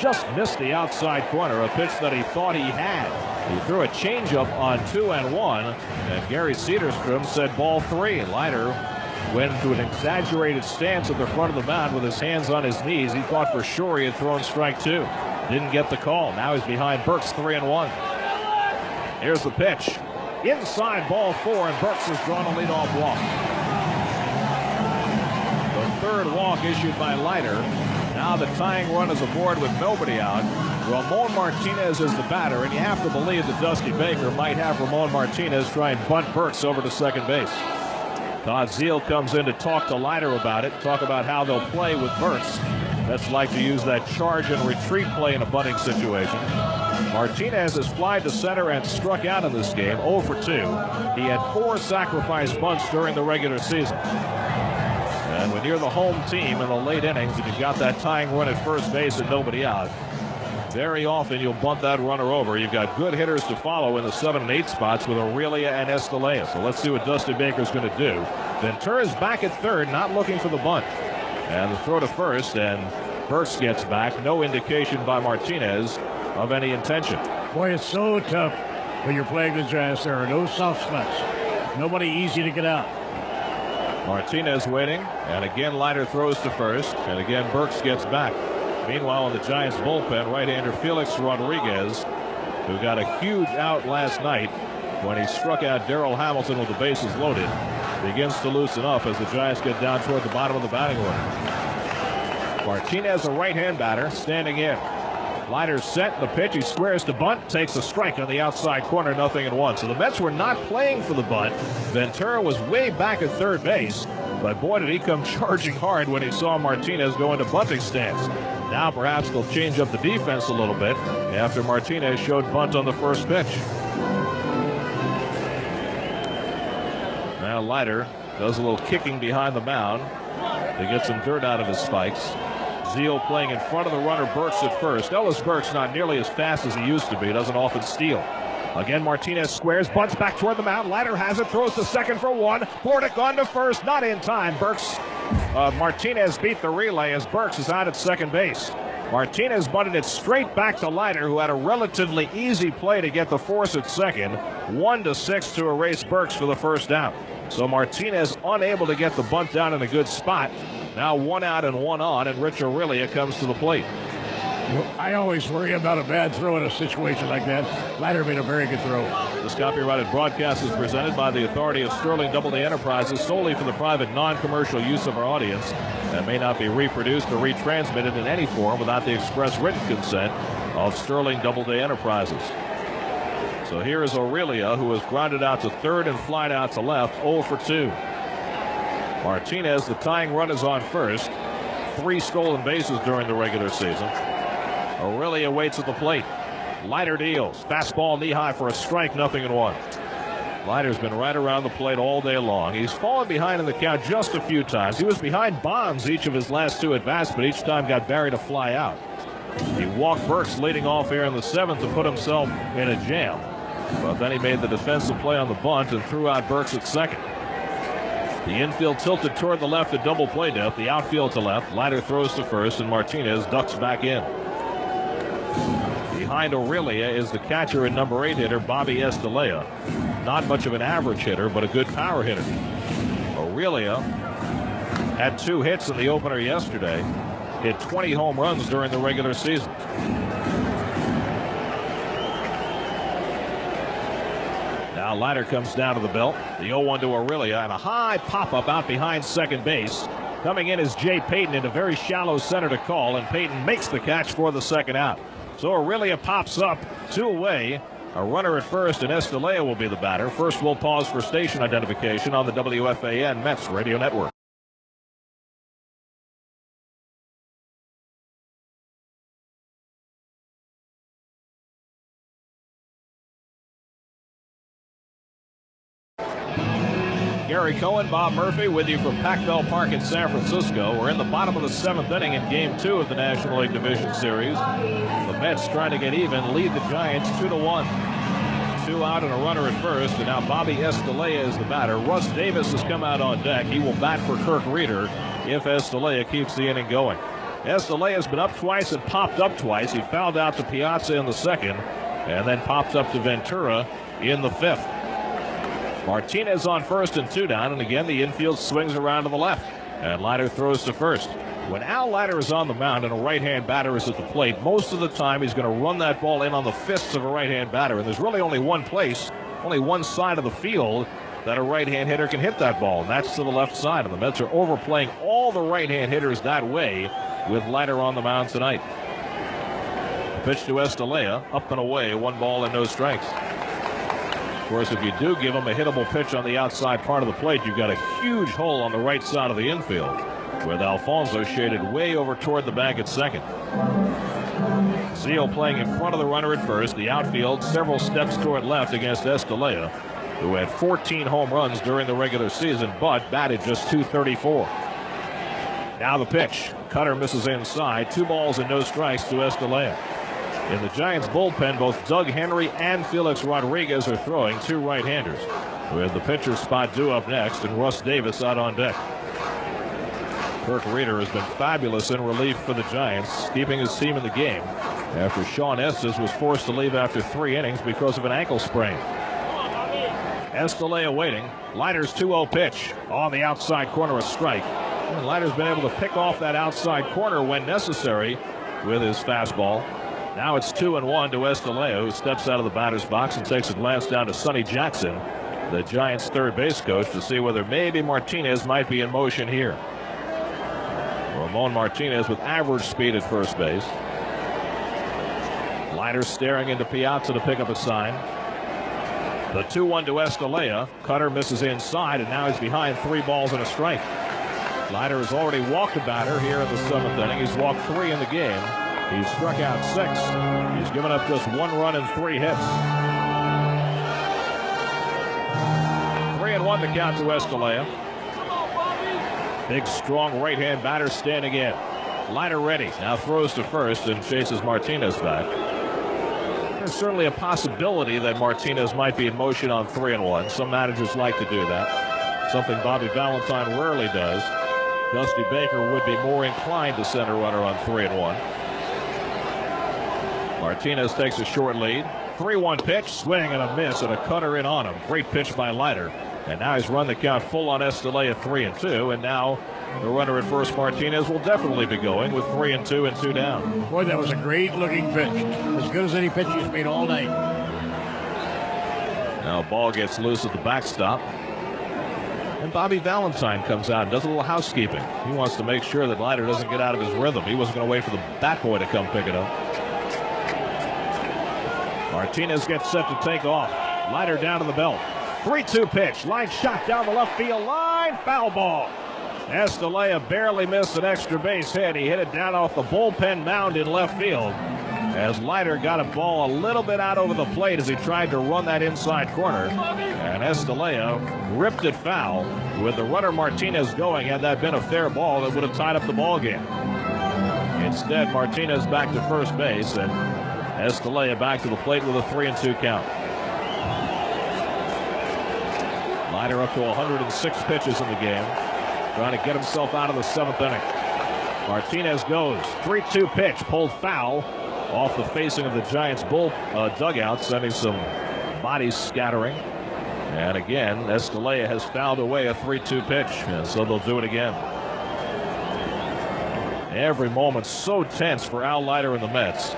just missed the outside corner, a pitch that he thought he had. He threw a changeup on 2-1, and Gary Cedarstrom said ball 3. Leiter went into an exaggerated stance at the front of the mound with his hands on his knees. He thought for sure he had thrown strike 2. Didn't get the call. Now he's behind Burks, 3-1. Here's the pitch. Inside, ball 4, and Burks has drawn a leadoff walk. The third walk issued by Leiter. Now the tying run is aboard with nobody out. Ramon Martinez is the batter, and you have to believe that Dusty Baker might have Ramon Martinez try and bunt Burks over to second base. Todd Zeile comes in to talk to Leiter about it, talk about how they'll play with Burks. That's like to use that charge and retreat play in a bunting situation. Martinez has flied to center and struck out in this game, 0 for 2. He had 4 sacrifice bunts during the regular season. And when you're the home team in the late innings and you've got that tying run at first base and nobody out, very often you'll bunt that runner over. You've got good hitters to follow in the 7 and 8 spots with Aurelia and Estalella. So let's see what Dusty Baker's going to do. Ventura's back at third, not looking for the bunt. And the throw to first, and Burks gets back. No indication by Martinez of any intention. Boy, it's so tough when you're playing the Giants. There are no soft spots. Nobody easy to get out. Martinez waiting, and again Leiter throws to first, and again Burks gets back. Meanwhile, in the Giants bullpen, right-hander Felix Rodriguez, who got a huge out last night when he struck out Darrell Hamilton with the bases loaded, begins to loosen up as the Giants get down toward the bottom of the batting order. Martinez, a right-hand batter, standing in. Leiter's set, the pitch, he squares to bunt, takes a strike on the outside corner, 0-1. So the Mets were not playing for the bunt. Ventura was way back at third base, but boy, did he come charging hard when he saw Martinez go into bunting stance. Now perhaps they'll change up the defense a little bit after Martinez showed bunt on the first pitch. Now Leiter does a little kicking behind the mound to get some dirt out of his spikes. Zeile playing in front of the runner, Burks at first. Ellis Burks not nearly as fast as he used to be. Doesn't often steal. Again, Martinez squares, bunts back toward the mound. Leiter has it, throws to second for 1. Bordick on to first, not in time. Martinez beat the relay as Burks is out at second base. Martinez bunted it straight back to Leiter, who had a relatively easy play to get the force at second. 1-6 to erase Burks for the first out. So Martinez unable to get the bunt down in a good spot. Now 1 out and 1 on, and Rich Aurelia comes to the plate. I always worry about a bad throw in a situation like that. Leiter made a very good throw. This copyrighted broadcast is presented by the authority of Sterling Doubleday Enterprises solely for the private non-commercial use of our audience and may not be reproduced or retransmitted in any form without the express written consent of Sterling Doubleday Enterprises. So here is Aurelia, who was grounded out to third and flied out to left, 0 for 2. Martinez, the tying run is on first. 3 stolen bases during the regular season. Aurelia waits at the plate. Leiter deals. Fastball knee-high for a strike, 0-1. Leiter's been right around the plate all day long. He's fallen behind in the count just a few times. He was behind Bonds each of his last 2 at-bats, but each time got Barry to fly out. He walked Burks leading off here in the 7th to put himself in a jam. But then he made the defensive play on the bunt and threw out Burks at second. The infield tilted toward the left at double play depth. The outfield to left. Leiter throws to first, and Martinez ducks back in. Behind Aurelia is the catcher and number 8 hitter, Bobby Estalella. Not much of an average hitter, but a good power hitter. Aurelia had 2 hits in the opener yesterday. Hit 20 home runs during the regular season. Now Leiter comes down to the belt. The 0-1 to Aurelia, and a high pop-up out behind second base. Coming in is Jay Payton in a very shallow center to call, and Payton makes the catch for the second out. So Aurelia pops up 2 away. A runner at first, and Estalella will be the batter. First, we'll pause for station identification on the WFAN Mets Radio Network. Gary Cohen, Bob Murphy with you from Pac Bell Park in San Francisco. We're in the bottom of the 7th inning in Game 2 of the National League Division Series. The Mets trying to get even, lead the Giants 2-1. 2 out and a runner at first, and now Bobby Estalella is the batter. Russ Davis has come out on deck. He will bat for Kirk Reeder if Estalella keeps the inning going. Estelle has been up twice and popped up twice. He fouled out to Piazza in the second and then popped up to Ventura in the fifth. Martinez on first and 2 down, and again the infield swings around to the left, and Leiter throws to first. When Al Leiter is on the mound and a right-hand batter is at the plate, most of the time he's going to run that ball in on the fists of a right-hand batter, and there's really only one place, only one side of the field that a right-hand hitter can hit that ball, and that's to the left side. And the Mets are overplaying all the right-hand hitters that way with Leiter on the mound tonight. Pitch to Estelle, up and away, 1 ball and no strikes. Of course, if you do give him a hittable pitch on the outside part of the plate, you've got a huge hole on the right side of the infield, with Alfonso shaded way over toward the bag at second. Zeal playing in front of the runner at first. The outfield several steps toward left against Estelle, who had 14 home runs during the regular season, but batted just .234. Now the pitch. Cutter misses inside. 2 balls and no strikes to Estelle. In the Giants bullpen, both Doug Henry and Felix Rodriguez are throwing, 2 right-handers, with the pitcher's spot due up next and Russ Davis out on deck. Kirk Reeder has been fabulous in relief for the Giants, keeping his team in the game after Sean Estes was forced to leave after 3 innings because of an ankle sprain. Estelle waiting. Leiter's 2-0 pitch on the outside corner, a strike. And Leiter's been able to pick off that outside corner when necessary with his fastball. Now it's 2-1 to Estelle, who steps out of the batter's box and takes a glance down to Sonny Jackson, the Giants' third base coach, to see whether maybe Martinez might be in motion here. Ramon Martinez with average speed at first base. Leiter staring into Piazza to pick up a sign. The 2-1 to Estelle. Cutter misses inside, and now he's behind 3 balls and a strike. Leiter has already walked a batter here in the 7th inning. He's walked 3 in the game. He's struck out 6. He's given up just 1 run and 3 hits. 3-1 the count to Estelle. Big, strong right-hand batter standing in. Leiter ready. Now throws to first and chases Martinez back. There's certainly a possibility that Martinez might be in motion on 3-1. Some managers like to do that. Something Bobby Valentine rarely does. Dusty Baker would be more inclined to send a runner on 3-1. Martinez takes a short lead. 3-1 pitch, swing and a miss, and a cutter in on him. Great pitch by Leiter. And now he's run the count full on Estelle at 3-2. And now the runner at first, Martinez, will definitely be going with 3-2 and 2 down. Boy, that was a great looking pitch. As good as any pitch he's made all night. Now ball gets loose at the backstop. And Bobby Valentine comes out and does a little housekeeping. He wants to make sure that Leiter doesn't get out of his rhythm. He wasn't going to wait for the bat boy to come pick it up. Martinez gets set to take off. Leiter down to the belt. 3-2 pitch. Line shot down the left field line. Foul ball. Estelle barely missed an extra base hit. He hit it down off the bullpen mound in left field, as Leiter got a ball a little bit out over the plate as he tried to run that inside corner. And Estelle ripped it foul. With the runner Martinez going, had that been a fair ball, that would have tied up the ball game. Instead, Martinez back to first base, and Estelle back to the plate with a 3-2 count. Leiter up to 106 pitches in the game, trying to get himself out of the 7th inning. Martinez goes. 3-2 pitch, pulled foul off the facing of the Giants' dugout, sending some bodies scattering. And again, Estelle has fouled away a 3-2 pitch, and so they'll do it again. Every moment so tense for Al Leiter and the Mets,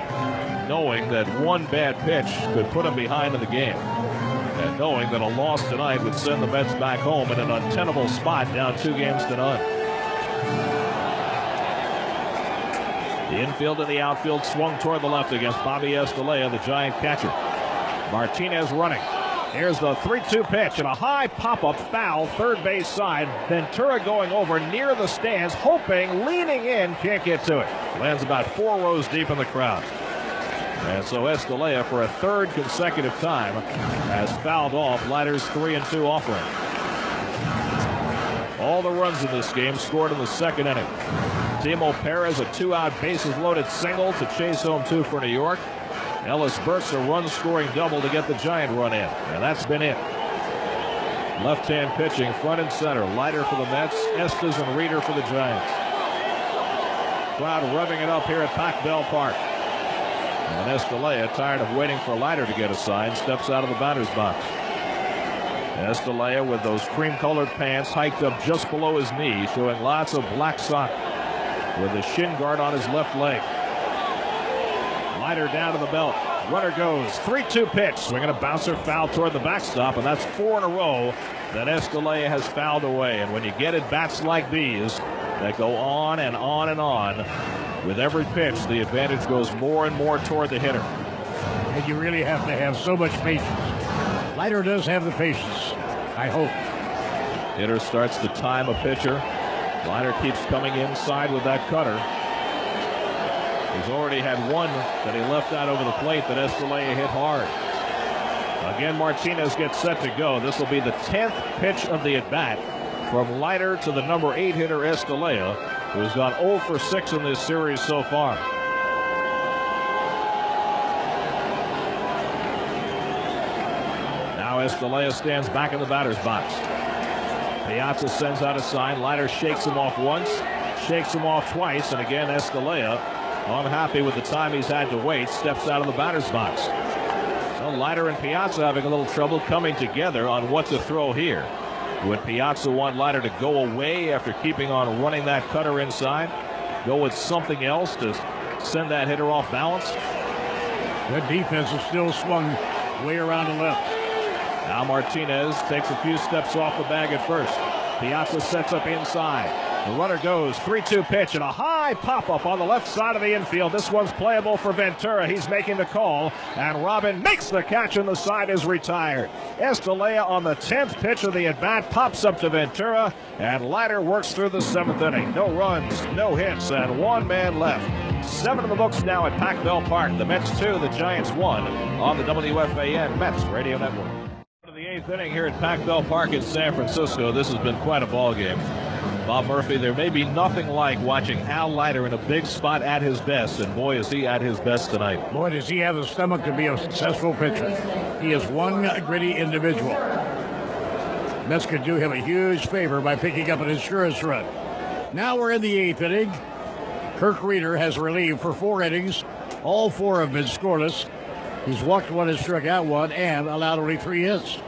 knowing that one bad pitch could put him behind in the game, and knowing that a loss tonight would send the Mets back home in an untenable spot, down 2-0. The infield and the outfield swung toward the left against Bobby Estelle, the Giant catcher. Martinez running. Here's the 3-2 pitch and a high pop-up foul, third base side. Ventura going over near the stands, hoping, leaning in, can't get to it. Lands about 4 rows deep in the crowd. And so Estelle, for a 3rd consecutive time, has fouled off Leiter's 3-2 offering. All the runs in this game scored in the 2nd inning. Timo Perez, a 2-out bases-loaded single to chase home 2 for New York. Ellis Burks, a run-scoring double to get the Giant run in. And that's been it. Left-hand pitching, front and center. Leiter for the Mets, Estes and Reeder for the Giants. crowd revving it up here at Pac Bell Park. And Estalella, tired of waiting for Leiter to get a sign, steps out of the batter's box. Estalella with those cream-colored pants hiked up just below his knee, showing lots of black sock with a shin guard on his left leg. Leiter down to the belt. Runner goes. 3-2 pitch. Swinging a bouncer foul toward the backstop, and that's 4 in a row that Estalella has fouled away. And when you get at bats like these that go on and on and on, with every pitch, the advantage goes more and more toward the hitter. And you really have to have so much patience. Leiter does have the patience, I hope. Hitter starts to time a pitcher. Leiter keeps coming inside with that cutter. He's already had one that he left out over the plate that Estalella hit hard. Again, Martinez gets set to go. This will be the 10th pitch of the at-bat from Leiter to the number 8 hitter Estalella, who's gone 0 for 6 in this series so far. Now Estalella stands back in the batter's box. Piazza sends out a sign. Leiter shakes him off once, shakes him off twice, and again Estalella, unhappy with the time he's had to wait, steps out of the batter's box. So Leiter and Piazza having a little trouble coming together on what to throw here. Would Piazza want Leiter to go away after keeping on running that cutter inside? Go with something else to send that hitter off balance? That defense is still swung way around the left. Now Martinez takes a few steps off the bag at first. Piazza sets up inside. The runner goes. 3-2 pitch and a high pop-up on the left side of the infield. This one's playable for Ventura. He's making the call, and Robin makes the catch, and the side is retired. Estalella on the 10th pitch of the at-bat pops up to Ventura, and Leiter works through the 7th inning. No runs, no hits, and 1 man left. 7 in the books now at Pac Bell Park. The Mets 2, the Giants 1 on the WFAN Mets Radio Network. The 8th inning here at Pac Bell Park in San Francisco. This has been quite a ball game. Bob Murphy, there may be nothing like watching Al Leiter in a big spot at his best, and boy, is he at his best tonight. Boy, does he have the stomach to be a successful pitcher. He is one gritty individual. Mets could do him a huge favor by picking up an insurance run. Now we're in the 8th inning. Kirk Reeder has relieved for 4 innings. All 4 have been scoreless. He's walked 1 and struck out 1 and allowed only 3 hits.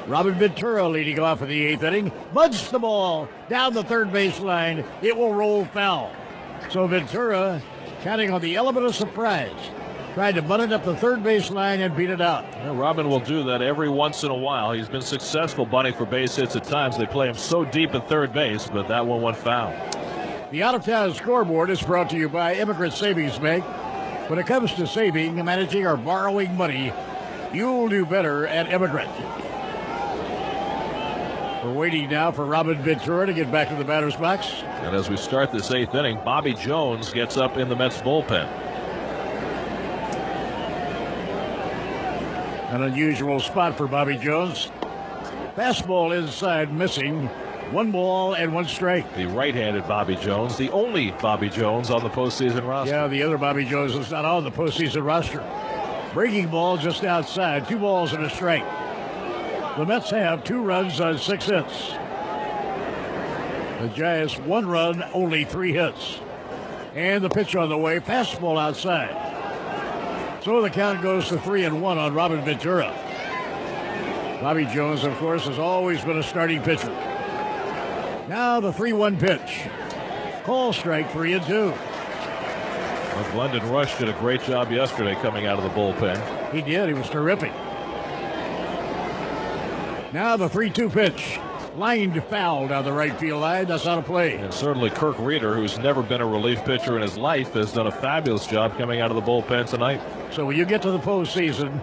Robin Ventura leading off in the 8th inning. Bunts the ball down the third base line. It will roll foul. So Ventura, counting on the element of surprise, tried to butt it up the third base line and beat it out. Well, Robin will do that every once in a while. He's been successful bunting for base hits at times. They play him so deep at third base, but that one went foul. The out-of-town scoreboard is brought to you by Immigrant Savings Bank. When it comes to saving, managing, or borrowing money, you'll do better at Immigrant. We're waiting now for Robin Ventura to get back to the batter's box. And as we start this 8th inning, Bobby Jones gets up in the Mets bullpen. An unusual spot for Bobby Jones. Fastball inside, missing. 1 ball and 1 strike. The right-handed Bobby Jones, the only Bobby Jones on the postseason roster. Yeah, the other Bobby Jones is not on the postseason roster. Breaking ball just outside, 2 balls and a strike. The Mets have 2 runs on 6 hits. The Giants 1 run, only 3 hits. And the pitch on the way, fastball outside. So the count goes to 3-1 on Robin Ventura. Bobby Jones, of course, has always been a starting pitcher. Now the 3-1 pitch. Call strike, 3-2. Well, Glendon Rush did a great job yesterday coming out of the bullpen. He did. He was terrific. Now the 3-2 pitch. Lined foul down the right field line. That's not a play. And certainly Kirk Reeder, who's never been a relief pitcher in his life, has done a fabulous job coming out of the bullpen tonight. So when you get to the postseason,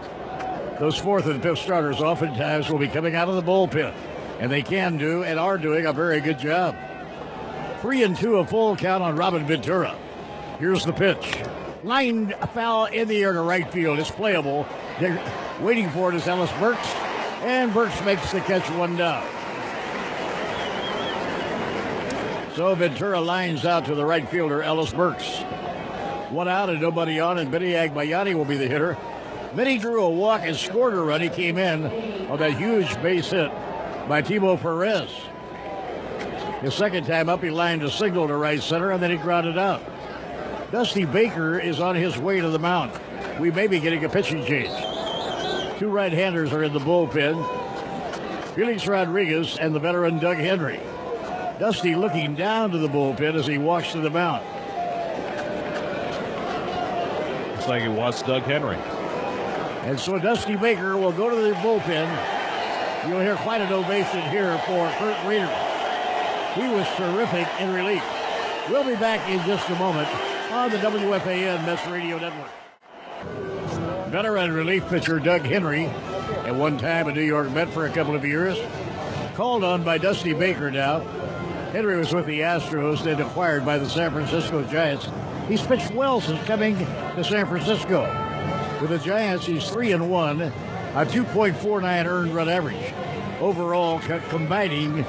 those 4th and 5th starters oftentimes will be coming out of the bullpen. And they can do and are doing a very good job. 3-2, a full count on Robin Ventura. Here's the pitch. Lined foul in the air to right field. It's playable. They're waiting for it is Ellis Burks. And Burks makes the catch, 1 down. So Ventura lines out to the right fielder, Ellis Burks. 1 out and nobody on, and Benny Agbayani will be the hitter. Benny drew a walk and scored a run. He came in on that huge base hit by Timo Perez. His second time up, he lined a single to right center, and then he grounded out. Dusty Baker is on his way to the mound. We may be getting a pitching change. Two right-handers are in the bullpen. Felix Rodriguez and the veteran Doug Henry. Dusty looking down to the bullpen as he walks to the mound. Looks like he wants Doug Henry. And so Dusty Baker will go to the bullpen. You'll hear quite an ovation here for Kurt Reeder. He was terrific in relief. We'll be back in just a moment on the WFAN Mets Radio Network. Veteran relief pitcher Doug Henry, at one time a New York Met for a couple of years, called on by Dusty Baker now. Henry was with the Astros, then acquired by the San Francisco Giants. He's pitched well since coming to San Francisco. With the Giants, he's 3-1, a 2.49 earned run average. Overall, combining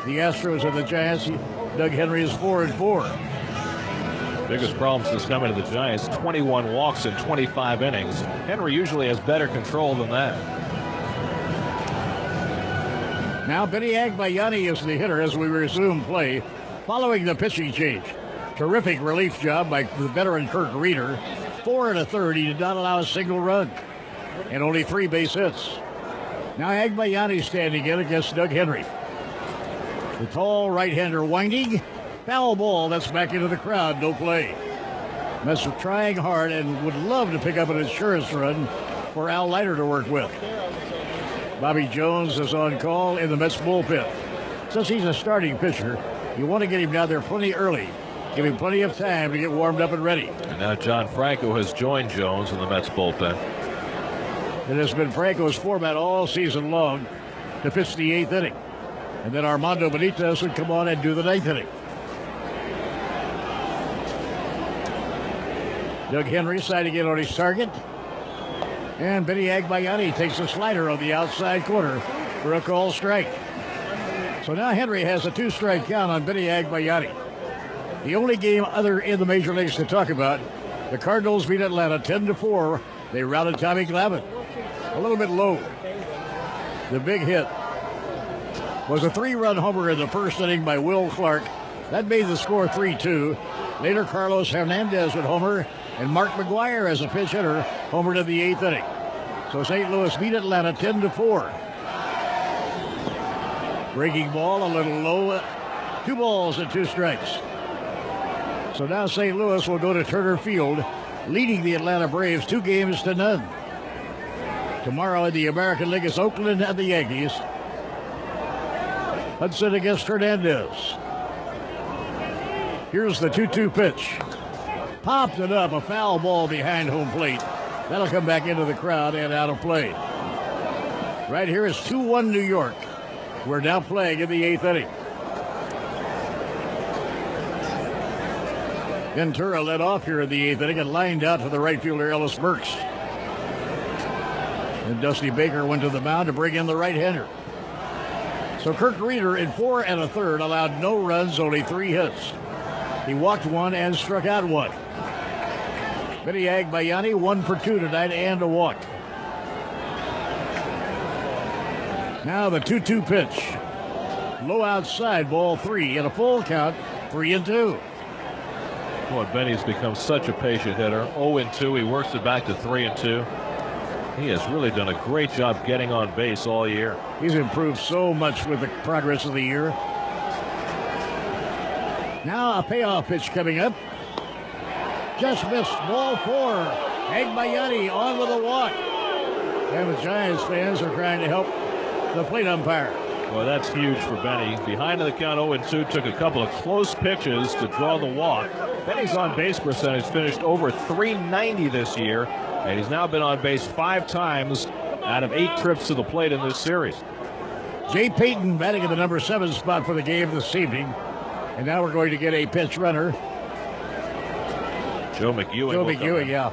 the Astros and the Giants, Doug Henry is 4-4. Biggest problem since coming to the Giants, 21 walks in 25 innings. Henry usually has better control than that. Now Benny Agbayani is the hitter as we resume play following the pitching change. Terrific relief job by the veteran Kurt Reeder. 4 1/3. He did not allow a single run and only 3 base hits. Now Agbayani standing in against Doug Henry. The tall right-hander winding. Foul ball, that's back into the crowd, no play. Mets are trying hard and would love to pick up an insurance run for Al Leiter to work with. Bobby Jones is on call in the Mets bullpen. Since he's a starting pitcher, you want to get him down there plenty early. Give him plenty of time to get warmed up and ready. And now John Franco has joined Jones in the Mets bullpen. It has been Franco's format all season long to pitch the 8th inning. And then Armando Benitez would come on and do the 9th inning. Doug Henry siding in on his target. And Benny Agbayani takes a slider on the outside corner for a called strike. So now Henry has a 2-strike count on Benny Agbayani. The only game other in the major leagues to talk about, the Cardinals beat Atlanta 10-4. They routed Tommy Glavine. A little bit low. The big hit was a 3-run homer in the first inning by Will Clark. That made the score 3-2. Later, Carlos Hernandez would homer, and Mark McGwire, as a pinch hitter, homered in the 8th inning. So St. Louis beat Atlanta 10-4. Breaking ball, a little low. 2 balls and 2 strikes. So now St. Louis will go to Turner Field, leading the Atlanta Braves 2-0. Tomorrow in the American League is Oakland and the Yankees. Hudson against Hernandez. Here's the 2-2 pitch. Popped it up, a foul ball behind home plate. That'll come back into the crowd and out of play. Right here is 2-1 New York. We're now playing in the 8th inning. Ventura led off here in the 8th inning and lined out to the right fielder Ellis Burks. And Dusty Baker went to the mound to bring in the right-hander. So Kurt Reeder in 4 1/3 allowed no runs, only 3 hits. He walked 1 and struck out 1. Benny Agbayani 1 for 2 tonight and a walk. Now the 2-2 pitch. Low outside, ball 3 and a full count, 3-2. Boy, Benny's become such a patient hitter. 0-2, he works it back to 3-2. He has really done a great job getting on base all year. He's improved so much with the progress of the year. Now a payoff pitch coming up. Just missed, ball 4. Agbayani on with a walk. And the Giants fans are trying to help the plate umpire. Well, that's huge for Benny. Behind the count 0-2, took a couple of close pitches to draw the walk. Benny's on base percentage finished over .390 this year, and he's now been on base 5 times out of 8 trips to the plate in this series. Jay Payton batting in the number 7 spot for the game this evening. And now we're going to get a pinch runner. Joe McEwing. Joe McEwing, yeah.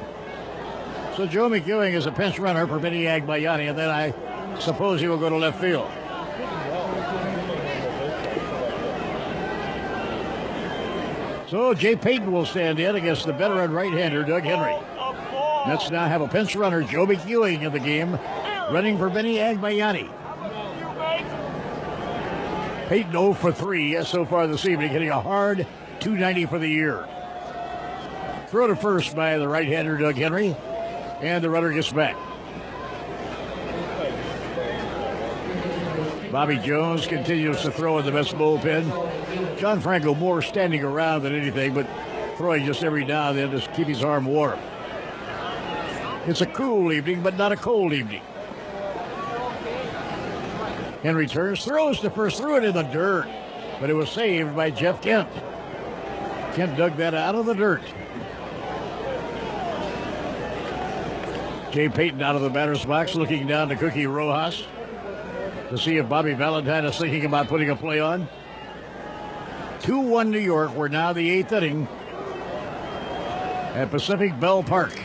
So Joe McEwing is a pinch runner for Benny Agbayani, and then I suppose he will go to left field. So Jay Payton will stand in against the veteran right-hander Doug Henry. Mets now have a pinch runner, Joe McEwing, in the game, running for Benny Agbayani. Peyton 0 for 3 so far this evening, hitting a hard .290 for the year. Throw to first by the right-hander Doug Henry, and the runner gets back. Bobby Jones continues to throw in the Mets bullpen. John Franco more standing around than anything, but throwing just every now and then to keep his arm warm. It's a cool evening, but not a cold evening. Henry turns, throws to first, threw it in the dirt, but it was saved by Jeff Kent. Kent dug that out of the dirt. Jay Payton out of the batter's box, looking down to Cookie Rojas to see if Bobby Valentine is thinking about putting a play on. 2-1 New York. We're now the 8th inning at Pacific Bell Park.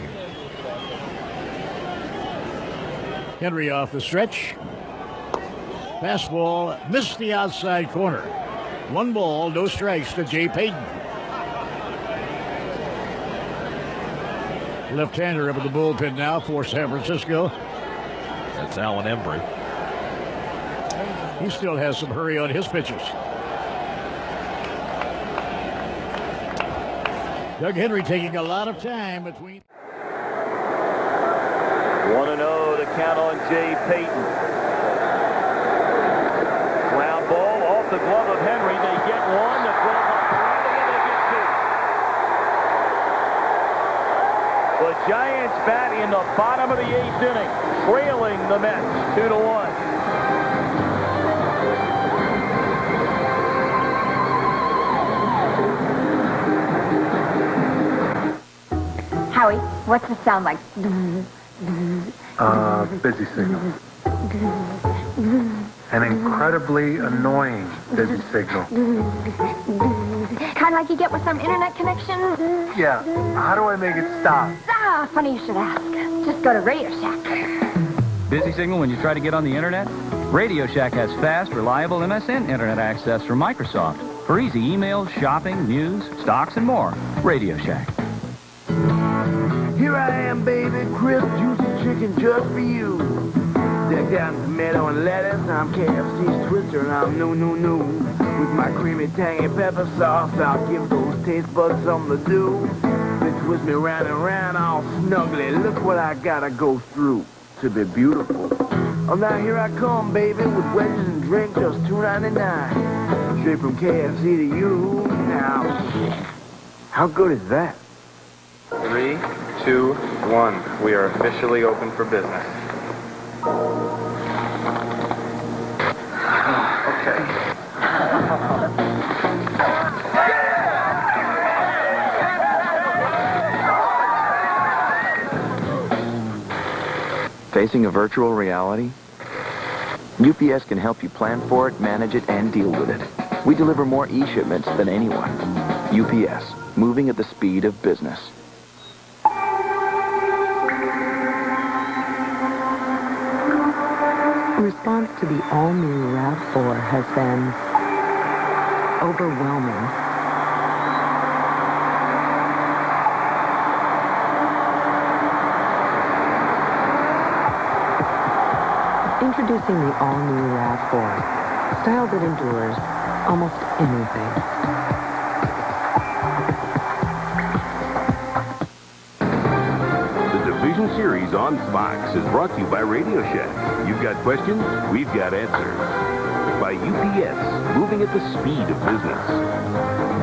Henry off the stretch. Fastball missed the outside corner. 1 ball, no strikes to Jay Payton. Left-hander up at the bullpen now for San Francisco. That's Alan Embry. He still has some hurry on his pitches. Doug Henry taking a lot of time between. 1-0 to count on Jay Payton. Ground ball off the glove of Henry. They get one. The glove up front, and they get two. The Giants bat in the bottom of the 8th inning, trailing the Mets 2-1. Howie, what's the sound like? Busy signal. An incredibly annoying busy signal. Kind of like you get with some internet connection? Yeah, how do I make it stop? Ah, funny you should ask. Just go to Radio Shack. Busy signal when you try to get on the internet? Radio Shack has fast, reliable MSN internet access from Microsoft for easy emails, shopping, news, stocks, and more. Radio Shack. Here I am, baby, crisp, juicy chicken just for you. Decked out in tomato and lettuce, I'm KFC's Twister, and I'm no. With my creamy, tangy pepper sauce, I'll give those taste buds something to do. They twist me round and round all snugly. Look what I gotta go through to be beautiful. Oh, now here I come, baby, with wedges and drink, just $2.99. Straight from KFC to you. Now, how good is that? 3, 2, 1. We are officially open for business. Okay. Facing a virtual reality? UPS can help you plan for it, manage it, and deal with it. We deliver more e-shipments than anyone. UPS, moving at the speed of business. Response to the all-new RAV4 has been overwhelming. Introducing the all-new RAV4, style that endures almost anything. Division Series on Fox is brought to you by Radio Shack. You've got questions, we've got answers. By UPS, moving at the speed of business.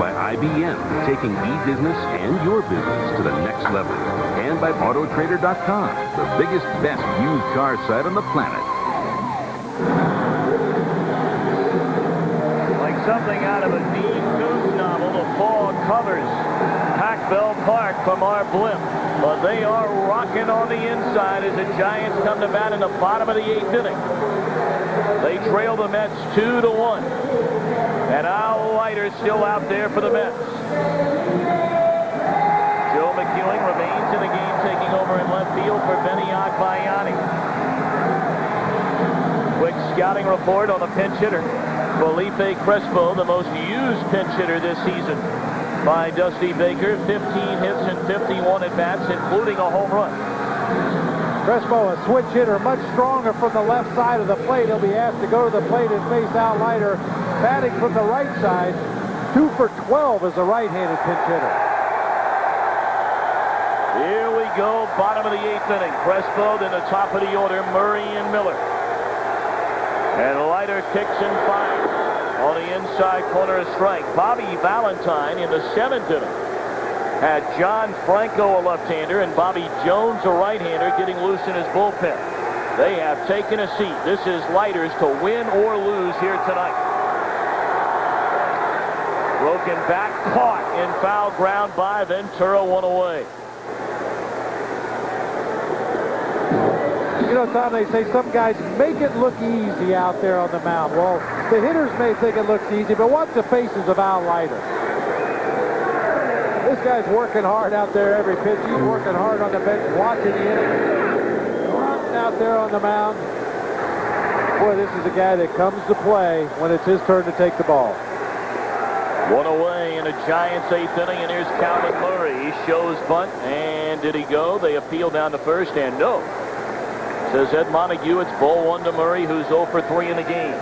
By IBM, taking e-business and your business to the next level. And by Autotrader.com, the biggest, best used car site on the planet. Like something out of a Dean Koontz novel, the fog covers Pac-Bell Park from our blimp. But they are rocking on the inside as the Giants come to bat in the bottom of the 8th inning. They trail the Mets 2-1. And Al Leiter's still out there for the Mets. Joe McEwing remains in the game, taking over in left field for Benny Agbayani. Quick scouting report on the pinch hitter. Felipe Crespo, the most used pinch hitter this season by Dusty Baker. 15 hits and 51 at-bats, including a home run. Crespo, a switch hitter, much stronger from the left side of the plate. He'll be asked to go to the plate and face Al Leiter. batting from the right side. 2 for 12 as a right-handed pinch hitter. Here we go, bottom of the 8th inning. Crespo in the top of the order, Murray and Miller. And Leiter kicks and finds on the inside corner a strike. Bobby Valentine in the 7th inning had John Franco, a left-hander, and Bobby Jones, a right-hander, getting loose in his bullpen. They have taken a seat. This is Leiter's to win or lose here tonight. Broken back, caught in foul ground by Ventura, one away. You know, Tom, they say some guys make it look easy out there on the mound. Well, the hitters may think it looks easy, but watch the faces of Al Leiter. This guy's working hard out there every pitch. He's working hard on the bench, watching the inning. Running out there on the mound. Boy, this is a guy that comes to play when it's his turn to take the ball. One away in a Giants 8th inning, and here's Calvin Murray. He shows bunt, and did he go? They appeal down to first, and no. Says Ed Montague, it's ball 1 to Murray, who's 0 for 3 in the game.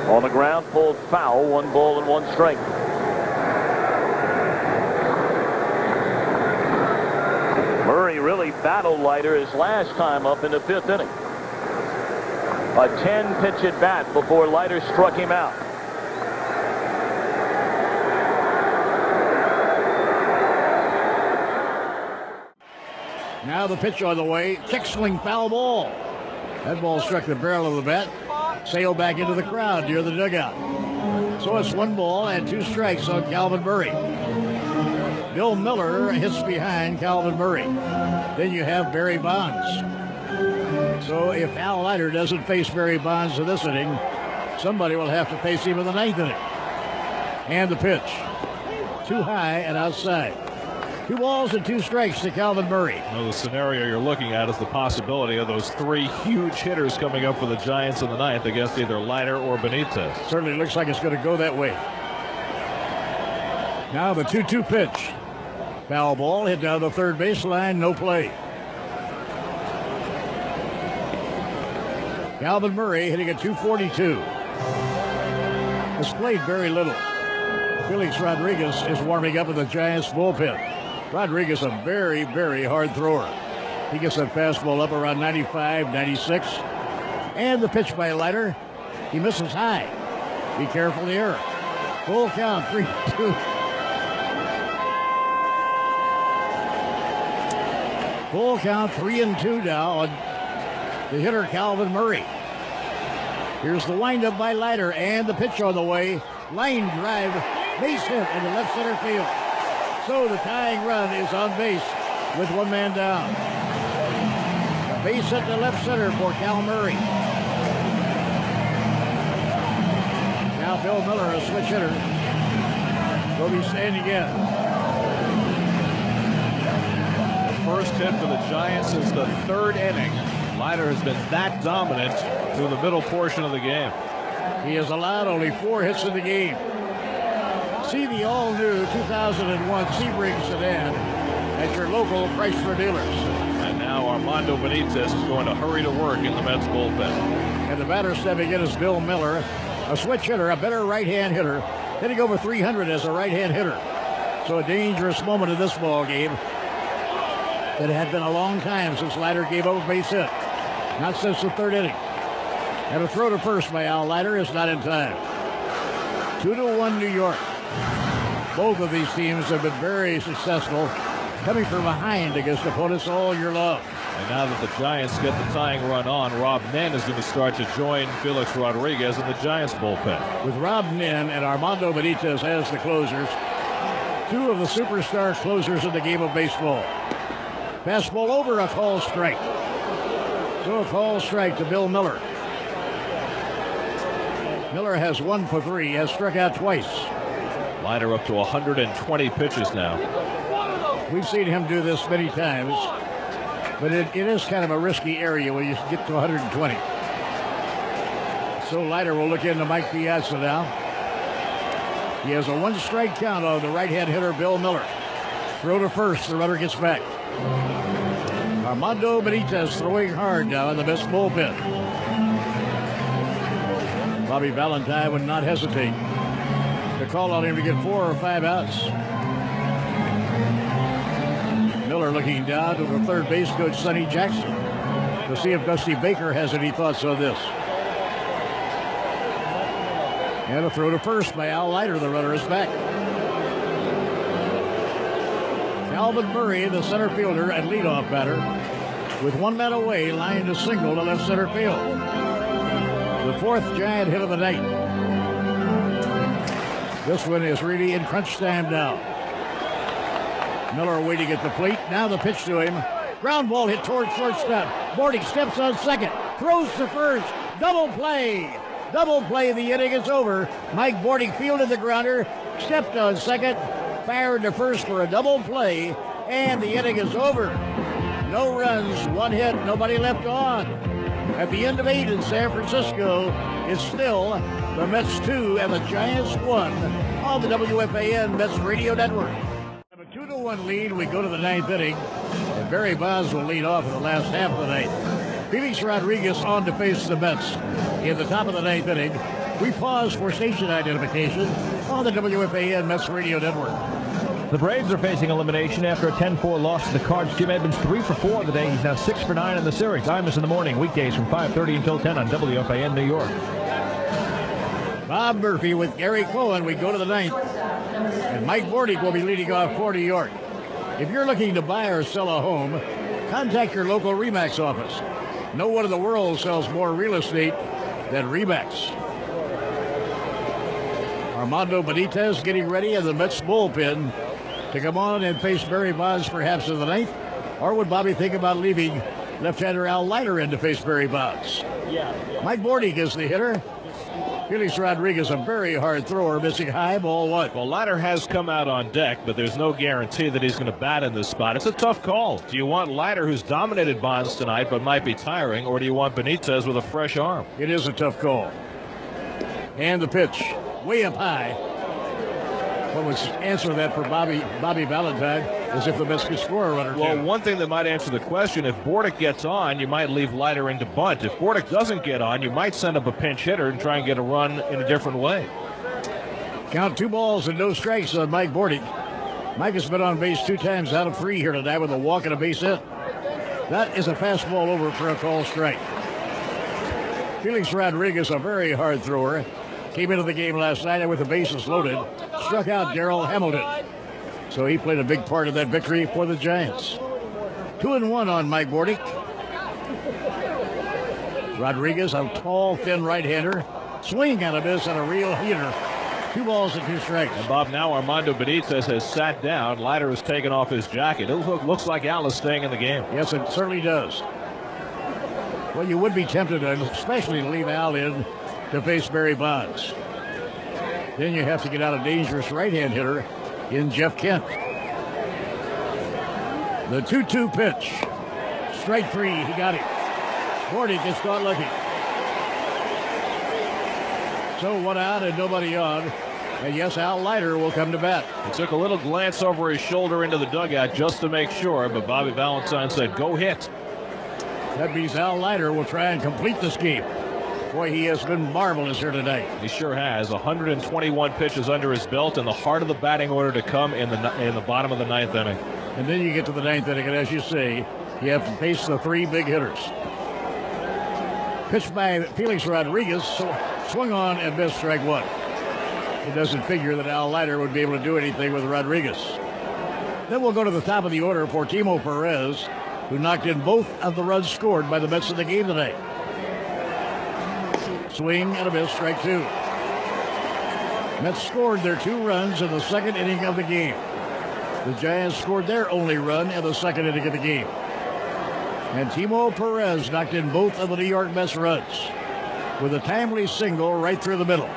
On the ground, pulled foul, 1 ball and 1 strike. Murray really battled Leiter his last time up in the 5th inning. A 10-pitch at bat before Leiter struck him out. Now the pitch on the way. Kick swing, foul ball. That ball struck the barrel of the bat. Sailed back into the crowd near the dugout. So it's 1 ball and 2 strikes on Calvin Murray. Bill Miller hits behind Calvin Murray. Then you have Barry Bonds. So if Al Leiter doesn't face Barry Bonds in this inning, somebody will have to face him in the 9th inning. And the pitch. Too high and outside. 2 balls and 2 strikes to Calvin Murray. Well, the scenario you're looking at is the possibility of those 3 huge hitters coming up for the Giants in the 9th against either Leiter or Benitez. Certainly looks like it's going to go that way. Now the 2-2 pitch. Foul ball hit down the third baseline, no play. Calvin Murray hitting at .242. Has played very little. Felix Rodriguez is warming up in the Giants bullpen. Rodriguez, a very, very hard thrower. He gets that fastball up around 95, 96. And the pitch by Leiter. He misses high. Be careful here. Full count, 3-2. Full count, 3-2 now on the hitter Calvin Murray. Here's the windup by Leiter and the pitch on the way. Line drive, base hit into left center field. So the tying run is on base with 1 man down. Base hit to left center for Cal Murray. Now Bill Miller, a switch hitter, will be standing in. First hit for the Giants is the 3rd inning. Leiter has been that dominant through the middle portion of the game. He has allowed only 4 hits in the game. See the all-new 2001 Sebring sedan at your local Chrysler dealers. And now Armando Benitez is going to hurry to work in the Mets bullpen. And the batter stepping in is Bill Miller, a switch hitter, a better right-hand hitter, hitting over 300 as a right-hand hitter. So a dangerous moment in this ball game. It had been a long time since Leiter gave up a base hit. Not since the 3rd inning. And a throw to first by Al Leiter is not in time. 2-1 New York. Both of these teams have been very successful coming from behind against opponents all year long. And now that the Giants get the tying run on, Rob Nen is going to start to join Felix Rodriguez in the Giants bullpen. With Rob Nen and Armando Benitez as the closers, 2 of the superstar closers in the game of baseball. Fastball over, a call strike. So a call strike to Bill Miller. Miller has 1 for 3, has struck out twice. Leiter up to 120 pitches now. We've seen him do this many times, but it is kind of a risky area when you get to 120. So Leiter will look into Mike Piazza now. He has a 1-strike count on the right-hand hitter, Bill Miller. Throw to first. The runner gets back. Armando Benitez throwing hard now in the Mets bullpen. Bobby Valentine would not hesitate to call on him to get 4 or 5 outs. Miller looking down to the third base coach, Sonny Jackson, to see if Dusty Baker has any thoughts on this. And a throw to first by Al Leiter. The runner is back. Calvin Murray, the center fielder and leadoff batter, with 1 man away, lined a single to left center field. The 4th Giant hit of the night. This one is really in crunch time now. Miller waiting at the plate. Now the pitch to him. Ground ball hit towards shortstop. Bordick steps on second. Throws to first. Double play. Double play. The inning is over. Mike Bordick fielded the grounder. Stepped on second. Fired to first for a double play. And the inning is over. No runs. 1 hit. Nobody left on. At the end of 8 in San Francisco, it's still the Mets 2 and the Giants 1 on the WFAN Mets Radio Network. A 2-1 lead. We go to the 9th inning, and Barry Bonds will lead off in the last half of the 9th. Felix Rodriguez on to face the Mets in the top of the 9th inning. We pause for station identification on the WFAN Mets Radio Network. The Braves are facing elimination after a 10-4 loss to the Cards. Jim Edmonds 3 for 4 today. He's now 6 for 9 in the series. Imus in the morning, weekdays from 5:30 until 10 on WFAN New York. Bob Murphy with Gary Cohen. We go to the 9th. And Mike Bordick will be leading off for New York. If you're looking to buy or sell a home, contact your local RE/MAX office. No one in the world sells more real estate than RE/MAX. Armando Benitez getting ready in the Mets bullpen to come on and face Barry Bonds perhaps in the 9th. Or would Bobby think about leaving left-hander Al Leiter in to face Barry Bonds? Yeah. Mike Bordick is the hitter. Felix Rodriguez, a very hard thrower, missing high, ball 1. Well, Leiter has come out on deck, but there's no guarantee that he's going to bat in this spot. It's a tough call. Do you want Leiter, who's dominated Bonds tonight but might be tiring, or do you want Benitez with a fresh arm? It is a tough call. And the pitch, way up high. What would answer that for Bobby Valentine is if the Mets could score a run or two. Well, one thing that might answer the question, if Bordick gets on, you might leave Leiter in to bunt. If Bordick doesn't get on, you might send up a pinch hitter and try and get a run in a different way. Count 2 balls and no strikes on Mike Bordick. Mike has been on base 2 times out of 3 here tonight with a walk and a base hit. That is a fastball over for a call strike. Felix Rodriguez, a very hard thrower, came into the game last night and with the bases loaded, struck out Darrell Hamilton. So he played a big part of that victory for the Giants. 2-1 on Mike Bordick. Rodriguez, a tall, thin right-hander. Swing and a miss and a real heater. 2 balls and 2 strikes. And Bob, now Armando Benitez has sat down. Leiter has taken off his jacket. It looks like Al is staying in the game. Yes, it certainly does. Well, you would be tempted, especially to leave Al in to face Barry Bonds. Then you have to get out a dangerous right-hand hitter in Jeff Kent. The 2-2 pitch. Strike 3, he got it. Bordick gets caught looking. So 1 out and nobody on. And yes, Al Leiter will come to bat. He took a little glance over his shoulder into the dugout just to make sure, but Bobby Valentine said, go hit. That means Al Leiter will try and complete this game. Boy, he has been marvelous here tonight. He sure has. 121 pitches under his belt, and the heart of the batting order to come in the bottom of the 9th inning. And then you get to the 9th inning, and as you say, you have to face the 3 big hitters. Pitched by Felix Rodriguez, swung on and missed, strike 1. It doesn't figure that Al Leiter would be able to do anything with Rodriguez. Then we'll go to the top of the order for Timo Perez, who knocked in both of the runs scored by the Mets in the game tonight. Swing and a miss, strike 2. Mets scored their 2 runs in the 2nd inning of the game. The Giants scored their only run in the 2nd inning of the game. And Timo Perez knocked in both of the New York Mets runs with a timely single right through the middle.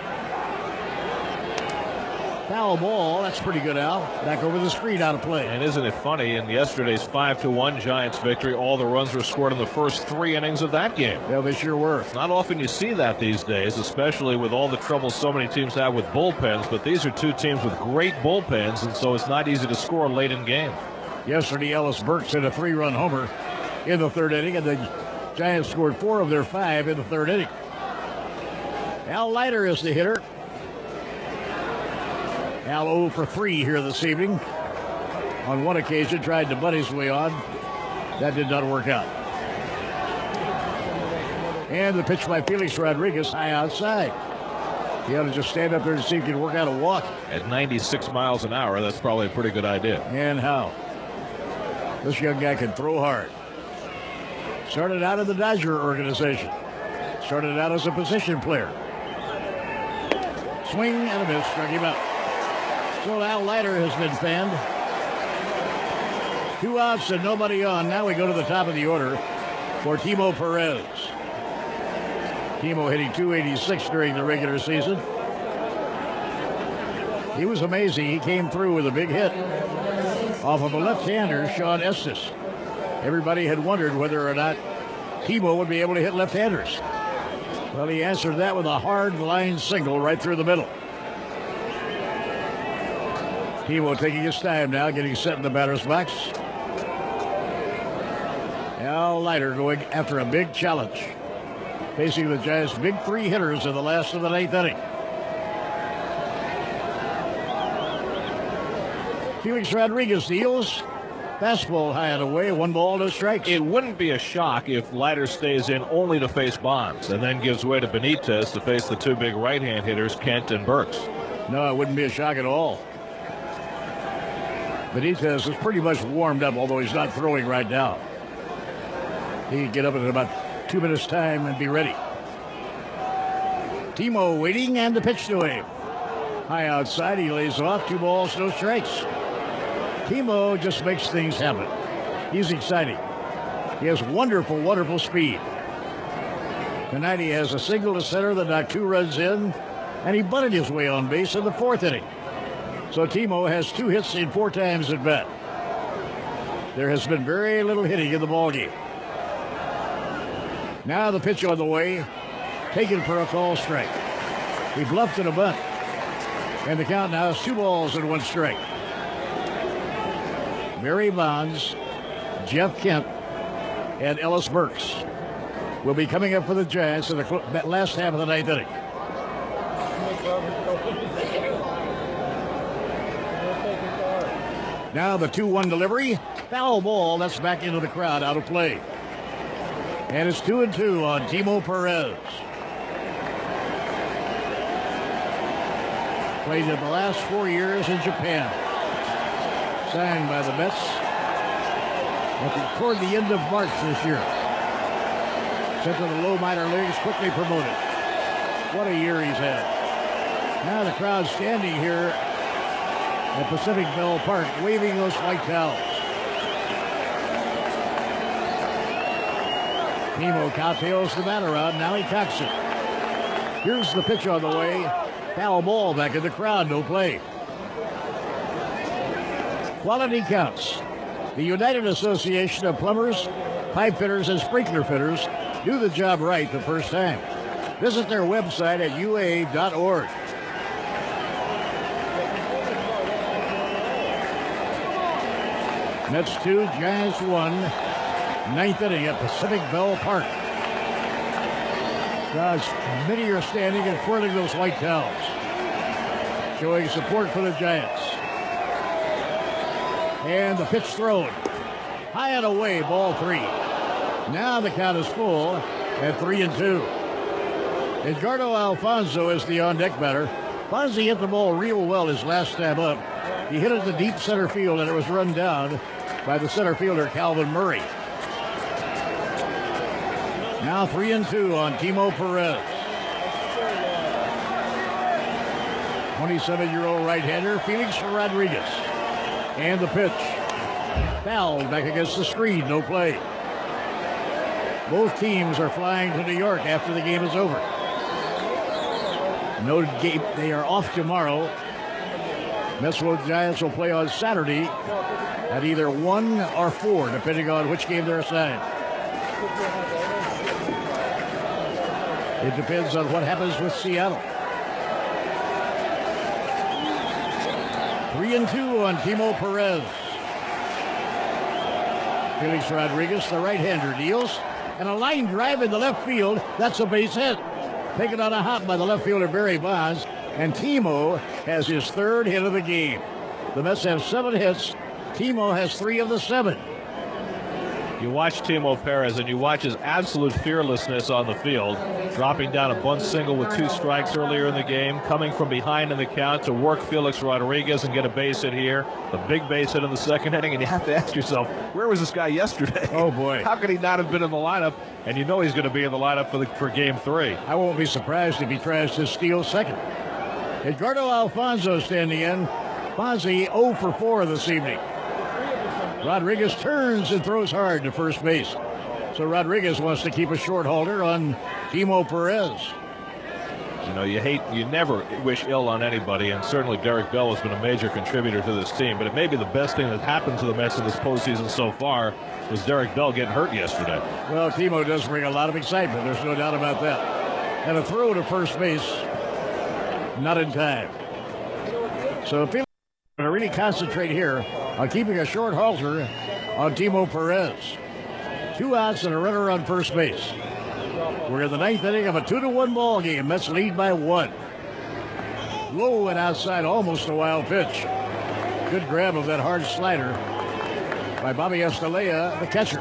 Foul ball. That's pretty good, Al. Back over the screen, out of play. And isn't it funny, in yesterday's 5-1 Giants victory, all the runs were scored in the first 3 innings of that game. Yeah, they sure were. It's not often you see that these days, especially with all the trouble so many teams have with bullpens, but these are 2 teams with great bullpens, and so it's not easy to score late in games. Yesterday, Ellis Burks hit a 3-run homer in the 3rd inning, and the Giants scored 4 of their 5 in the 3rd inning. Al Leiter is the hitter. Al 0 for 3 here this evening. On one occasion, tried to butt his way on. That did not work out. And the pitch by Felix Rodriguez, high outside. He ought to just stand up there and see if he can work out a walk. At 96 miles an hour, that's probably a pretty good idea. And how? This young guy can throw hard. Started out in the Dodger organization. Started out as a position player. Swing and a miss, struck him out. So Al Leiter has been fanned. 2 outs and nobody on. Now we go to the top of the order for Timo Perez. Timo hitting .286 during the regular season. He was amazing. He came through with a big hit off of a left-hander, Sean Estes. Everybody had wondered whether or not Timo would be able to hit left-handers. Well, he answered that with a hard line single right through the middle. Timo taking his time now, getting set in the batter's box. Al Leiter going after a big challenge, facing the Giants' big 3 hitters in the last of the 9th inning. Felix Rodriguez deals. Fastball high and away, 1 ball, no strikes. It wouldn't be a shock if Leiter stays in only to face Bonds and then gives way to Benitez to face the 2 big right-hand hitters, Kent and Burks. No, it wouldn't be a shock at all. Benitez is pretty much warmed up, although he's not throwing right now. He can get up in about 2 minutes' time and be ready. Timo waiting, and the pitch to him. High outside, he lays off, 2 balls, no strikes. Timo just makes things happen. He's exciting. He has wonderful, wonderful speed. Tonight he has a single to center that knocked 2 runs in, and he bunted his way on base in the 4th inning. So Timo has 2 hits in 4 times at bat. There has been very little hitting in the ballgame. Now the pitch on the way, taken for a call strike. He bluffed in a bunt, and the count now is 2 balls and 1 strike. Barry Bonds, Jeff Kent, and Ellis Burks will be coming up for the Giants in the last half of the 9th inning. Now the 2-1 delivery. Foul ball. That's back into the crowd, out of play. And it's 2-2 on Timo Perez. Played in the last 4 years in Japan. Signed by the Mets toward the end of March this year. Sent to the low minor leagues, quickly promoted. What a year he's had. Now the crowd standing here at Pacific Bell Park, waving those white towels. Timo cowtails the bat around. Now he cocks it. Here's the pitch on the way. Foul ball back in the crowd. No play. Quality counts. The United Association of Plumbers, Pipe Fitters, and Sprinkler Fitters do the job right the first time. Visit their website at ua.org. Mets 2, Giants 1. 9th inning at Pacific Bell Park. Crowds, many are standing and twirling those white towels, showing support for the Giants. And the pitch thrown. High and away, ball 3. Now the count is full at 3-2. Edgardo Alfonso is the on-deck batter. Fonzie hit the ball real well his last time up. He hit it to deep center field, and it was run down by the center fielder, Calvin Murray. Now 3-2 on Timo Perez. 27-year-old right-hander, Felix Rodriguez. And the pitch. Fouled back against the screen, no play. Both teams are flying to New York after the game is over. No game, they are off tomorrow. Giants will play on Saturday at either 1 or 4, depending on which game they're assigned. It depends on what happens with Seattle. 3-2 on Timo Perez. Felix Rodriguez, the right-hander, deals. And a line drive in the left field. That's a base hit. Taken on a hop by the left fielder, Barry Bonds. And Timo has his 3rd hit of the game. The Mets have 7 hits. Timo has 3 of the 7. You watch Timo Perez and you watch his absolute fearlessness on the field, dropping down a bunt single with 2 strikes earlier in the game, coming from behind in the count to work Felix Rodriguez and get a base hit here, the big base hit in the 2nd inning, and you have to ask yourself, where was this guy yesterday? Oh, boy. How could he not have been in the lineup? And you know he's going to be in the lineup for Game 3. I won't be surprised if he tries to steal second. Edgardo Alfonso standing in. Fonzie 0 for 4 this evening. Rodriguez turns and throws hard to first base. So Rodriguez wants to keep a short halter on Timo Perez. You know, you never wish ill on anybody, and certainly Derek Bell has been a major contributor to this team, but it may be the best thing that happened to the Mets in this postseason so far was Derek Bell getting hurt yesterday. Well, Timo does bring a lot of excitement. There's no doubt about that. And a throw to first base, not in time. So if going to really concentrate here on keeping a short halter on Timo Perez. 2 outs and a runner on first base. We're in the 9th inning of a 2-1 ball game. Mets lead by 1. Low and outside, almost a wild pitch. Good grab of that hard slider by Bobby Estrella, the catcher.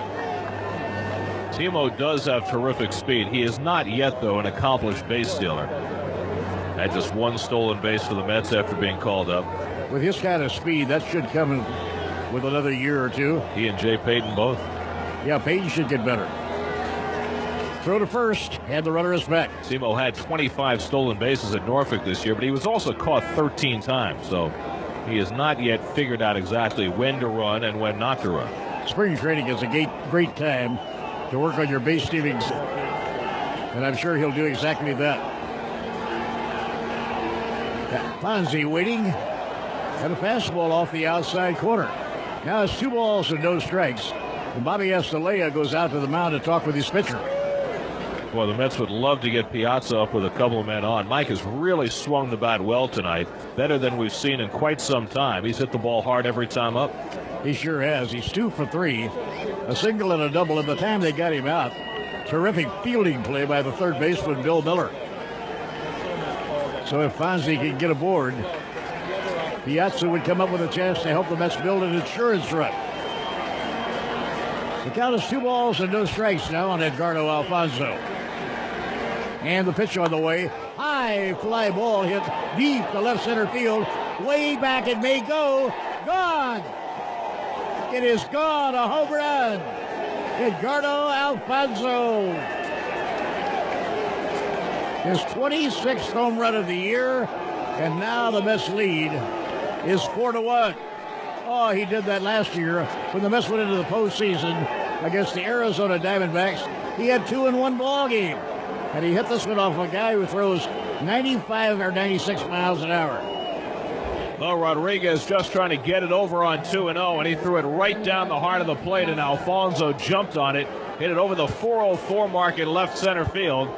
Timo does have terrific speed. He is not yet, though, an accomplished base stealer. Had just 1 stolen base for the Mets after being called up. With his kind of speed, that should come in with another year or 2. He and Jay Payton both. Yeah, Payton should get better. Throw to first, and the runner is back. Timo had 25 stolen bases at Norfolk this year, but he was also caught 13 times, so he has not yet figured out exactly when to run and when not to run. Spring training is a great time to work on your base stealings, and I'm sure he'll do exactly that. Fonzie waiting, and a fastball off the outside corner. Now it's 2 balls and no strikes. And Bobby Estrella goes out to the mound to talk with his pitcher. Boy, the Mets would love to get Piazza up with a couple of men on. Mike has really swung the bat well tonight, better than we've seen in quite some time. He's hit the ball hard every time up. He sure has. He's 2 for 3, a single and a double. At the time they got him out, terrific fielding play by the third baseman, Bill Miller. So if Fonzie can get aboard, Piazza would come up with a chance to help the Mets build an insurance run. The count is 2 balls and no strikes now on Edgardo Alfonso. And the pitch on the way. High fly ball hit deep to left center field. Way back it may go. Gone. It is gone. A home run. Edgardo Alfonso. His 26th home run of the year. And now the Mets lead is 4-1. Oh, he did that last year when the Mets went into the postseason against the Arizona Diamondbacks. He had 2 in 1 ball game, and he hit this one off a guy who throws 95 or 96 miles an hour. Well, Rodriguez just trying to get it over on 2-0, and he threw it right down the heart of the plate, and Alfonso jumped on it, hit it over the 404 mark in left center field.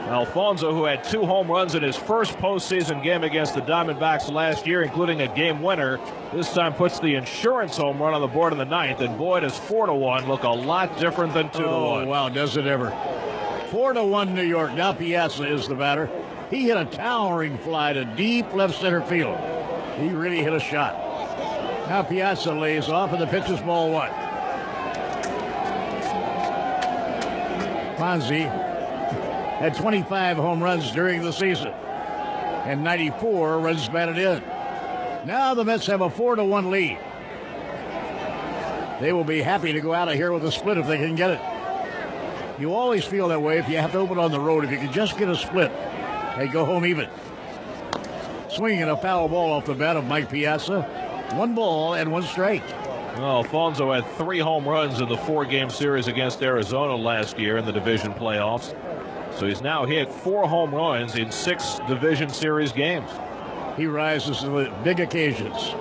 Alfonso, who had 2 home runs in his first postseason game against the Diamondbacks last year, including a game winner, this time puts the insurance home run on the board in the 9th, and boy, does 4-1 look a lot different than 2-1. Oh, wow, does it ever. 4-1 New York. Now Piazza is the batter. He hit a towering fly to deep left center field. He really hit a shot. Now Piazza lays off, and the pitch is ball 1. Fonzie had 25 home runs during the season and 94 runs batted in. Now the Mets have a 4-1 lead. They will be happy to go out of here with a split if they can get it. You always feel that way if you have to open on the road. If you can just get a split, they go home even. Swinging a foul ball off the bat of Mike Piazza. 1 ball and 1 strike. Well, Alfonso had 3 home runs in the 4-game series against Arizona last year in the division playoffs. So he's now hit 4 home runs in 6 division series games. He rises to the big occasions.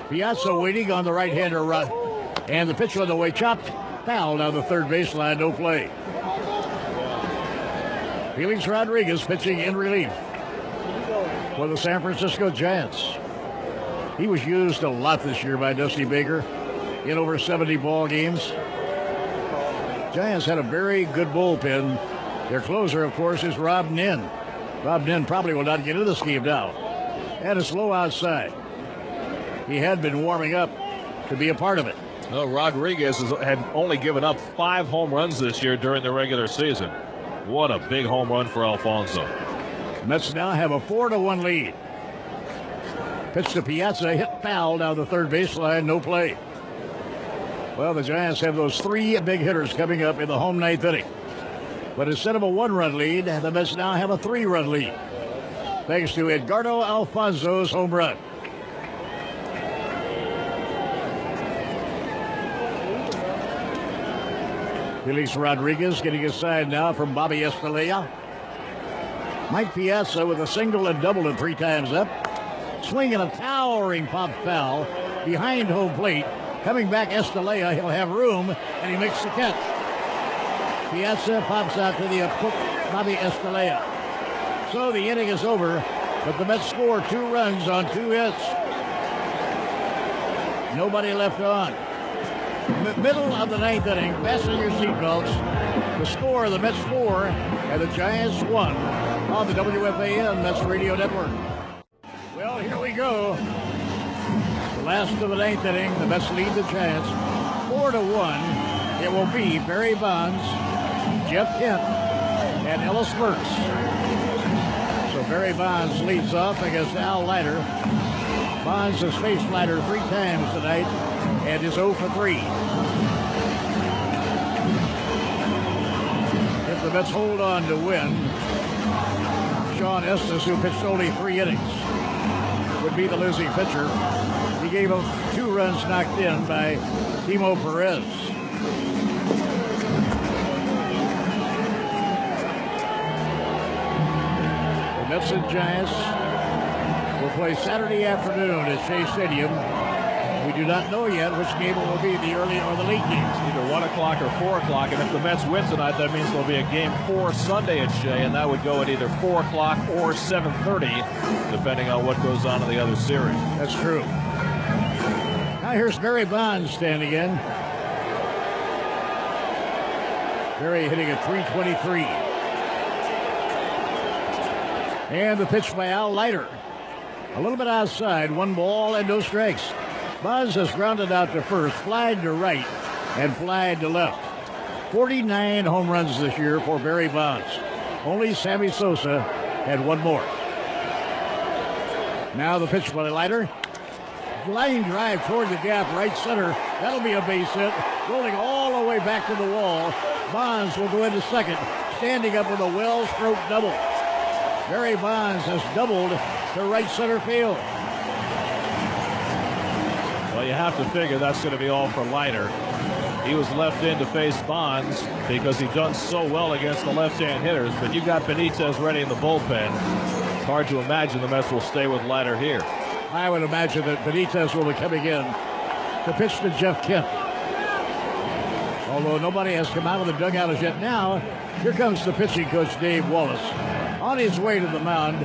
Piazza waiting on the right-hander run. And the pitch on the way, chopped, foul down the third baseline, no play. Felix Rodriguez pitching in relief for the San Francisco Giants. He was used a lot this year by Dusty Baker in over 70 ball games. Giants had a very good bullpen. Their closer, of course, is Rob Nin. Rob Nin probably will not get into this game now. And it's low outside. He had been warming up to be a part of it. Well, Rodriguez had only given up 5 home runs this year during the regular season. What a big home run for Alfonso. Mets now have a 4-1 lead. Pitch to Piazza, hit foul down the third baseline, no play. Well, the Giants have those 3 big hitters coming up in the home ninth inning. But instead of a 1-run lead, the Mets now have a 3-run lead, thanks to Edgardo Alfonso's home run. Felix Rodriguez getting a side now from Bobby Estrella. Mike Piazza with a single and double and 3 times up. Swinging a towering pop foul behind home plate. Coming back Estrella, he'll have room, and he makes the catch. Piazza pops out to the Bobby Estrella. So the inning is over, but the Mets score 2 runs on 2 hits. Nobody left on. Middle of the 9th inning, fasten your seatbelts. The score, the Mets 4 and the Giants 1 on the WFAN Mets Radio Network. Well, here we go. The last of the 9th inning, the Mets lead the Giants 4-1. It will be Barry Bonds, Jeff Kent, and Ellis Mertz. So Barry Bonds leads off against Al Leiter. Bonds has faced Leiter 3 times tonight and is 0 for 3. If the Mets hold on to win, Sean Estes, who pitched only 3 innings, would be the losing pitcher. He gave up 2 runs knocked in by Timo Perez. The Mets and Giants will play Saturday afternoon at Shea Stadium. We do not know yet which game it will be, the early or the late games. Either 1 o'clock or 4 o'clock. And if the Mets win tonight, that means there'll be a game 4 Sunday at Shea, and that would go at either 4 o'clock or 7:30, depending on what goes on in the other series. That's true. Now here's Barry Bonds standing in. Barry hitting at .323. And the pitch by Al Leiter. A little bit outside, 1 ball and no strikes. Bonds has grounded out to first, flied to right, and flied to left. 49 home runs this year for Barry Bonds. Only Sammy Sosa had 1 more. Now the pitch by Leiter. Line drive toward the gap, right center. That'll be a base hit. Rolling all the way back to the wall. Bonds will go into second, standing up with a well-stroked double. Barry Bonds has doubled to right center field. Well, you have to figure that's going to be all for Leiter. He was left in to face Bonds because he's done so well against the left-hand hitters, but you got Benitez ready in the bullpen. It's hard to imagine the Mets will stay with Leiter here. I would imagine that Benitez will be coming in to pitch to Jeff Kent. Although nobody has come out of the dugout as yet. Now, here comes the pitching coach, Dave Wallace. On his way to the mound,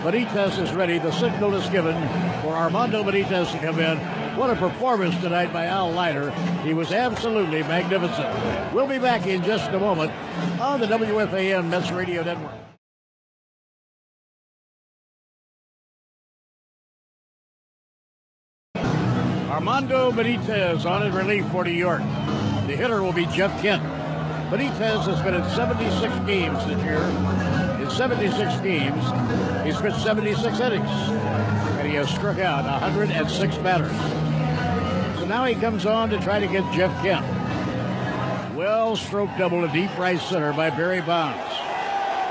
Benitez is ready. The signal is given for Armando Benitez to come in. What a performance tonight by Al Leiter. He was absolutely magnificent. We'll be back in just a moment on the WFAN Mets Radio Network. Armando Benitez on in relief for New York. The hitter will be Jeff Kent. Benitez has been in 76 games this year. In 76 games, he's pitched 76 innings, and he has struck out 106 batters. So now he comes on to try to get Jeff Kent. Well-stroked double to deep right center by Barry Bonds.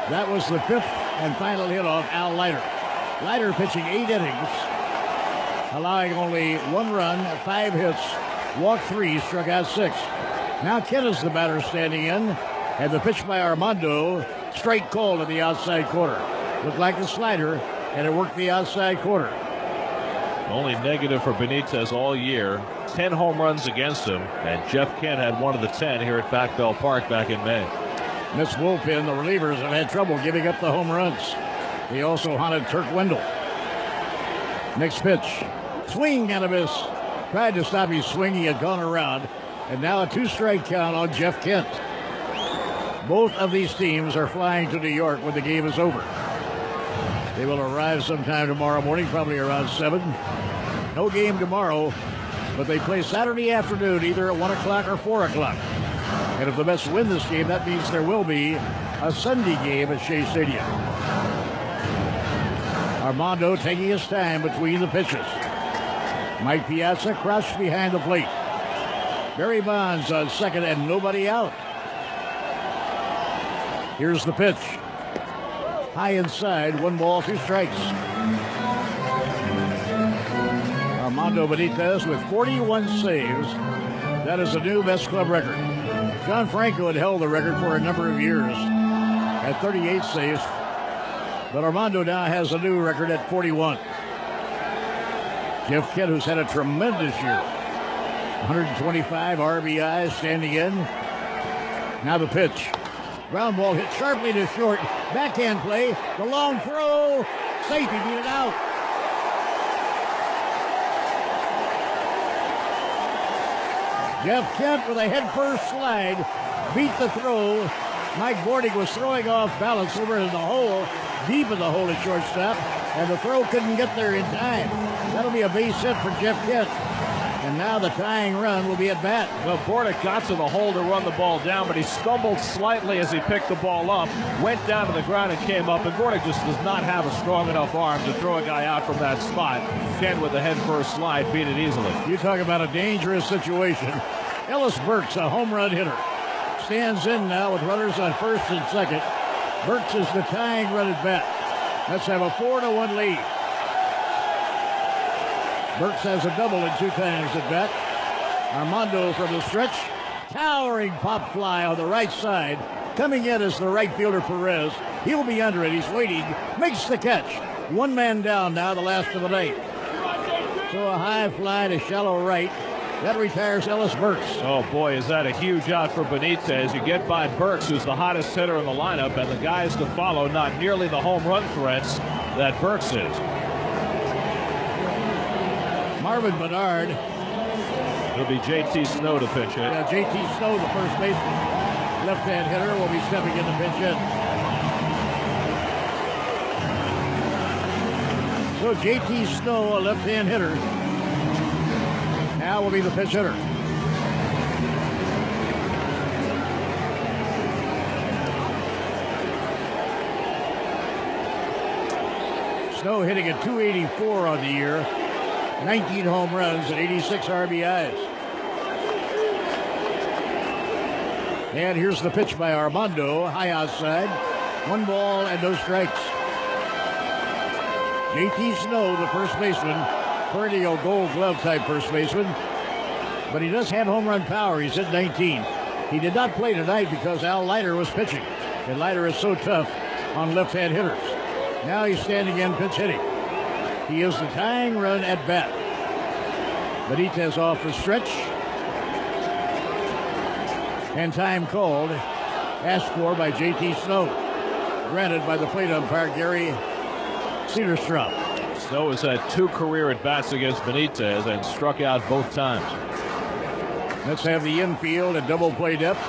That was the 5th and final hit off Al Leiter. Leiter pitching 8 innings, allowing only 1 run, 5 hits, walked 3, struck out 6. Now Kent is the batter standing in, and the pitch by Armando, straight call to the outside corner. Looked like a slider, and it worked the outside corner. Only negative for Benitez all year. 10 home runs against him, and Jeff Kent had one of the 10 here at Pac Bell Park back in May. This bullpen, the relievers have had trouble giving up the home runs. They also haunted Turk Wendell. Next pitch. Swing and a miss. Tried to stop his swing. He had gone around. And now a 2-strike count on Jeff Kent. Both of these teams are flying to New York when the game is over. They will arrive sometime tomorrow morning, probably around 7. No game tomorrow, but they play Saturday afternoon, either at 1 o'clock or 4 o'clock. And if the Mets win this game, that means there will be a Sunday game at Shea Stadium. Armando taking his time between the pitches. Mike Piazza crouched behind the plate. Barry Bonds on second and nobody out. Here's the pitch. High inside, 1 ball, 2 strikes. Armando Benitez with 41 saves. That is a new Mets club record. John Franco had held the record for a number of years at 38 saves. But Armando now has a new record at 41. Jeff Kent, who's had a tremendous year. 125 RBIs standing in. Now the pitch. Ground ball hit sharply to short. Backhand play. The long throw. Safety beat it out. Jeff Kent with a head-first slide. Beat the throw. Mike Bordig was throwing off balance over in the hole. Deep in the hole at shortstop. And the throw couldn't get there in time. That'll be a base hit for Jeff Kent. And now the tying run will be at bat. Well, Bordick got to the hole to run the ball down, but he stumbled slightly as he picked the ball up, went down to the ground and came up, and Bordick just does not have a strong enough arm to throw a guy out from that spot. Kent with the head-first slide beat it easily. You talk about a dangerous situation. Ellis Burks, a home run hitter, stands in now with runners on first and second. Burks is the tying run at bat. Let's have a 4-1 lead. Burks has a double in 2 times at bat. Armando from the stretch. Towering pop fly on the right side. Coming in is the right fielder Perez. He'll be under it. He's waiting. Makes the catch. 1 man down now, the last of the night. So a high fly to shallow right. That retires Ellis Burks. Oh, boy, is that a huge out for Benitez. You get by Burks, who's the hottest hitter in the lineup, and the guys to follow not nearly the home run threats that Burks is. Marvin Bernard. It'll be J.T. Snow to pitch it. Yeah, J.T. Snow, the first baseman. Left-hand hitter will be stepping in to pitch in. So J.T. Snow, a left-hand hitter, now will be the pitch hitter. Snow hitting at .284 on the year. 19 home runs and 86 RBIs. And here's the pitch by Armando, high outside. 1 ball and no strikes. J.T. Snow, the first baseman, perennial Gold Glove type first baseman, but he does have home run power. He's hit 19. He did not play tonight because Al Leiter was pitching, and Leiter is so tough on left-hand hitters. Now he's standing in pitch hitting. He is the tying run at bat. Benitez off the stretch. And time called. Asked for by J.T. Snow. Granted by the plate umpire, Gary Cederstrom. Snow has had 2 career at-bats against Benitez and struck out both times. Let's have the infield at double play depth.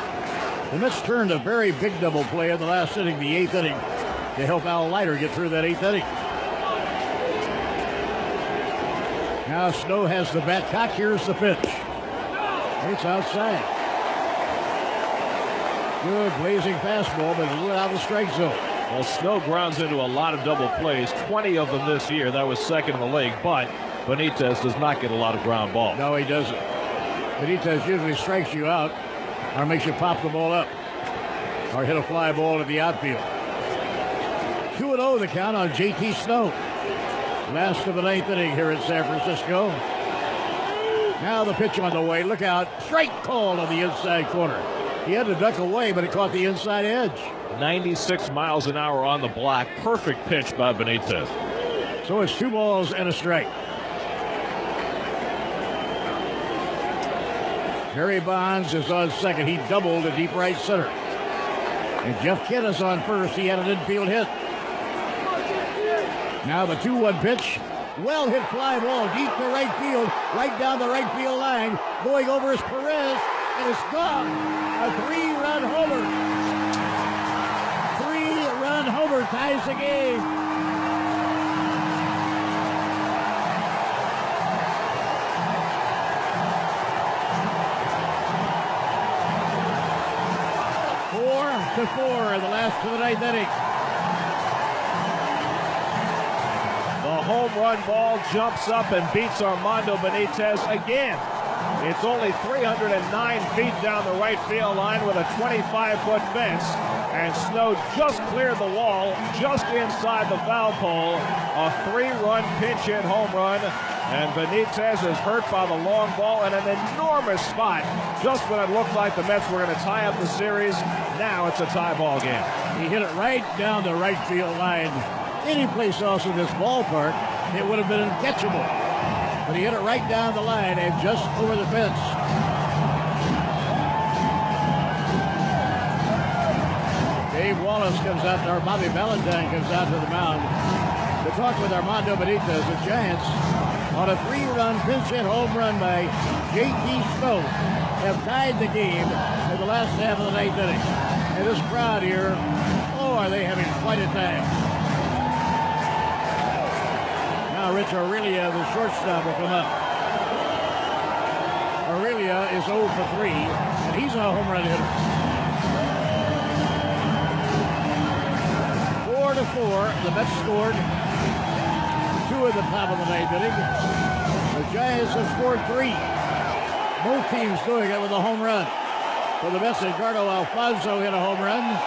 The Mets turned a very big double play in the last inning, the 8th inning, to help Al Leiter get through that 8th inning. Now Snow has the bat cocked. Here's the pitch. It's outside. Good blazing fastball, but a little out of the strike zone. Well, Snow grounds into a lot of double plays, 20 of them this year. That was second in the league, but Benitez does not get a lot of ground balls. No, he doesn't. Benitez usually strikes you out or makes you pop the ball up or hit a fly ball to the outfield. 2-0 the count on J.T. Snow. Last of the 9th inning here in San Francisco. Now the pitch on the way. Look out. Strike called on the inside corner. He had to duck away, but it caught the inside edge. 96 miles an hour on the block. Perfect pitch by Benitez. So it's 2 balls and a strike. Barry Bonds is on second. He doubled to deep right center. And Jeff Kidd is on first. He had an infield hit. Now the 2-1 pitch. Well hit fly ball deep to right field. Right down the right field line. Going over is Perez. And it's gone. A 3-run homer. 3-run homer ties the game. To 4 in the last of the 9th inning. The home run ball jumps up and beats Armando Benitez again. It's only 309 feet down the right field line with a 25-foot fence, and Snow just cleared the wall just inside the foul pole. A 3-run pinch hit home run, and Benitez is hurt by the long ball in an enormous spot just when it looked like the Mets were going to tie up the series. Now it's a tie ball game. He hit it right down the right field line. Any place else in this ballpark, it would have been uncatchable. But he hit it right down the line and just over the fence. Dave Wallace comes out, or Bobby Valentine comes out to the mound to talk with Armando Benitez. The Giants, on a 3-run pinch hit home run by J.T. Snow, have tied the game in the last half of the 9th inning. And this crowd here, oh, are they having quite a time. Now Rich Aurelia, the shortstop, will come up. Aurelia is 0 for 3, and he's a home run hitter. 4-4, the Mets scored 2 at the top of the 9th inning. The Giants have scored 3. Both teams doing it with a home run. For the Mets, Edgardo Alfonso hit a home run.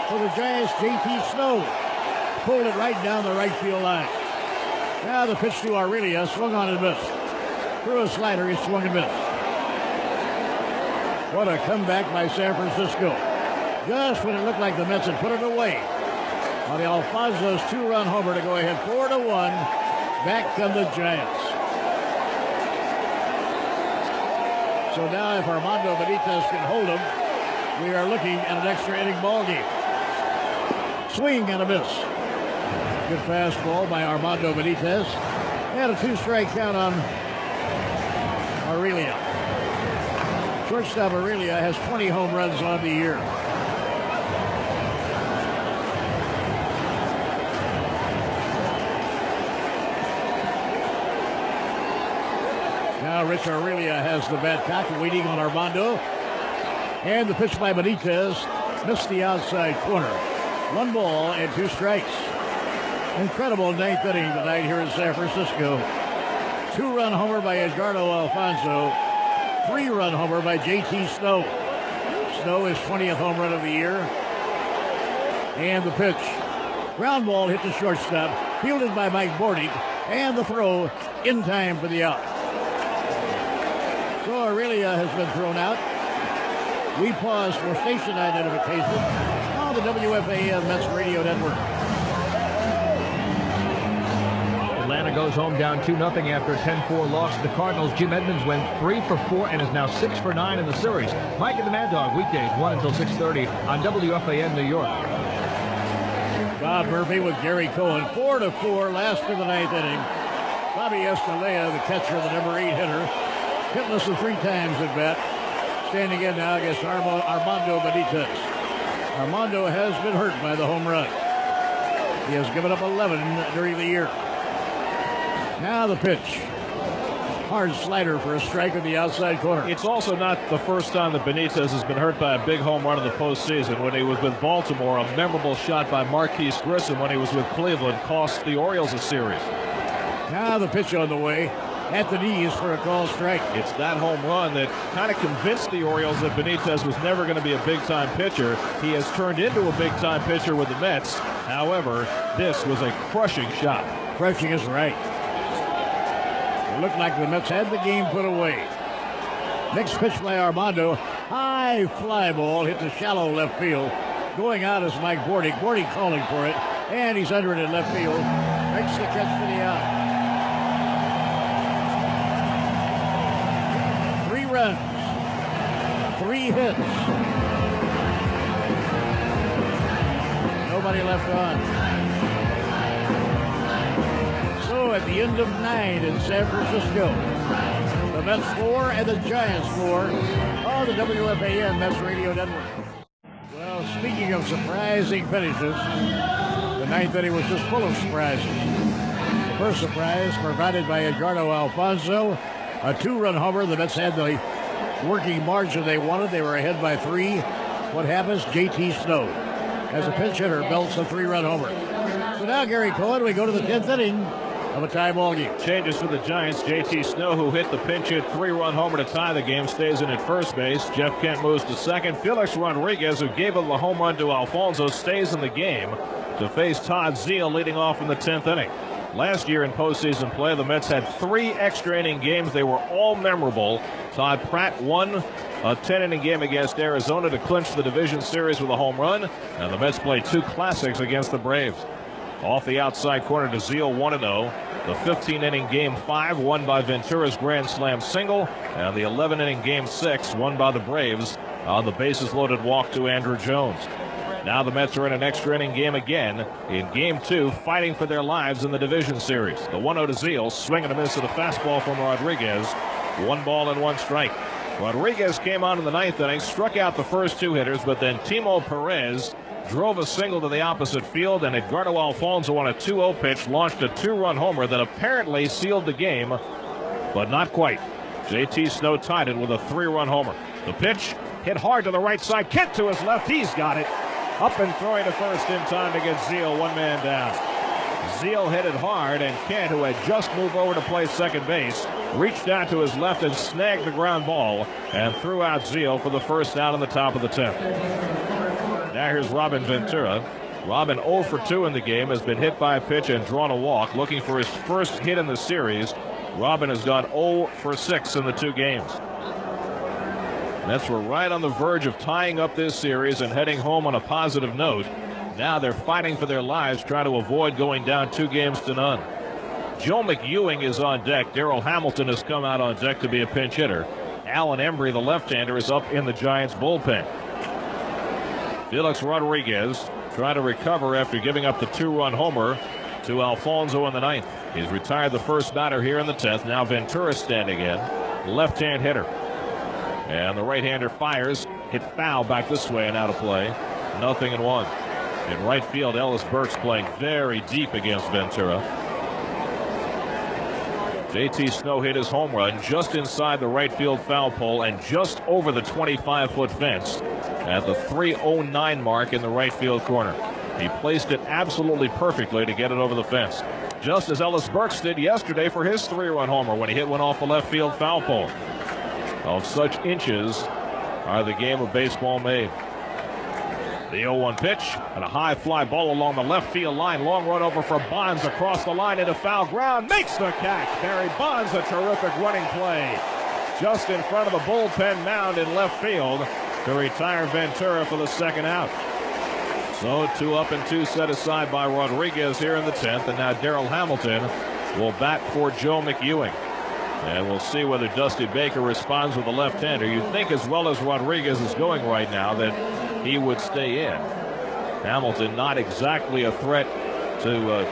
For the Giants, J.T. Snow pulled it right down the right field line. Now the pitch to Aurelia, swung on and missed. Threw a slider, he swung and missed. What a comeback by San Francisco. Just when it looked like the Mets had put it away. On the Alfonso's 2-run homer to go ahead 4-1. Back come the Giants. So now if Armando Benitez can hold him, we are looking at an extra inning ball game. Swing and a miss. Good fastball by Armando Benitez. And a 2-strike count on Aurelia. Shortstop Aurelia has 20 home runs on the year. Now Rich Aurelia has the bat cocked, waiting on Armando. And the pitch by Benitez missed the outside corner. 1 ball and 2 strikes. Incredible 9th inning tonight here in San Francisco. 2-run homer by Edgardo Alfonso. 3-run homer by J.T. Snow. Snow is 20th home run of the year. And the pitch. Ground ball hit the shortstop. Fielded by Mike Bordick. And the throw in time for the out. So Aurelia has been thrown out. We pause for station identification on the WFAN Mets Radio Network. Atlanta goes home down 2-0 after a 10-4 loss to the Cardinals. Jim Edmonds went 3 for 4 and is now 6 for 9 in the series. Mike and the Mad Dog, weekdays 1 until 6:30 on WFAN New York. Bob Murphy with Gary Cohen. 4-4, last of the 9th inning. Bobby Escalera, the catcher, the number 8 hitter, hitless of 3 times at bat. Standing in now against Armando Benitez. Armando has been hurt by the home run. He has given up 11 during the year. Now the pitch. Hard slider for a strike in the outside corner. It's also not the first time that Benitez has been hurt by a big home run in the postseason. When he was with Baltimore, a memorable shot by Marquise Grissom when he was with Cleveland cost the Orioles a series. Now the pitch on the way. At the knees for a call strike. It's that home run that kind of convinced the Orioles that Benitez was never going to be a big-time pitcher. He has turned into a big-time pitcher with the Mets. However, this was a crushing shot. Crushing is right. It looked like the Mets had the game put away. Next pitch by Armando. High fly ball hit the shallow left field. Going out is Mike Bordick. Bordick calling for it. And he's under it in left field. Makes the catch for the out. 3 runs. 3 hits. Nobody left on. So at the end of 9 in San Francisco, the Mets floor and the Giants floor on the WFAN Mets Radio Network. Well, speaking of surprising finishes, the 9th inning was just full of surprises. The first surprise provided by Edgardo Alfonzo, a 2-run homer. The Mets had the working margin they wanted. They were ahead by 3. What happens? J.T. Snow, as a pinch hitter, belts a 3-run homer. So now, Gary Cohen, we go to the 10th inning of a tie ball game. Changes for the Giants. J.T. Snow, who hit the pinch hit 3-run homer to tie the game, stays in at first base. Jeff Kent moves to second. Felix Rodriguez, who gave up the home run to Alfonso, stays in the game to face Todd Zeile leading off in the 10th inning. Last year in postseason play, the Mets had 3 extra inning games. They were all memorable. Todd Pratt won a 10-inning game against Arizona to clinch the division series with a home run, and the Mets played 2 classics against the Braves. Off the outside corner to Zeile, 1-0. The 15-inning Game 5 won by Ventura's grand slam single, and the 11-inning Game 6 won by the Braves on the bases-loaded walk to Andruw Jones. Now the Mets are in an extra inning game again in Game 2, fighting for their lives in the division series. The 1-0 to Zeile, swing and a miss at a fastball from Rodriguez. 1 ball and 1 strike. Rodriguez came on in the 9th inning, struck out the first 2 hitters, but then Timo Perez drove a single to the opposite field, and Edgardo Alfonzo on a 2-0 pitch launched a 2-run homer that apparently sealed the game, but not quite. J.T. Snow tied it with a 3-run homer. The pitch hit hard to the right side. Kent to his left. He's got it. Up and throwing to first in time to get Zeile, 1 man down. Zeile hit it hard, and Kent, who had just moved over to play second base, reached out to his left and snagged the ground ball and threw out Zeile for the first out in the top of the 10th. Now here's Robin Ventura. Robin 0 for 2 in the game, has been hit by a pitch and drawn a walk, looking for his first hit in the series. Robin has gone 0 for 6 in the 2 games. Mets were right on the verge of tying up this series and heading home on a positive note. Now they're fighting for their lives, trying to avoid going down 2-0. Joe McEwing is on deck. Darrell Hamilton has come out on deck to be a pinch hitter. Alan Embry, the left-hander, is up in the Giants bullpen. Felix Rodriguez trying to recover after giving up the 2-run homer to Alfonzo in the 9th. He's retired the first batter here in the 10th. Now Ventura standing in, left-hand hitter. And the right-hander fires, hit foul back this way and out of play. 0-1. In right field, Ellis Burks playing very deep against Ventura. J.T. Snow hit his home run just inside the right field foul pole and just over the 25-foot fence at the 3:09 mark in the right field corner. He placed it absolutely perfectly to get it over the fence, just as Ellis Burks did yesterday for his 3-run homer when he hit one off the left field foul pole. Of such inches are the game of baseball made. The 0-1 pitch and a high fly ball along the left field line. Long run over for Bonds across the line into foul ground. Makes the catch. Barry Bonds, a terrific running play just in front of the bullpen mound in left field to retire Ventura for the second out. So 2 up and 2 set aside by Rodriguez here in the 10th. And now Darrell Hamilton will bat for Joe McEwing. And we'll see whether Dusty Baker responds with a left-hander. You'd think, as well as Rodriguez is going right now, that he would stay in. Hamilton not exactly a threat to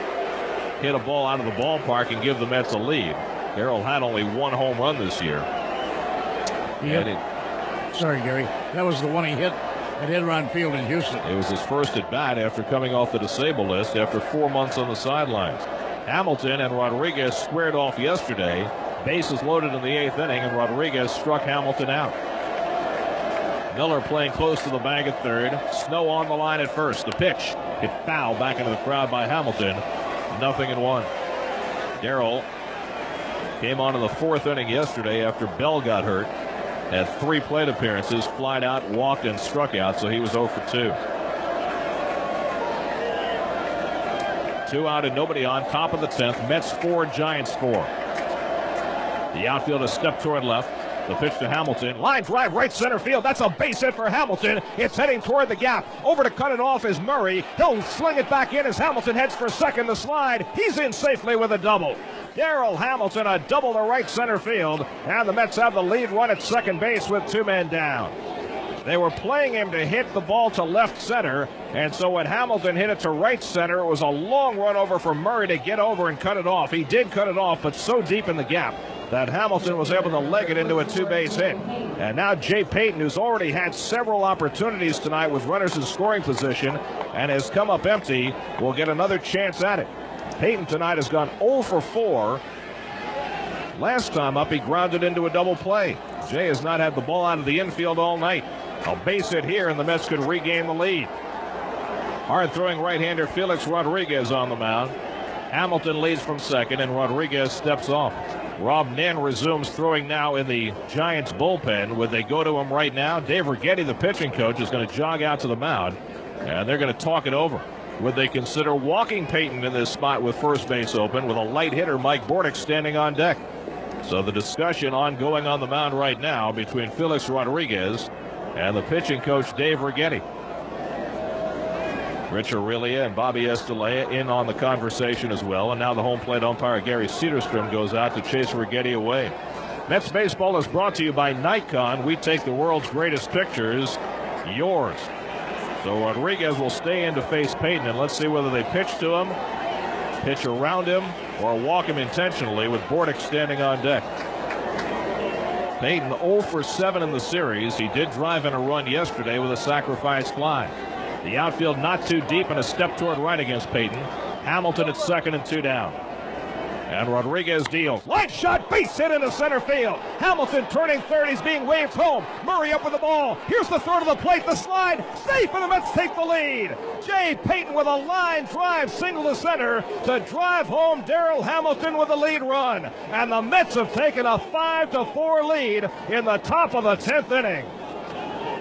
hit a ball out of the ballpark and give the Mets a lead. Darrell had only 1 home run this year. Sorry, Gary. That was the one he hit at Enron Field in Houston. It was his first at bat after coming off the disabled list after 4 months on the sidelines. Hamilton and Rodriguez squared off yesterday. Bases loaded in the 8th inning, and Rodriguez struck Hamilton out. Miller playing close to the bag at third. Snow on the line at first. The pitch hit foul back into the crowd by Hamilton. 0-1. Darrell came on in the 4th inning yesterday after Bell got hurt. Had 3 plate appearances, flied out, walked, and struck out, so he was 0 for 2. 2 out and nobody on. Top of the 10th. Mets 4, Giants 4. The outfielder stepped toward left. The pitch to Hamilton. Line drive right center field. That's a base hit for Hamilton. It's heading toward the gap. Over to cut it off is Murray. He'll sling it back in as Hamilton heads for second. The slide. He's in safely with a double. Darrell Hamilton, a double to right center field. And the Mets have the lead run at second base with 2 men down. They were playing him to hit the ball to left center, and so when Hamilton hit it to right center, it was a long run over for Murray to get over and cut it off. He did cut it off, but so deep in the gap that Hamilton was able to leg it into a 2-base hit. And now Jay Payton, who's already had several opportunities tonight with runners in scoring position and has come up empty, will get another chance at it. Payton tonight has gone 0 for 4. Last time up, he grounded into a double play. Jay has not had the ball out of the infield all night. A base hit here, and the Mets could regain the lead. Hard throwing right-hander Felix Rodriguez on the mound. Hamilton leads from second, and Rodriguez steps off. Rob Nen resumes throwing now in the Giants bullpen. Would they go to him right now? Dave Righetti, the pitching coach, is going to jog out to the mound, and they're going to talk it over. Would they consider walking Payton in this spot with first base open with a light hitter Mike Bordick standing on deck? So the discussion ongoing on the mound right now between Felix Rodriguez and the pitching coach Dave Righetti. Rich Aurelia and Bobby Estelea in on the conversation as well. And now the home plate umpire Gary Cedarstrom goes out to chase Righetti away. Mets baseball is brought to you by Nikon. We take the world's greatest pictures, yours. So Rodriguez will stay in to face Payton, and let's see whether they pitch to him, pitch around him, or walk him intentionally with Bordick standing on deck. Payton 0 for 7 in the series. He did drive in a run yesterday with a sacrifice fly. The outfield not too deep and a step toward right against Payton. Hamilton at second and 2 down. And Rodriguez deals. Line shot, base hit into center field. Hamilton turning third. He's being waved home. Murray up with the ball. Here's the throw to the plate. The slide. Safe, and the Mets take the lead. Jay Payton with a line drive single to center to drive home Darrell Hamilton with the lead run. And the Mets have taken a 5-4 lead in the top of the 10th inning.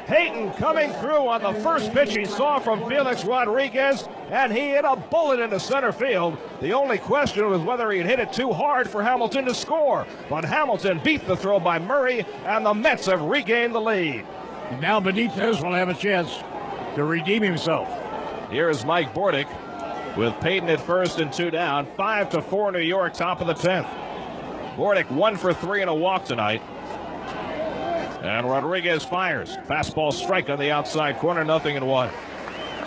Payton coming through on the first pitch he saw from Felix Rodriguez, and he hit a bullet into center field. The only question was whether he'd hit it too hard for Hamilton to score. But Hamilton beat the throw by Murray, and the Mets have regained the lead. Now Benitez will have a chance to redeem himself. Here is Mike Bordick with Payton at first and 2 down. 5-4 New York, top of the 10th. Bordick 1 for 3 and a walk tonight. And Rodriguez fires. Fastball strike on the outside corner, 0-1.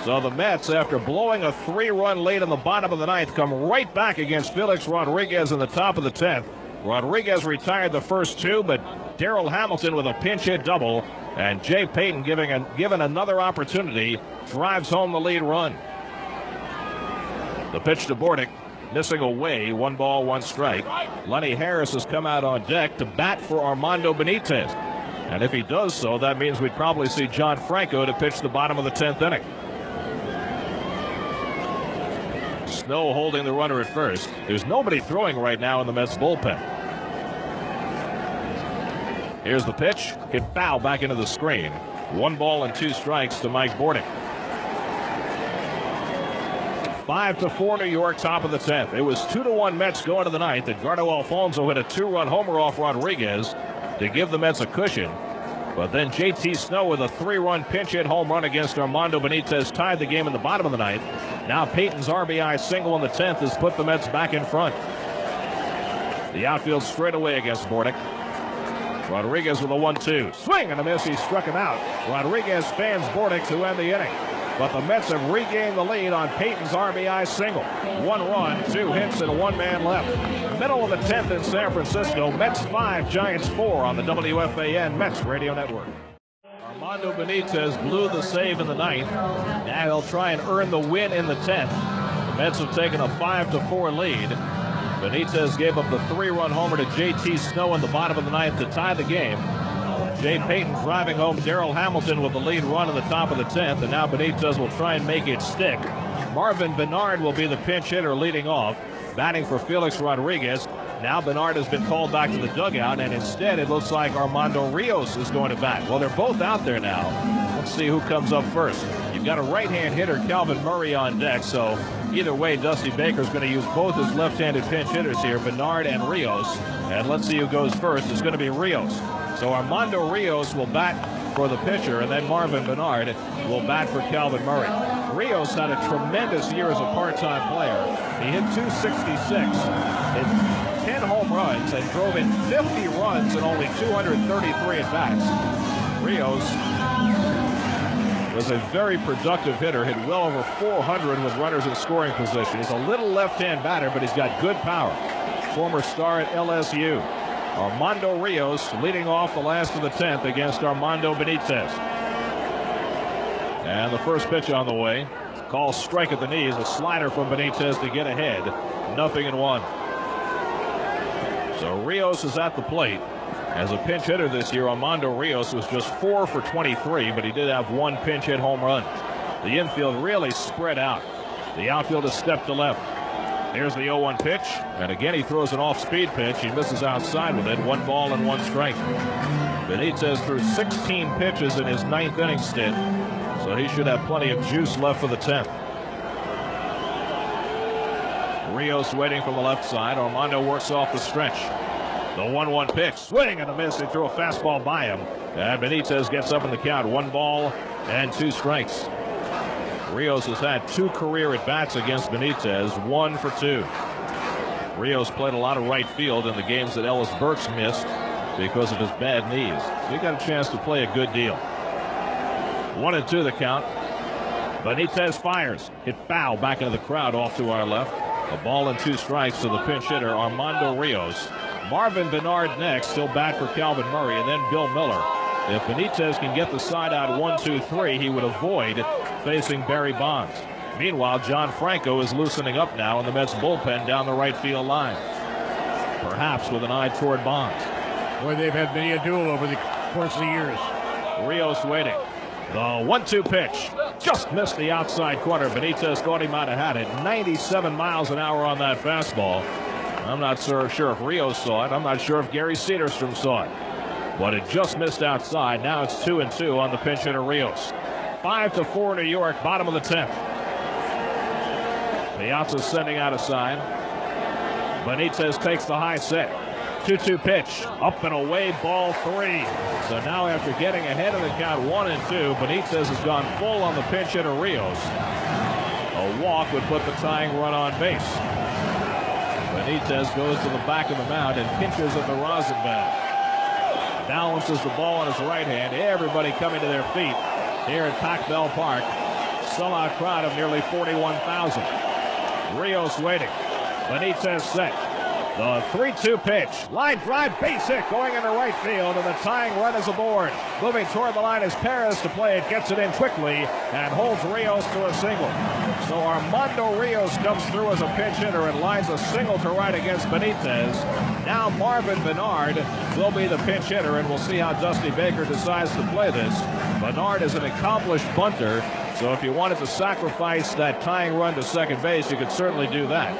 So the Mets, after blowing a 3-run lead in the bottom of the 9th, come right back against Felix Rodriguez in the top of the 10th. Rodriguez retired the first 2, but Darrell Hamilton with a pinch hit double, and Jay Payton given another opportunity, drives home the lead run. The pitch to Bordick, missing away, 1 ball, 1 strike. Lenny Harris has come out on deck to bat for Armando Benitez. And if he does so, that means we'd probably see John Franco to pitch the bottom of the 10th inning. Snow holding the runner at first. There's nobody throwing right now in the Mets bullpen. Here's the pitch. Hit foul back into the screen. 1 ball and 2 strikes to Mike Bordick. 5-4 New York, top of the 10th. It was 2-1 Mets going to the 9th. Edgardo Alfonso hit a 2-run homer off Rodriguez to give the Mets a cushion. But then J.T. Snow with a 3-run pinch hit home run against Armando Benitez tied the game in the bottom of the 9th. Now Payton's RBI single in the 10th has put the Mets back in front. The outfield straight away against Bordick. Rodriguez with a 1-2. Swing and a miss. He struck him out. Rodriguez fans Bordick to end the inning. But the Mets have regained the lead on Payton's RBI single. 1 run, 2 hits, and 1 man left. Middle of the 10th in San Francisco. Mets 5, Giants 4 on the WFAN Mets Radio Network. Armando Benitez blew the save in the 9th. Now he'll try and earn the win in the 10th. The Mets have taken a 5-4 lead. Benitez gave up the 3-run homer to J.T. Snow in the bottom of the 9th to tie the game. Jay Payton driving home Darrell Hamilton with the lead run in the top of the 10th, and now Benitez will try and make it stick. Marvin Bernard will be the pinch hitter leading off, batting for Felix Rodriguez. Now Bernard has been called back to the dugout, and instead it looks like Armando Rios is going to bat. Well, they're both out there now. Let's see who comes up first. You've got a right-hand hitter, Calvin Murray, on deck, so either way, Dusty Baker's going to use both his left-handed pinch hitters here, Bernard and Rios. And let's see who goes first. It's going to be Rios. So Armando Rios will bat for the pitcher, and then Marvin Bernard will bat for Calvin Murray. Rios had a tremendous year as a part-time player. He hit .266, hit 10 home runs, and drove in 50 runs in only 233 at-bats. Rios was a very productive hitter, hit well over 400 with runners in scoring position. He's a little left-hand batter, but he's got good power. Former star at LSU. Armando Rios leading off the last of the 10th against Armando Benitez. And the first pitch on the way. Call strike at the knees. A slider from Benitez to get ahead. 0-1. So Rios is at the plate. As a pinch hitter this year, Armando Rios was just 4 for 23, but he did have one pinch hit home run. The infield really spread out. The outfield is step to left. Here's the 0-1 pitch, and again he throws an off-speed pitch. He misses outside with it. 1 ball and 1 strike. Benitez threw 16 pitches in his 9th inning stint, so he should have plenty of juice left for the 10th. Rios waiting from the left side. Armando works off the stretch. The 1-1 pitch, swing and a miss. He threw a fastball by him, and Benitez gets up in the count. 1 ball and 2 strikes. Rios has had 2 career at-bats against Benitez, 1 for 2. Rios played a lot of right field in the games that Ellis Burks missed because of his bad knees. He got a chance to play a good deal. 1-2 the count. Benitez fires. Hit foul back into the crowd off to our left. A ball and 2 strikes to the pinch hitter, Armando Rios. Marvin Bernard next. He'll bat for Calvin Murray, and then Bill Miller. If Benitez can get the side out 1, 2, 3, he would avoid facing Barry Bonds. Meanwhile, John Franco is loosening up now in the Mets bullpen down the right field line. Perhaps with an eye toward Bonds. Boy, they've had many a duel over the course of the years. Rios waiting. The 1-2 pitch. Just missed the outside corner. Benitez thought he might have had it. 97 miles an hour on that fastball. I'm not sure if Rios saw it. I'm not sure if Gary Cedarstrom saw it. But it just missed outside. Now it's 2-2 on the pinch hitter Rios. 5-4 New York, bottom of the 10th. Piazza sending out a sign. Benitez takes the high set. 2-2 pitch, up and away, ball 3. So now after getting ahead of the count 1-2, Benitez has gone full on the pinch hitter Rios. A walk would put the tying run on base. Benitez goes to the back of the mound and pinches at the rosin bag. Balances the ball on his right hand. Everybody coming to their feet here at Pac Bell Park. Sellout crowd of nearly 41,000. Rios waiting. Benitez set. The 3-2 pitch. Line drive, base hit going into right field, and the tying run is aboard. Moving toward the line is Perez to play it. Gets it in quickly and holds Rios to a single. So Armando Rios comes through as a pinch hitter and lines a single to right against Benitez. Now Marvin Bernard will be the pinch hitter, and we'll see how Dusty Baker decides to play this. Bernard is an accomplished bunter, so if you wanted to sacrifice that tying run to second base, you could certainly do that.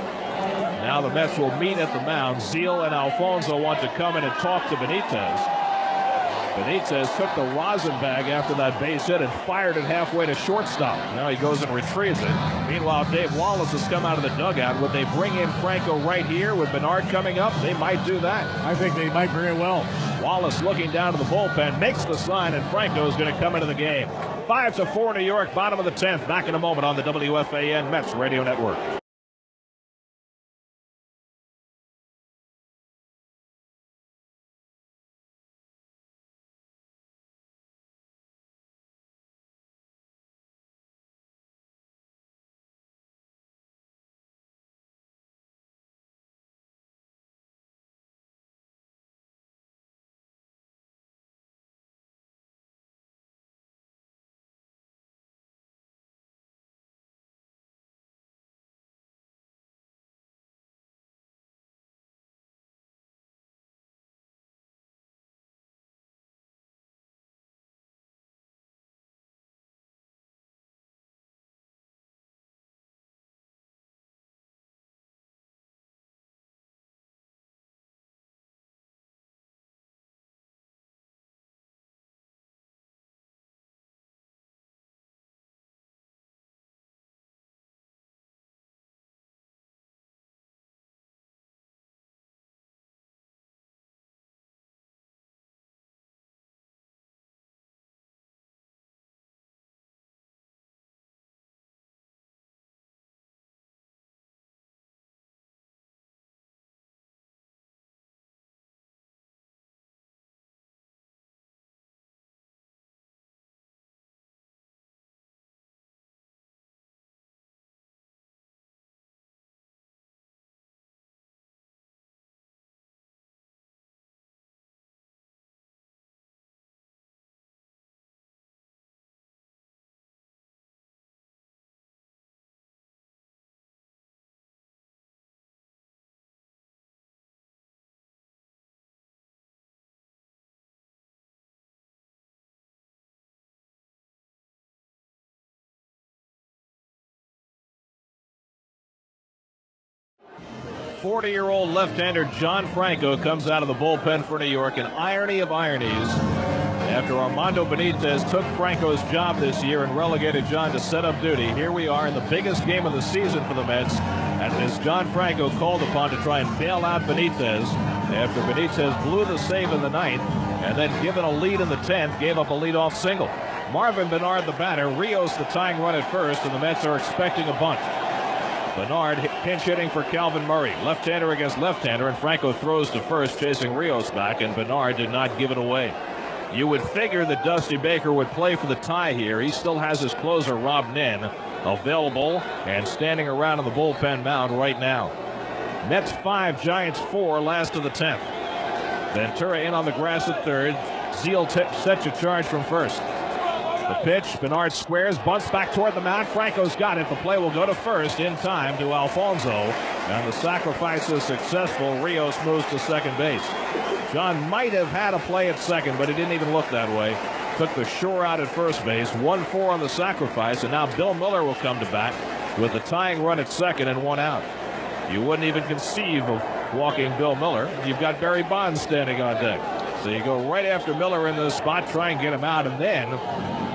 Now the Mets will meet at the mound. Zeal and Alfonso want to come in and talk to Benitez. Benitez took the rosin bag after that base hit and fired it halfway to shortstop. Now he goes and retrieves it. Meanwhile, Dave Wallace has come out of the dugout. Would they bring in Franco right here with Bernard coming up? They might do that. I think they might very well. Wallace looking down to the bullpen, makes the sign, and Franco is going to come into the game. 5-4 New York, bottom of the 10th. Back in a moment on the WFAN Mets Radio Network. 40-year-old left-hander John Franco comes out of the bullpen for New York. An irony of ironies. After Armando Benitez took Franco's job this year and relegated John to set-up duty, here we are in the biggest game of the season for the Mets, and it is John Franco called upon to try and bail out Benitez after Benitez blew the save in the ninth and then, given a lead in the 10th, gave up a leadoff single. Marvin Bernard the batter, Rios the tying run at first, and the Mets are expecting a bunt. Bernard pinch hitting for Calvin Murray. Left-hander against left-hander, and Franco throws to first, chasing Rios back, and Bernard did not give it away. You would figure that Dusty Baker would play for the tie here. He still has his closer, Rob Nen, available and standing around on the bullpen mound right now. Mets 5, Giants 4, last of the 10th. Ventura in on the grass at third. Zeal sets a charge from first. The pitch, Bernard squares, bunts back toward the mound. Franco's got it. The play will go to first in time to Alfonso. And the sacrifice is successful. Rios moves to second base. John might have had a play at second, but it didn't even look that way. Took the shore out at first base. 1-4 on the sacrifice, and now Bill Miller will come to bat with the tying run at second and 1 out. You wouldn't even conceive of walking Bill Miller. You've got Barry Bonds standing on deck. So you go right after Miller in this spot, try and get him out, and then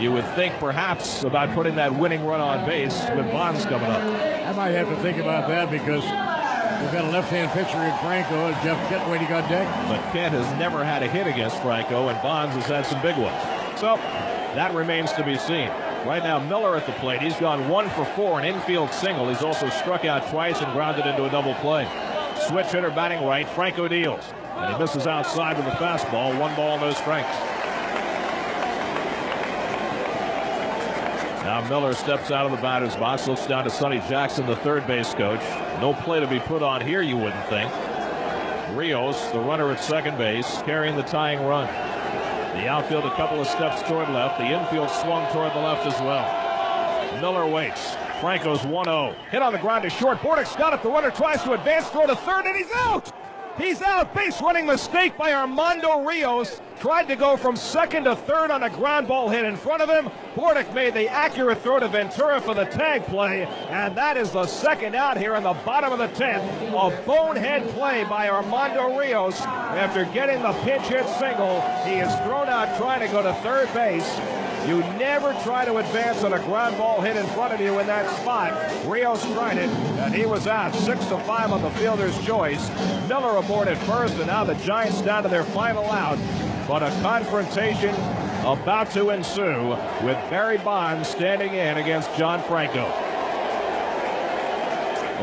you would think perhaps about putting that winning run on base with Bonds coming up. I might have to think about that because we've got a left-hand pitcher in Franco and Jeff Kent waiting on deck. But Kent has never had a hit against Franco, and Bonds has had some big ones. So that remains to be seen. Right now, Miller at the plate. He's gone 1 for 4, an infield single. He's also struck out twice and grounded into a double play. Switch hitter batting right. Franco deals. And he misses outside with a fastball. 1 ball, no strikes. Now Miller steps out of the batter's box, looks down to Sonny Jackson, the third base coach. No play to be put on here, you wouldn't think. Rios, the runner at second base, carrying the tying run. The outfield a couple of steps toward left. The infield swung toward the left as well. Miller waits. Franco's 1-0. Hit on the ground to short. Bordick's got it. The runner tries to advance, throw to third, and he's out! He's out. Base running mistake by Armando Rios. Tried to go from second to third on a ground ball hit in front of him. Bordick made the accurate throw to Ventura for the tag play, and that is the second out here in the bottom of the 10th. A bonehead play by Armando Rios. After getting the pinch hit single, he is thrown out trying to go to third base. You never try to advance on a ground ball hit in front of you in that spot. Rios tried it, and he was out. 6-5 on the fielder's choice. Miller aboard at first, and now the Giants down to their final out. But a confrontation about to ensue with Barry Bonds standing in against John Franco.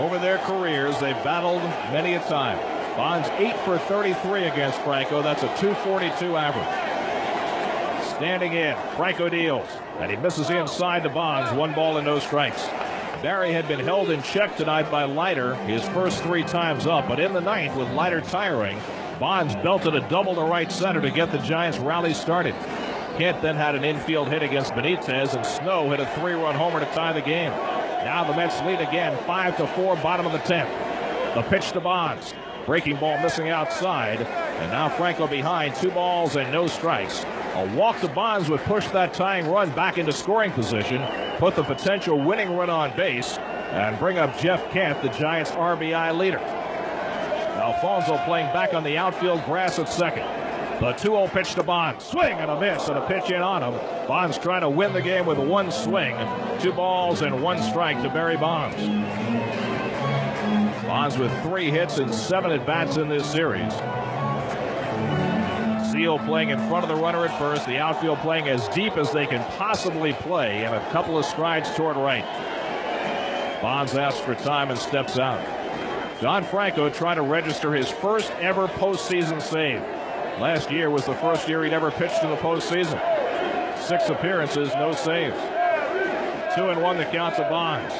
Over their careers, they've battled many a time. Bonds 8 for 33 against Franco. That's a .242 average. Standing in, Franco deals, and he misses inside to Bonds. 1 ball and no strikes. Barry had been held in check tonight by Leiter his first 3 times up, but in the ninth, with Leiter tiring, Bonds belted a double to right center to get the Giants' rally started. Kent then had an infield hit against Benitez, and Snow hit a 3-run homer to tie the game. Now the Mets lead again, 5-4, bottom of the 10th. The pitch to Bonds. Breaking ball missing outside, and now Franco behind, 2 balls and no strikes. A walk to Bonds would push that tying run back into scoring position, put the potential winning run on base, and bring up Jeff Kent, the Giants' RBI leader. Alfonso playing back on the outfield grass at second. The 2-0 pitch to Bonds. Swing and a miss, and a pitch in on him. Bonds trying to win the game with 1 swing. 2 balls and 1 strike to Barry Bonds. Bonds with 3 hits and 7 at-bats in this series. Zeal playing in front of the runner at first. The outfield playing as deep as they can possibly play, and a couple of strides toward right. Bonds asks for time and steps out. John Franco trying to register his first ever postseason save. Last year was the first year he'd ever pitched in the postseason. 6 appearances, no saves. 2-1 the count to Bonds.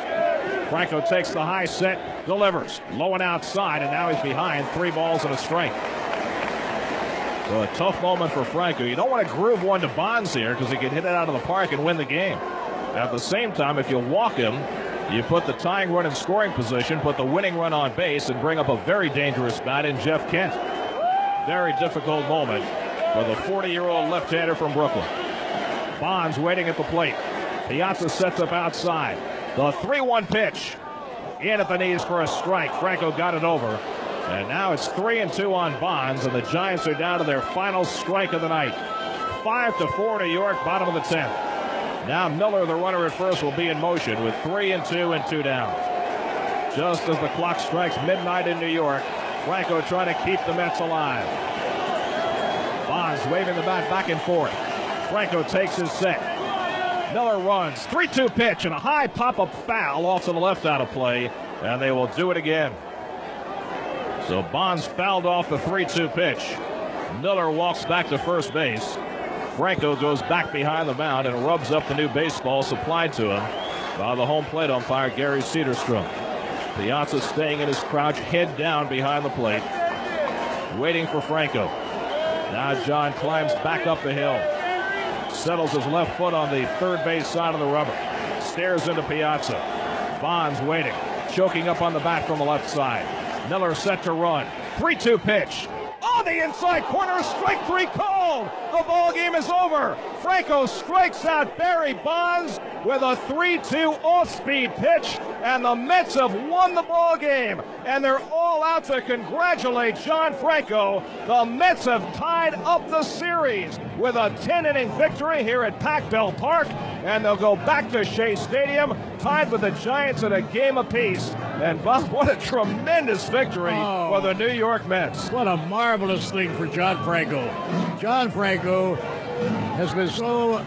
Franco takes the high set, delivers. Low and outside, and now he's behind. 3 balls and a strike. So a tough moment for Franco. You don't want to groove one to Bonds here because he can hit it out of the park and win the game. At the same time, if you walk him, you put the tying run in scoring position, put the winning run on base, and bring up a very dangerous bat in Jeff Kent. Very difficult moment for the 40-year-old left-hander from Brooklyn. Bonds waiting at the plate. Piazza sets up outside. The 3-1 pitch. In at the knees for a strike. Franco got it over. And now it's 3-2 on Bonds, and the Giants are down to their final strike of the night. 5-4 New York, bottom of the 10th. Now Miller, the runner at first, will be in motion with 3-2 and 2 down. Just as the clock strikes midnight in New York, Franco trying to keep the Mets alive. Bonds waving the bat back and forth. Franco takes his set. Miller runs. 3-2 pitch and a high pop-up foul off to the left out of play, and they will do it again. So Bonds fouled off the 3-2 pitch. Miller walks back to first base. Franco goes back behind the mound and rubs up the new baseball supplied to him by the home plate umpire, Gary Cedarstrom. Piazza staying in his crouch, head down behind the plate, waiting for Franco. Now John climbs back up the hill. Settles his left foot on the third base side of the rubber. Stares into Piazza. Bonds waiting. Choking up on the bat from the left side. Miller set to run. 3-2 pitch. On the inside corner, strike 3 called. The ball game is over. Franco strikes out Barry Bonds with a 3-2 off-speed pitch, and the Mets have won the ball game. And they're all out to congratulate John Franco. The Mets have tied up the series with a 10-inning victory here at Pac-Bell Park, and they'll go back to Shea Stadium, tied with the Giants at a game apiece. And Bob, what a tremendous victory for the New York Mets. What a marvelous thing for John Franco. John Franco has been so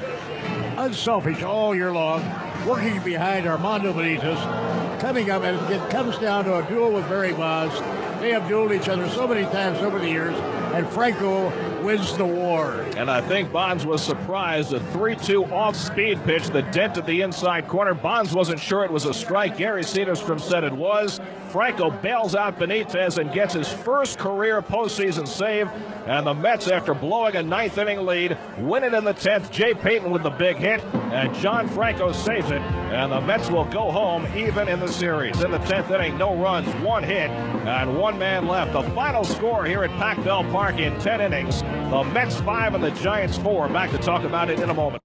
unselfish all year long, working behind Armando Benitez, coming up, and it comes down to a duel with Barry Bonds. They have dueled each other so many times over the years, and Franco wins the war. And I think Bonds was surprised. A 3-2 off-speed pitch that dented the inside corner. Bonds wasn't sure it was a strike. Gary Cedarstrom said it was. Franco bails out Benitez and gets his first career postseason save. And the Mets, after blowing a 9th-inning lead, win it in the 10th. Jay Payton with the big hit, and John Franco saves it. And the Mets will go home even in the series. In the 10th inning, no runs, 1 hit, and 1 man left. The final score here at Pac-Bell Park in 10 innings. The Mets 5 and the Giants 4. Back to talk about it in a moment.